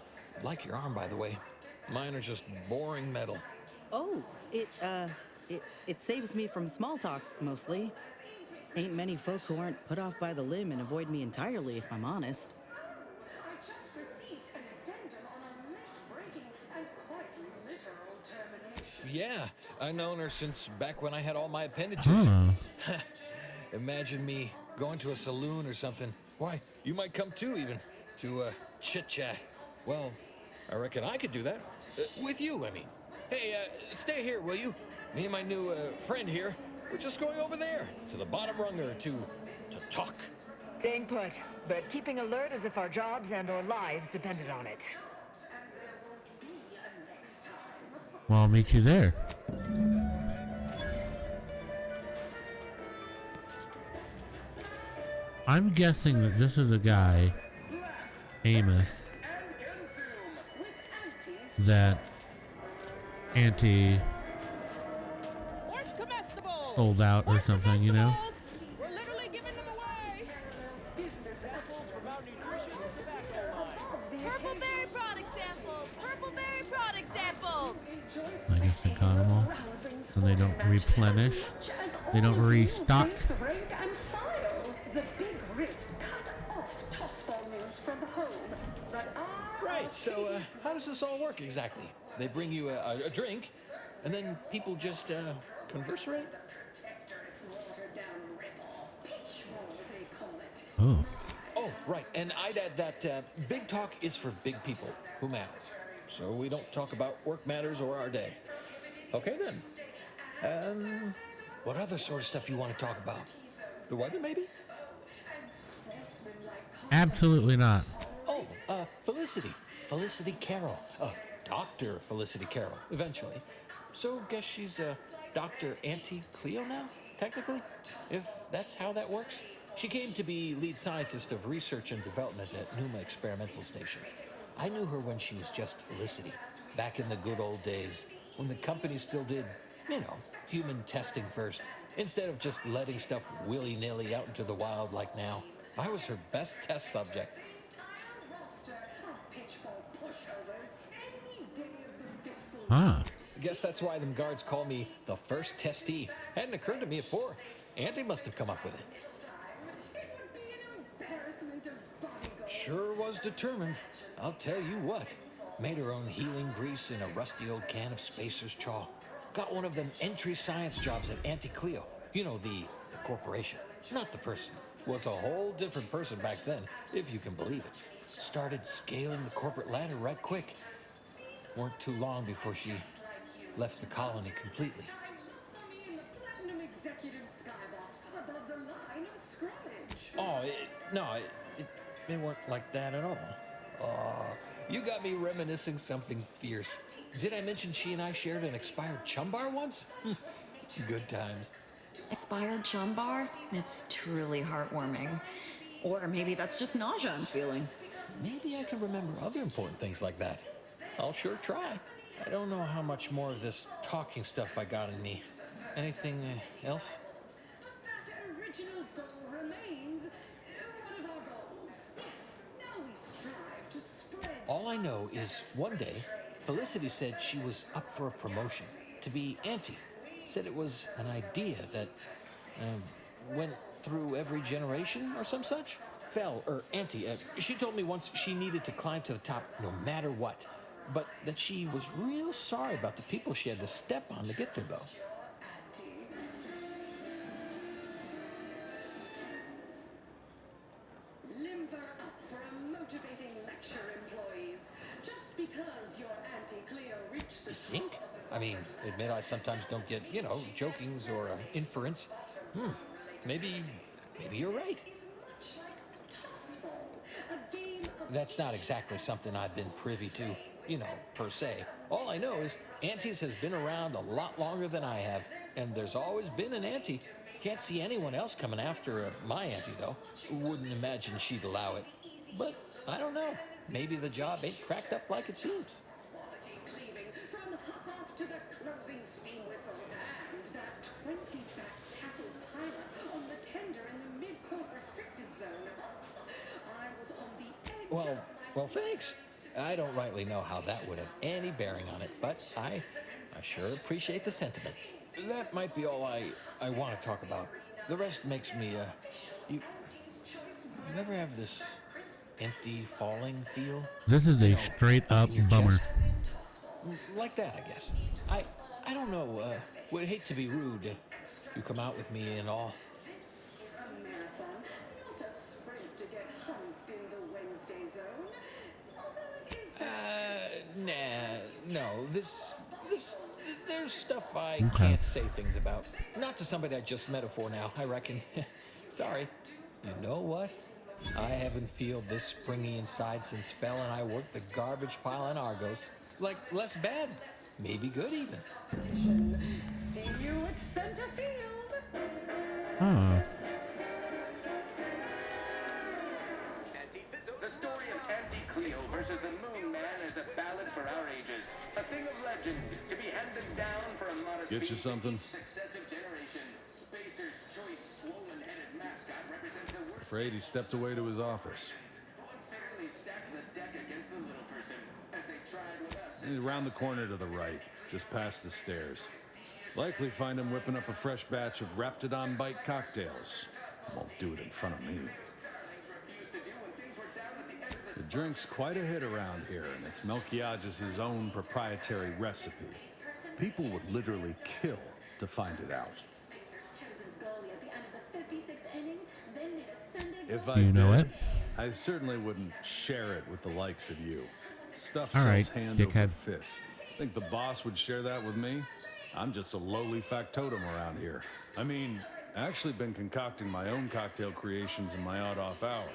S22: Like your arm, by the way. Mine are just boring metal.
S6: Oh, it saves me from small talk, mostly. Ain't many folk who aren't put off by the limb and avoid me entirely, if I'm honest.
S2: I just received an addendum on a list-breaking and
S22: Yeah, I've known her since back when I had all my appendages.
S1: Huh.
S22: Imagine me going to a saloon or something. Why, you might come too, even, to chit-chat. Well, I reckon I could do that. With you, I mean. Hey, stay here, will you? Me and my new friend here, we're just going over there, to the bottom runger, to talk.
S20: Staying put, but keeping alert as if our jobs and our lives depended on it.
S1: Well, I'll meet you there. I'm guessing that this is a guy, Amos, that Auntie sold out or something, you know?
S12: We're literally giving them away. Business samples for malnutrition tobacco line.
S3: Purple berry product samples. Purple berry product samples.
S1: I guess they got them all. So they don't replenish. They don't restock.
S22: Right, so how does this all work exactly? They bring you a drink, and then people just conversate?
S1: Oh.
S22: Oh, right, and I'd add that big talk is for big people who matter. So we don't talk about work matters or our day. Okay then. What other sort of stuff you want to talk about? The weather, maybe?
S1: Absolutely not.
S22: Oh, Felicity. Felicity Carroll. Dr. Felicity Carroll, eventually. So guess she's Dr. Auntie Cleo now, technically? If that's how that works? She came to be lead scientist of research and development at Numa Experimental Station. I knew her when she was just Felicity, back in the good old days, when the company still did, you know, human testing first, instead of just letting stuff willy-nilly out into the wild like now. I was her best test subject.
S1: Huh.
S22: Guess that's why them guards call me the first testee. Hadn't occurred to me before. Auntie must have come up with it. Sure was determined. I'll tell you what. Made her own healing grease in a rusty old can of Spacer's Chaw. Got one of them entry science jobs at Auntie Cleo. You know, the corporation, not the person. Was a whole different person back then, if you can believe it. Started scaling the corporate ladder right quick. Weren't too long before she left the colony completely. Oh, it weren't like that at all. You got me reminiscing something fierce. Did I mention she and I shared an expired chum bar once? Good times.
S8: Expired chum bar? It's truly heartwarming. Or maybe that's just nausea I'm feeling.
S22: Maybe I can remember other important things like that. I'll sure try. I don't know how much more of this talking stuff I got in me. Anything else? All I know is one day, Felicity said she was up for a promotion to be Auntie. Said it was an idea that went through every generation or some such. Auntie, she told me once she needed to climb to the top no matter what. But that she was real sorry about the people she had to step on to get there, though.
S2: Limber up for a motivating lecture, employees. Just because your Auntie Cleo reached the
S22: You think? I mean, admit I sometimes don't get, jokings or inference. Maybe you're right. That's not exactly something I've been privy to, per se. All I know is Auntie's has been around a lot longer than I have, and there's always been an Auntie. Can't see anyone else coming after my Auntie, though. Wouldn't imagine she'd allow it. But I don't know. Maybe the job ain't cracked up like it seems.
S2: from hop off to the closing steam whistle and that 20-back cattle pilot on the tender in the mid-court restricted zone. I was on the edge.
S22: Well, thanks. I don't rightly know how that would have any bearing on it, but I sure appreciate the sentiment. That might be all I want to talk about. The rest makes me, you ever have this empty falling feel?
S1: This is a straight up bummer.
S22: Like that, I guess. I don't know. Would hate to be rude. You come out with me and all.
S2: This is a marathon, not a sprint to get humped in the Wednesday zone. Although it is
S22: No. There's stuff I can't say things about. Not to somebody I just met for now, I reckon. Sorry. You know what? I haven't felt this springy inside since Fel and I worked the garbage pile in Argos. Like, less bad. Maybe good, even.
S2: See you at center field.
S11: The story of Auntie Cleo versus the Moon Man is a ballad for our ages. A thing of legend to be handed down for a modest
S4: Get you something?
S11: successive generation. Spacer's choice swollen-headed mascot represents the worst.
S4: Afraid he stepped away to his office.
S11: Unfairly stacked the deck against the little person as they tried with us.
S4: He's around the corner to the right, just past the stairs. Likely find him whipping up a fresh batch of Raptidon Bite cocktails. Won't do it in front of me. The drink's quite a hit around here, and it's Melquiades' own proprietary recipe. People would literally kill to find it out. If I did, I certainly wouldn't share it with the likes of you. Stuff
S1: All
S4: sells
S1: right,
S4: hand
S1: dickhead.
S4: over fist. Think the boss would share that with me? I'm just a lowly factotum around here. I mean, I actually been concocting my own cocktail creations in my odd-off hour.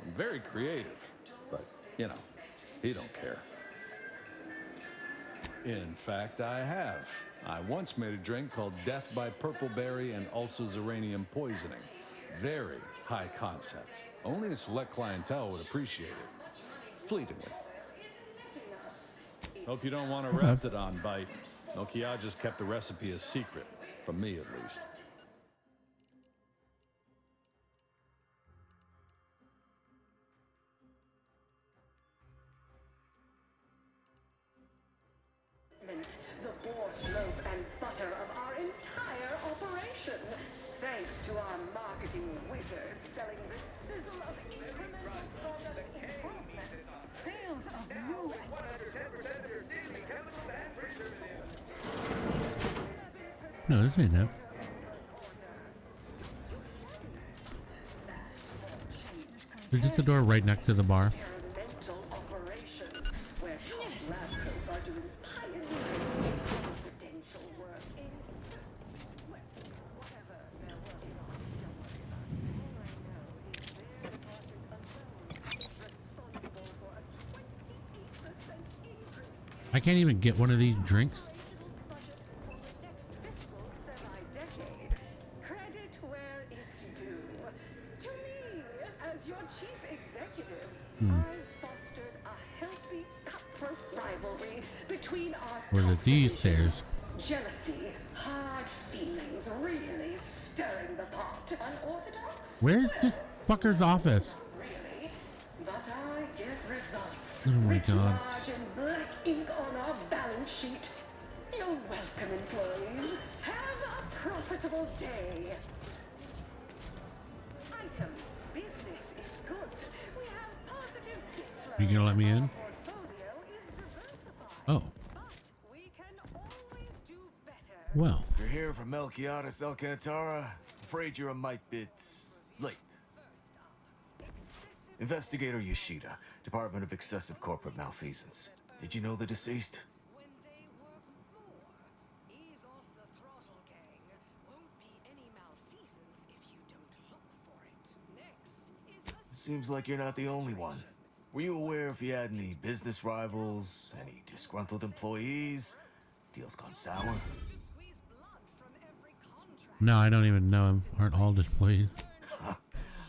S4: I'm very creative, but, you know, he don't care. In fact, I have. I once made a drink called Death by Purpleberry and Ulcozuranium Poisoning. Very high concept. Only a select clientele would appreciate it. Fleetingly. Hope you don't want a Raptidon bite. Melquiades kept the recipe a secret. From me, at least.
S2: The boar slope and butter of our entire operation. Thanks to our marketing wizards selling the sizzle of incremental product improvements. Sales of new and 110% of your daily chemical and
S1: No, this ain't it. Is this the door right next to the bar?
S2: experimental operation where top lab coats are doing pioneering confidential work in whatever they're working on. Don't worry. All I know is they're responsible for a 28% increase.
S1: I can't even get one of these drinks.
S2: Next fiscal semi-decade. Credit where it's due. To me, as your chief executive, I've fostered a healthy cutthroat rivalry between our
S1: Where are these stairs?
S2: jealousy, hard feelings, really stirring the pot. Unorthodox?
S1: Where's this fucker's office?
S2: Really? But I get results.
S1: Oh my
S2: Written
S1: god.
S2: large in black ink on our balance sheet. You're welcome, employees. Have a profitable day. Item. Business is good. We have positive
S1: You gonna let me in?
S2: portfolio is diversified.
S1: Oh.
S2: But we can always do better.
S1: Well.
S13: You're here from Melquiades Alcantara. Afraid you're a mite bit late. Investigator Yoshida, Department of Excessive Corporate Malfeasance. Did you know the deceased? Seems like you're not the only one. Were you aware if he had any business rivals, any disgruntled employees? Deals gone sour?
S1: No, I don't even know him. Aren't all displayed?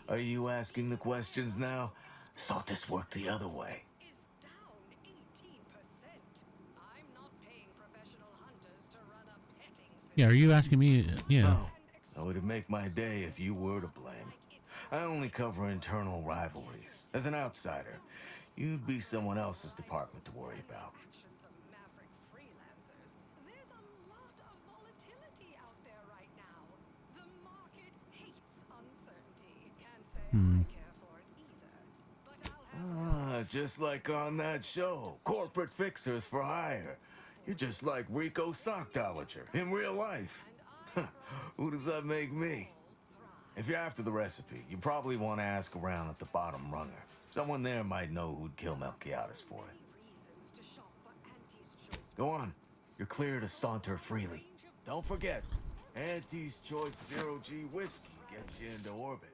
S13: Are you asking the questions now? Thought this worked the other way.
S1: Yeah, are you asking me? Yeah.
S13: No. That would make my day if you were to blame. I only cover internal rivalries. As an outsider, you'd be someone else's department to worry about. Just like on that show, Corporate Fixers for Hire. You're just like Rico Sockdolager in real life. Who does that make me? If you're after the recipe, you probably want to ask around at the bottom runner. Someone there might know who'd kill Melquiades for it. Go on. You're clear to saunter freely. Don't forget, Auntie's Choice Zero-G whiskey gets you into orbit.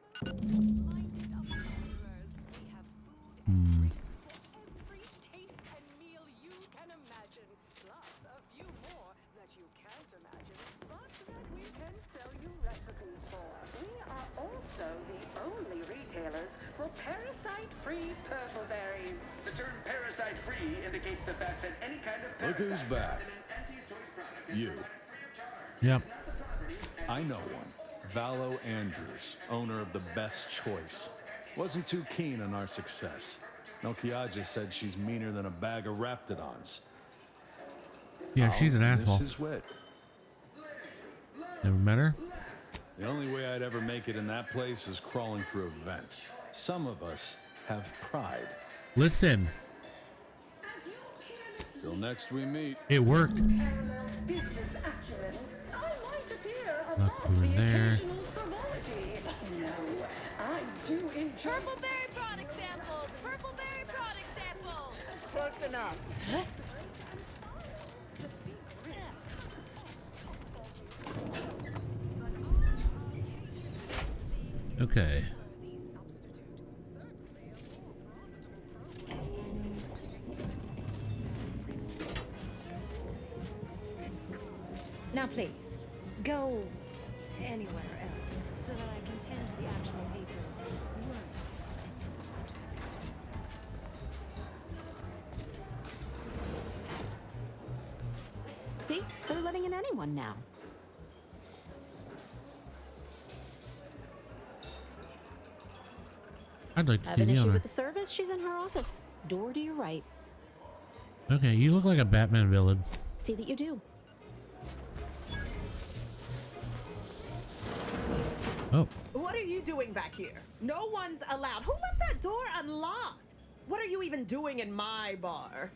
S11: For parasite-free purple berries. The term parasite-free indicates the fact that any kind of
S4: Look who's back. You.
S1: Yep.
S4: I know one. Vallow Andrews, owner of the Best Choice. Wasn't too keen on our success. Melquiades said she's meaner than a bag of raptidons.
S1: Yeah, she's an asshole.
S4: This is wit.
S1: Never met her?
S4: The only way I'd ever make it in that place is crawling through a vent. Some of us have pride.
S1: Listen.
S4: Till next we meet.
S1: It worked. Look over there.
S3: Purple berry product samples! Purple berry product samples!
S20: Close enough.
S1: Okay.
S21: Now please, go anywhere else so that I can tend to the actual patrons.
S15: See? They're letting in anyone now.
S1: I'd like to
S15: Have
S1: see
S15: an
S1: the
S15: issue
S1: owner.
S15: with the service? She's in her office. Door to your right.
S1: Okay, you look like a Batman villain.
S15: See that you do.
S1: Oh.
S16: What are you doing back here? No one's allowed. Who left that door unlocked? What are you even doing in my bar?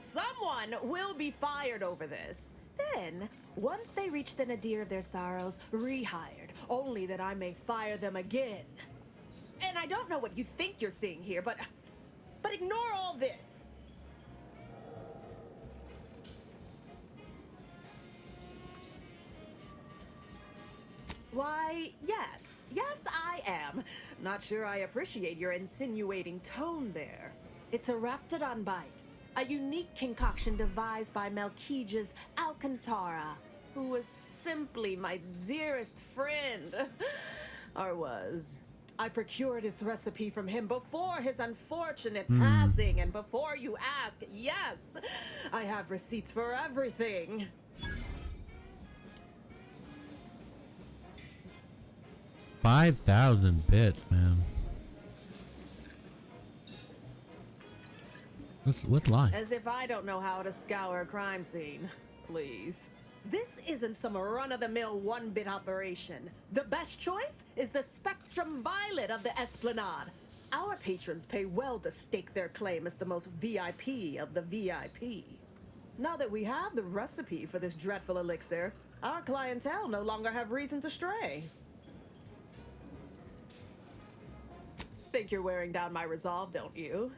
S16: Someone will be fired over this. Then, once they reach the nadir of their sorrows, rehired, only that I may fire them again. And I don't know what you think you're seeing here, but ignore all this. Why, yes. Yes, I am. Not sure I appreciate your insinuating tone there. It's a Raptidon bite, a unique concoction devised by Melquiades Alcantara, who was simply my dearest friend. Or was. I procured its recipe from him before his unfortunate passing, and before you ask, yes, I have receipts for everything.
S1: 5,000 bits, man. Let's lie.
S16: As if I don't know how to scour a crime scene. Please. This isn't some run-of-the-mill one-bit operation. The best choice is the Spectrum Violet of the Esplanade. Our patrons pay well to stake their claim as the most VIP of the VIP. Now that we have the recipe for this dreadful elixir, our clientele no longer have reason to stray. Think you're wearing down my resolve, don't you?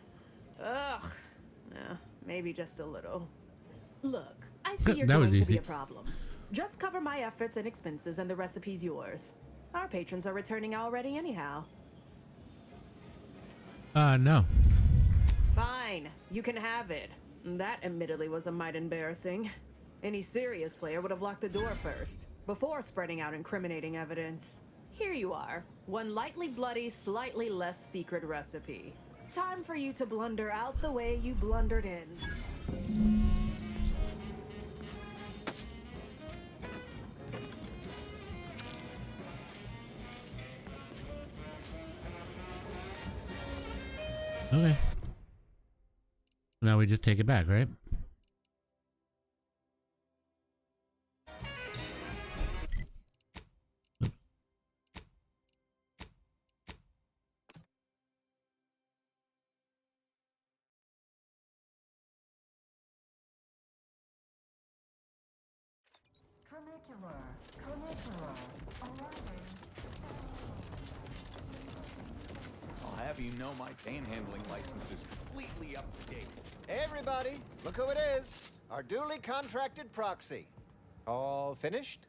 S16: Ugh. Maybe just a little. Look, I see you're going to be a problem. Just cover my efforts and expenses and the recipe's yours. Our patrons are returning already anyhow.
S1: No.
S16: Fine, you can have it. That admittedly was a mite embarrassing. Any serious player would have locked the door first, before spreading out incriminating evidence. Here you are, one lightly bloody, slightly less secret recipe. Time for you to blunder out the way you blundered in.
S1: Okay. Now we just take it back, right?
S9: Trinicular, arriving.
S7: I'll have you know my panhandling license is completely up to date.
S14: Hey, everybody, look who it is. Our duly contracted proxy. All finished?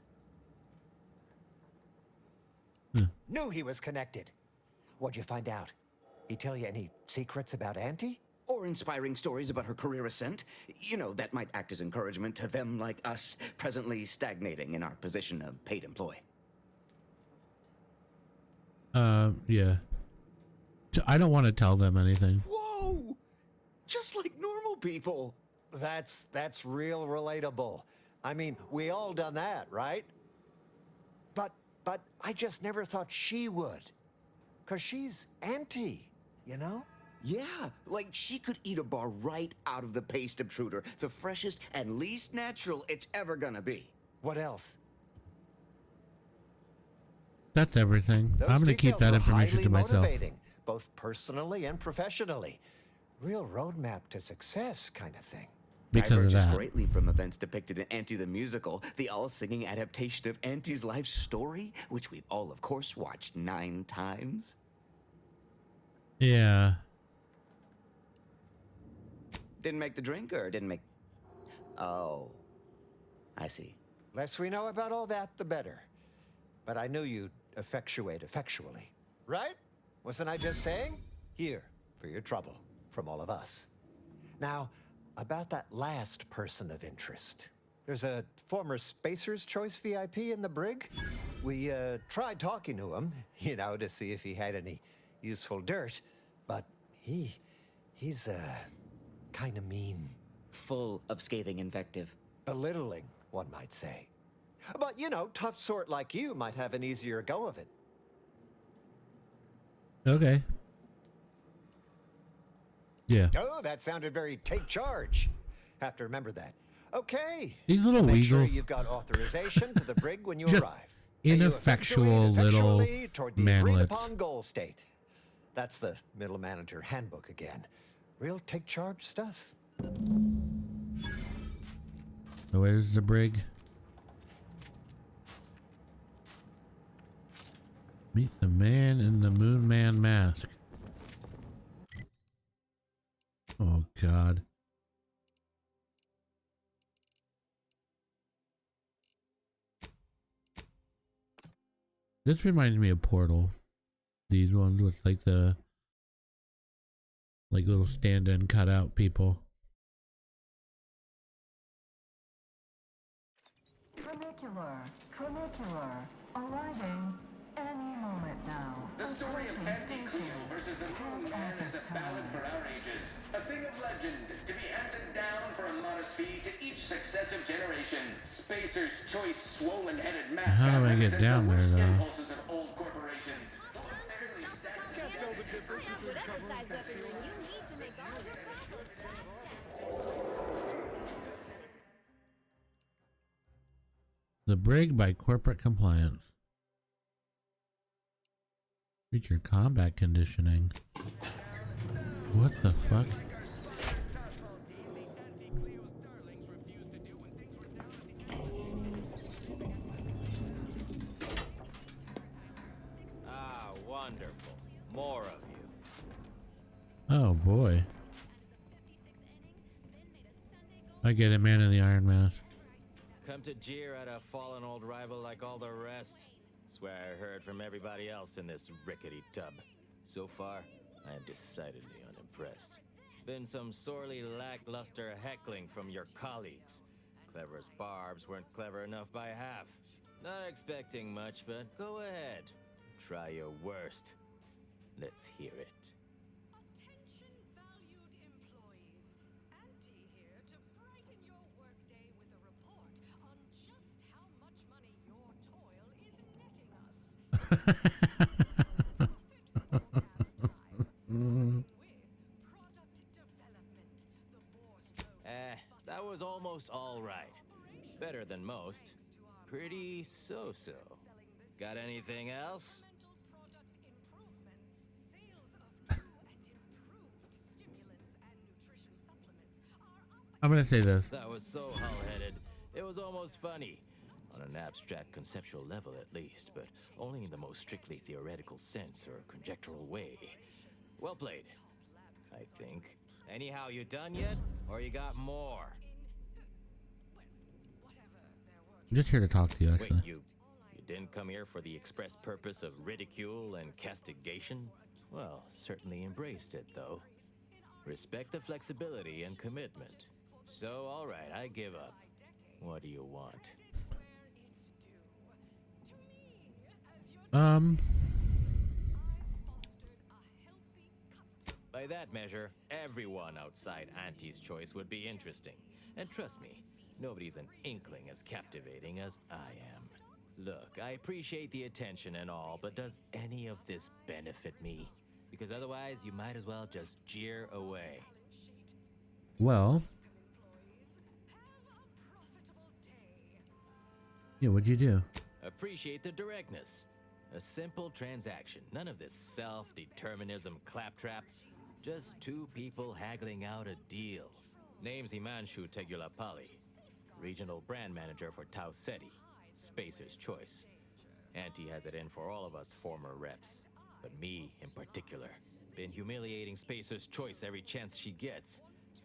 S14: Knew he was connected. What'd you find out? He tell you any secrets about Auntie?
S17: Or inspiring stories about her career ascent? You know, that might act as encouragement to them like us, presently stagnating in our position of paid employee.
S1: Yeah. I don't want to tell them anything.
S17: Whoa! Just like normal people.
S14: That's real relatable. I mean, we all done that, right? But I just never thought she would. 'Cause she's Auntie, you know?
S17: Yeah, like she could eat a bar right out of the paste obtruder, the freshest and least natural it's ever gonna be.
S14: What else?
S1: That's everything.
S14: Those
S1: I'm going to keep
S14: details
S1: that
S14: were
S1: information
S14: highly
S1: to myself.
S14: motivating, both personally and professionally. Real roadmap to success kind of thing.
S1: Because of
S17: Diverges
S1: that.
S17: greatly from events depicted in Auntie the Musical, the all-singing adaptation of Auntie's life story, which we've all, of course, watched 9 times.
S1: Yeah.
S17: Didn't make the drink, or didn't make... Oh, I see.
S14: Less we know about all that, the better. But I knew you'd effectuate effectually. Right? Wasn't I just saying? Here, for your trouble, from all of us. Now, about that last person of interest. There's a former Spacer's Choice VIP in the brig. We tried talking to him, you know, to see if he had any useful dirt. But he's kind of mean.
S17: Full of scathing invective.
S14: Belittling, one might say. But, you know, tough sort like you might have an easier go of it.
S1: Okay. Yeah.
S14: Oh, that sounded very take charge. Have to remember that. Okay.
S1: These little
S14: Make sure
S1: weasels.
S14: you've got authorization to the brig when you
S1: Just
S14: arrive.
S1: ineffectual little
S14: toward the agreed
S1: manlets.
S14: upon goal state. That's the middle manager handbook again. Real take charge stuff.
S1: So where's the brig? Meet the man in the Moon Man mask. Oh God. This reminds me of Portal. These ones with like the little stand-in cutout people.
S9: Trinicular, arriving any moment now.
S11: The story of Auntie Cleo versus the Moon Man is a ballad for our ages. A thing of legend to be handed down for a modest fee to each successive generation. Spacer's Choice swollen-headed mascot.
S1: How do I get down there, though?
S11: Impulses of old corporations.
S1: The brig by corporate compliance. Feature combat conditioning. What the fuck?
S23: Ah, wonderful. More of you.
S1: Oh boy. I get it, man in the iron mask.
S23: Come to jeer at a fallen old rival like all the rest. Swear I heard from everybody else in this rickety tub. So far, I am decidedly unimpressed. Been some sorely lackluster heckling from your colleagues. Clever as barbs weren't clever enough by half. Not expecting much, but go ahead. Try your worst. Let's hear it. That was almost all right. Better than most. Pretty so-so. Got anything else?
S1: I'm gonna say this.
S23: That was so hull-headed. It was almost funny. On an abstract conceptual level, at least, but only in the most strictly theoretical sense or conjectural way. Well played, I think. Anyhow, you done yet? Or you got more?
S1: I'm just here to talk to you, actually.
S23: Wait, you didn't come here for the express purpose of ridicule and castigation? Well, certainly embraced it, though. Respect the flexibility and commitment. So, all right, I give up. What do you want? By that measure, everyone outside Auntie's choice would be interesting. And trust me, nobody's an inkling as captivating as I am. Look, I appreciate the attention and all, but does any of this benefit me? Because otherwise, you might as well just jeer away.
S1: Well. Yeah, what'd you do?
S23: Appreciate the directness. A simple transaction. None of this self-determinism claptrap. Just two people haggling out a deal. Name's Himanshu Tegulapalli, regional brand manager for Tau Ceti, Spacer's Choice. Auntie has it in for all of us former reps, but me in particular. Been humiliating Spacer's Choice every chance she gets.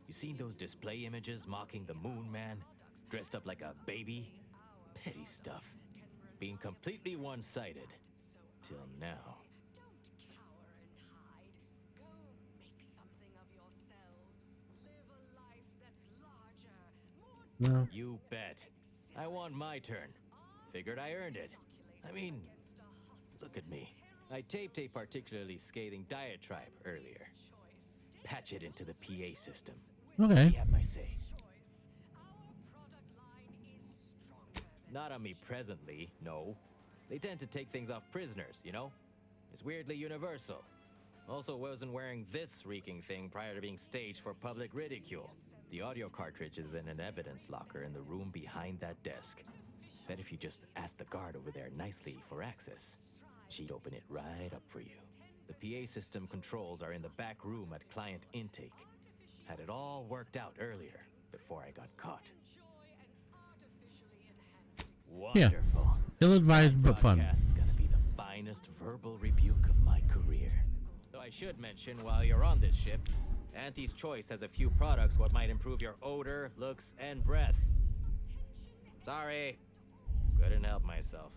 S23: You seen those display images mocking the Moon Man, dressed up like a baby? Petty stuff. Being completely one-sided. Till now.
S1: No.
S23: You bet. I want my turn. Figured I earned it. I mean, look at me. I taped a particularly scathing diatribe earlier. Patch it into the PA system.
S1: Okay.
S23: Let me have my say. Not on me presently, no. They tend to take things off prisoners, you know? It's weirdly universal. Also wasn't wearing this reeking thing prior to being staged for public ridicule. The audio cartridge is in an evidence locker in the room behind that desk. Bet if you just ask the guard over there nicely for access, she'd open it right up for you. The PA system controls are in the back room at client intake. Had it all worked out earlier, before I got caught. Wonderful.
S1: Yeah. Ill-advised but fun.
S23: This is gonna be the finest verbal rebuke of my career. So I should mention, while you're on this ship, Auntie's Choice has a few products what might improve your odor, looks, and breath. Sorry. Couldn't help myself.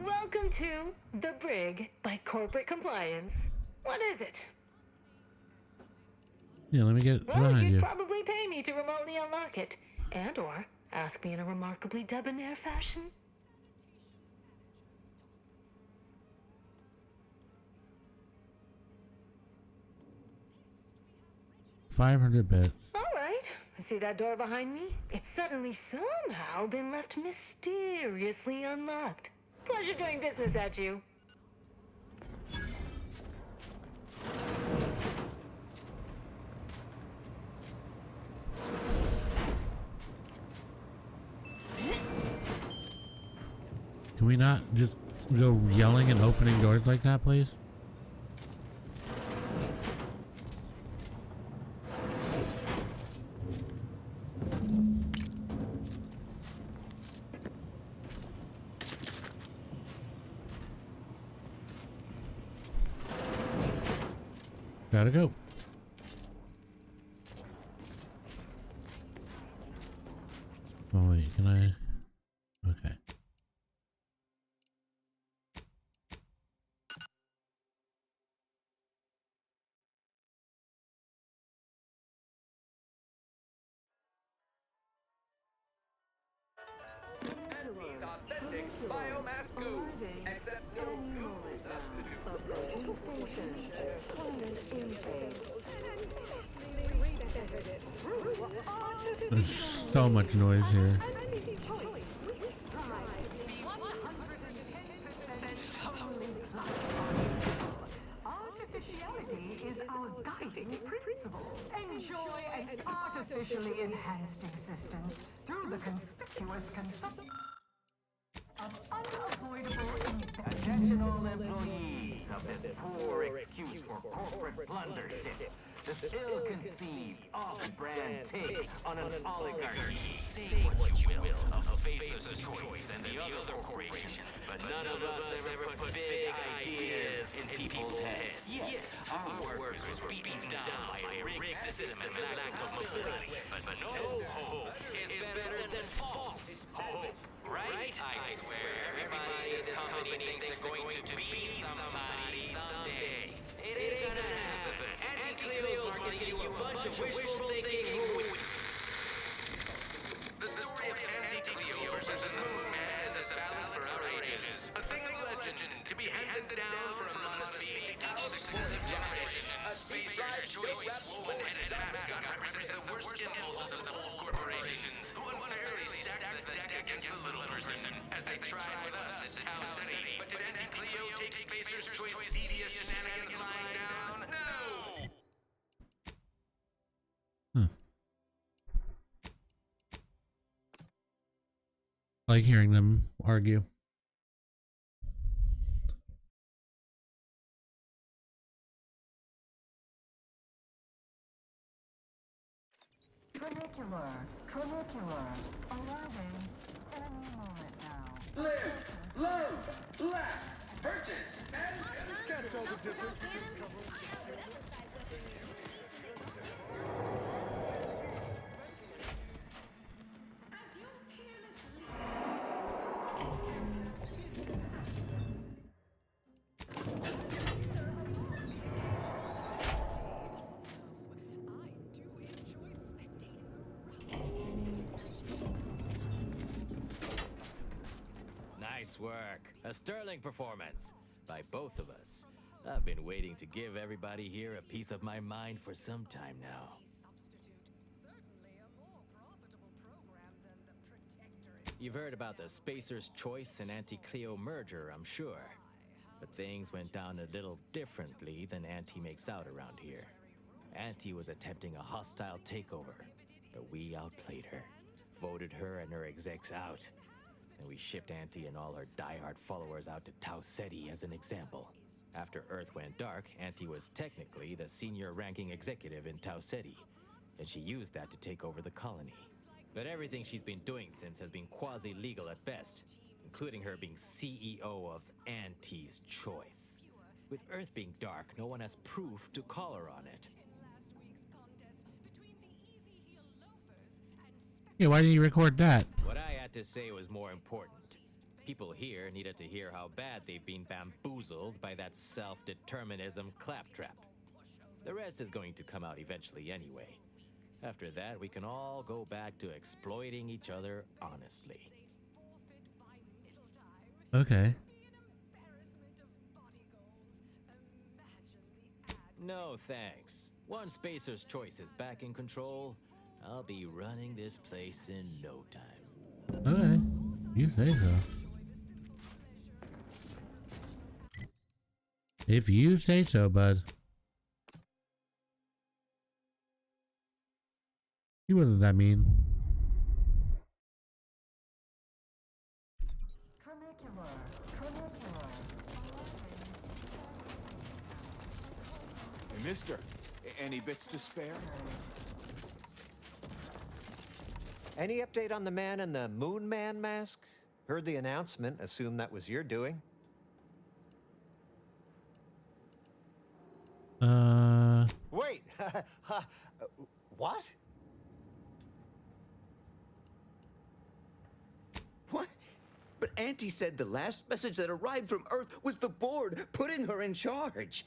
S20: Welcome to The Brig by Corporate Compliance. What is it?
S1: Yeah, let me get
S20: Well,
S1: behind
S20: you'd
S1: you.
S20: probably pay me to remotely unlock it. And or ask me in a remarkably debonair fashion.
S1: $500 bits.
S20: All right. See that door behind me? It's suddenly somehow been left mysteriously unlocked. Pleasure doing business at you.
S1: Can we not just go yelling and opening doors like that, please? Gotta go. Oh wait, can I? Okay.
S11: Auntie's authentic biomass goo. Except no goo substitute.
S1: There's so much noise here.
S9: Artificiality is our guiding principle. Enjoy an artificially enhanced existence through the conspicuous consumption of unavoidable
S5: Attention all employees of this poor excuse for corporate blundership. this ill-conceived, off-brand take on an oligarchy. Say what you will of Spacer's Choice and the other corporations, but none of us ever put big ideas in people's heads. Yes, our workers was beaten down by a rigged system and lack of mobility, but no hope is better than false hope. Right? I swear, everybody in this company thinks they're going to be somebody someday. It ain't gonna happen. Auntie Cleo's marketing you a bunch of wishful thinking.
S18: The story of Auntie Cleo versus the Moon Man is a battle for our ages. A thing of legend to be handed down for a modest fee to each successive generation. Spacer's Choice woman-headed mascot represents the worst impulses of old corporations who unfairly stack the deck against the little person, as they tried with us at Tau City. But did Auntie Cleo take Spacer's Choice devious shenanigans lying down? No!
S1: I like hearing them argue.
S9: Trinicular, arriving any moment now.
S11: Live, love, laugh, purchase, and can't tell the difference between
S23: Nice work. A sterling performance by both of us. I've been waiting to give everybody here a piece of my mind for some time now. You've heard about the Spacer's Choice and Auntie Cleo merger, I'm sure. But things went down a little differently than Auntie makes out around here. Auntie was attempting a hostile takeover, but we outplayed her, voted her and her execs out. And we shipped Auntie and all her diehard followers out to Tau Ceti as an example. After Earth went dark, Auntie was technically the senior ranking executive in Tau Ceti, and she used that to take over the colony. But everything she's been doing since has been quasi-legal at best, including her being CEO of Auntie's Choice. With Earth being dark, no one has proof to call her on it.
S1: Yeah, why didn't you record that?
S23: What I had to say was more important. People here needed to hear how bad they've been bamboozled by that self-determinism claptrap. The rest is going to come out eventually anyway. After that, we can all go back to exploiting each other honestly.
S1: Okay.
S23: No thanks. Once Spacer's Choice is back in control, I'll be running this place in no time.
S1: Okay. You say so. If you say so, bud. What does that mean?
S9: Trinicular.
S7: Hey, mister, any bits to spare?
S14: Any update on the man in the Moon Man mask? Heard the announcement, assume that was your doing. Wait! What?
S17: What? But Auntie said the last message that arrived from Earth was the board putting her in charge.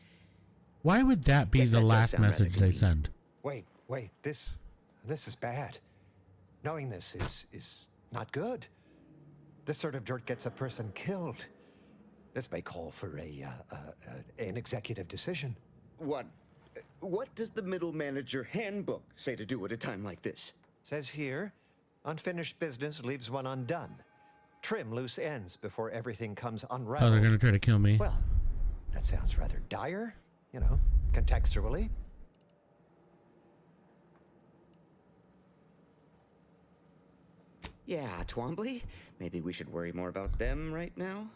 S1: Why would that be the last message they send?
S14: Wait, this is bad. Knowing this is not good. This sort of dirt gets a person killed. This may call for an executive decision.
S17: What does the middle manager handbook say to do at a time like this?
S14: Says here, unfinished business leaves one undone. Trim loose ends before everything comes unraveled.
S1: Oh, they're gonna try to kill me.
S14: Well, that sounds rather dire, you know, contextually.
S17: Yeah, Twombly. Maybe we should worry more about them right now.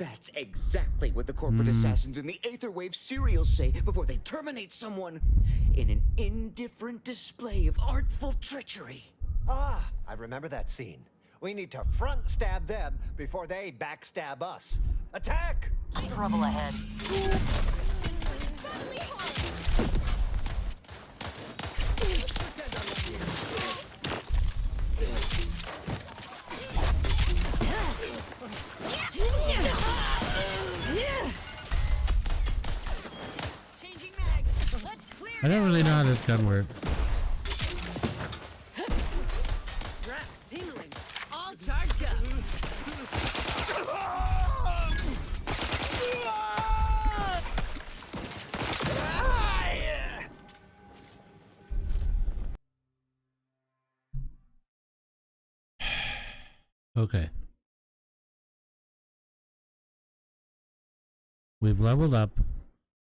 S17: That's exactly what the corporate assassins in the Aetherwave serials say before they terminate someone in an indifferent display of artful treachery.
S14: Ah, I remember that scene. We need to front stab them before they backstab us. Attack!
S6: Trouble ahead.
S1: I don't really know how this gun works.
S12: Grass tingling. All charged up.
S1: Okay. We've leveled up.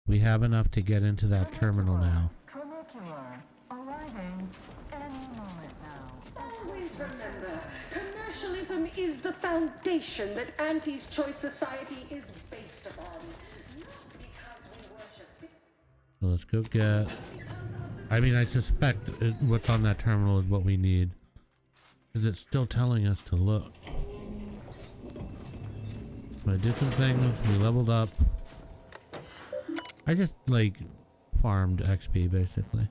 S1: We have enough to get into that terminal now.
S9: Trinicular, arriving any moment now.
S2: Always remember, commercialism is the foundation that Auntie's Choice Society is based upon. Not because we worship.
S1: So let's go get... I mean, I suspect what's on that terminal is what we need. Because it's still telling us to look. So I did some things, we leveled up. I just, like, farmed XP, basically.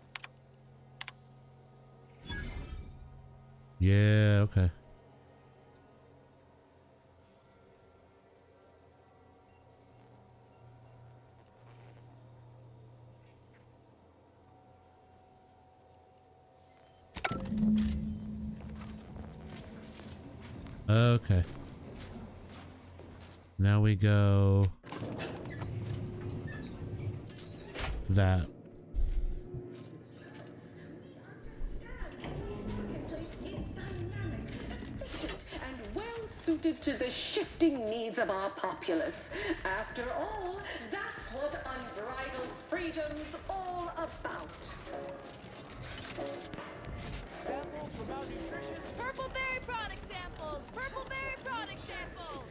S1: Yeah, okay. Okay. Now we go... that.
S2: And well suited to the shifting needs of our populace. After all, that's what unbridled freedom's all about.
S12: Samples for malnutrition.
S3: Purple berry product samples! Purple berry product samples!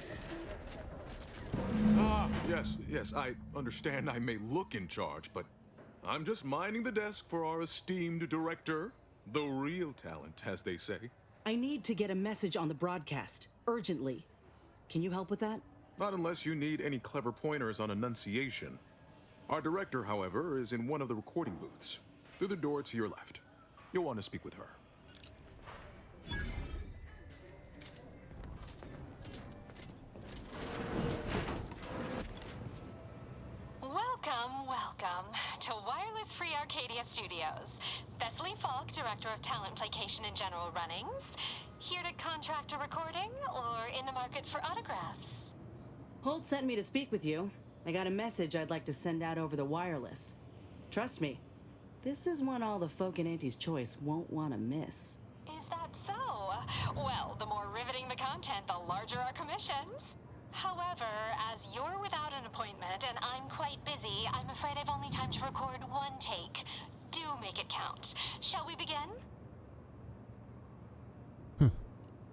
S10: Ah, yes, I understand I may look in charge, but I'm just minding the desk for our esteemed director. The real talent, as they say.
S19: I need to get a message on the broadcast, urgently. Can you help with that?
S10: Not unless you need any clever pointers on enunciation. Our director, however, is in one of the recording booths. Through the door to your left. You'll want to speak with her.
S24: Welcome to Wireless Free Arcadia Studios. Thessaly Falk, Director of Talent Placation and General Runnings. Here to contract a recording or in the market for autographs?
S19: Holt sent me to speak with you. I got a message I'd like to send out over the wireless. Trust me, this is one all the folk in Auntie's Choice won't want to miss.
S24: Is that so? Well, the more riveting the content, the larger our commissions. However, as you're without an appointment and I'm quite busy, I'm afraid I've only time to record one take. Do make it count. Shall we begin?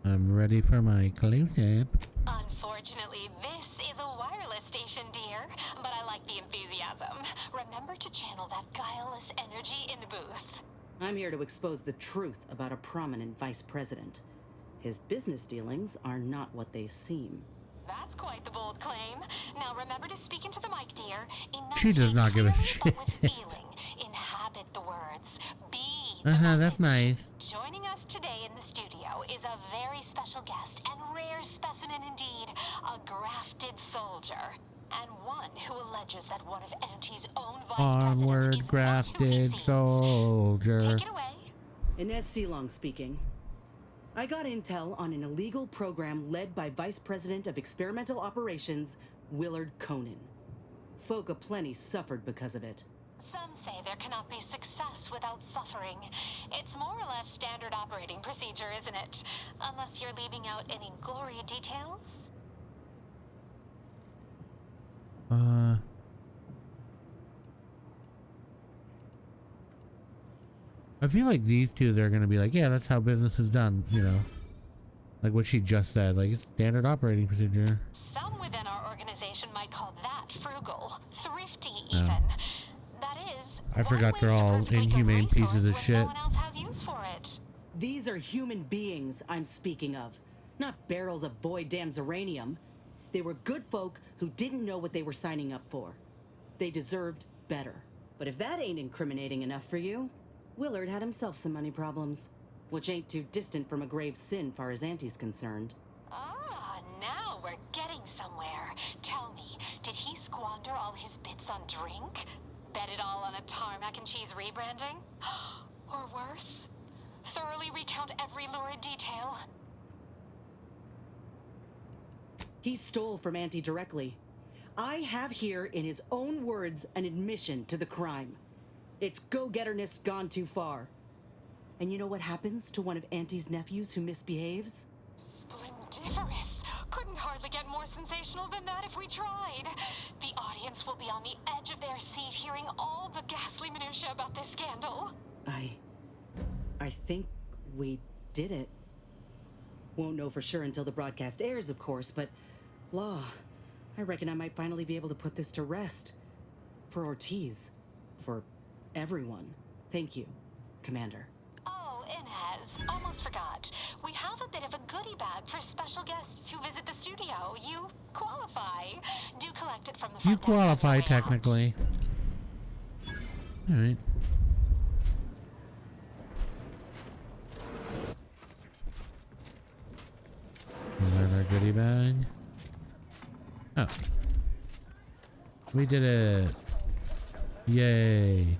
S1: I'm ready for my close-up.
S24: Unfortunately, this is a wireless station, dear, but I like the enthusiasm. Remember to channel that guileless energy in the booth.
S19: I'm here to expose the truth about a prominent vice president. His business dealings are not what they seem.
S24: That's quite the bold claim. Now remember to speak into the mic, dear.
S1: She does not give a shit.
S24: Inhabit the words. Be
S1: that's nice.
S24: Joining us today in the studio is a very special guest and rare specimen indeed, a grafted soldier. And one who alleges that one of Auntie's own vice presidents
S1: Onward,
S24: is
S1: grafted soldier.
S24: Take it away.
S19: Inez Sealong speaking. I got intel on an illegal program led by Vice President of Experimental Operations, Willard Conan. Folk aplenty suffered because of it.
S24: Some say there cannot be success without suffering. It's more or less standard operating procedure, isn't it? Unless you're leaving out any gory details.
S1: I feel like these two, they're gonna be like, yeah, that's how business is done, Like what she just said, like it's standard operating procedure.
S24: Some within our organization
S15: organization might call that frugal, thrifty
S1: No.
S15: even. That is,
S1: I forgot they're all inhumane pieces of shit.
S15: no one else has use for it.
S19: These are human beings I'm speaking of, not barrels of void damn uranium. They were good folk who didn't know what they were signing up for. They deserved better. But if that ain't incriminating enough for you, Willard had himself some money problems, which ain't too distant from a grave sin far as Auntie's concerned.
S15: Ah, now we're getting somewhere. Tell me, did he squander all his bits on drink? Bet it all on a tarmac and cheese rebranding? Or worse? Thoroughly recount every lurid detail?
S19: He stole from Auntie directly. I have here, in his own words, an admission to the crime. It's go-getterness gone too far. And you know what happens to one of Auntie's nephews who misbehaves?
S15: Splendiferous! Couldn't hardly get more sensational than that if we tried. The audience will be on the edge of their seat hearing all the ghastly minutiae about this scandal.
S19: I think we did it. Won't know for sure until the broadcast airs, of course, but law, I reckon I might finally be able to put this to rest. For Ortiz. For everyone. Thank you, Commander.
S15: Oh, Inez, almost forgot. We have a bit of a goodie bag for special guests who visit the studio. You qualify. Do collect it from the
S1: You
S15: front desk on your
S1: qualify
S15: way out.
S1: technically. All right. Another goodie bag. Oh. We did it. Yay.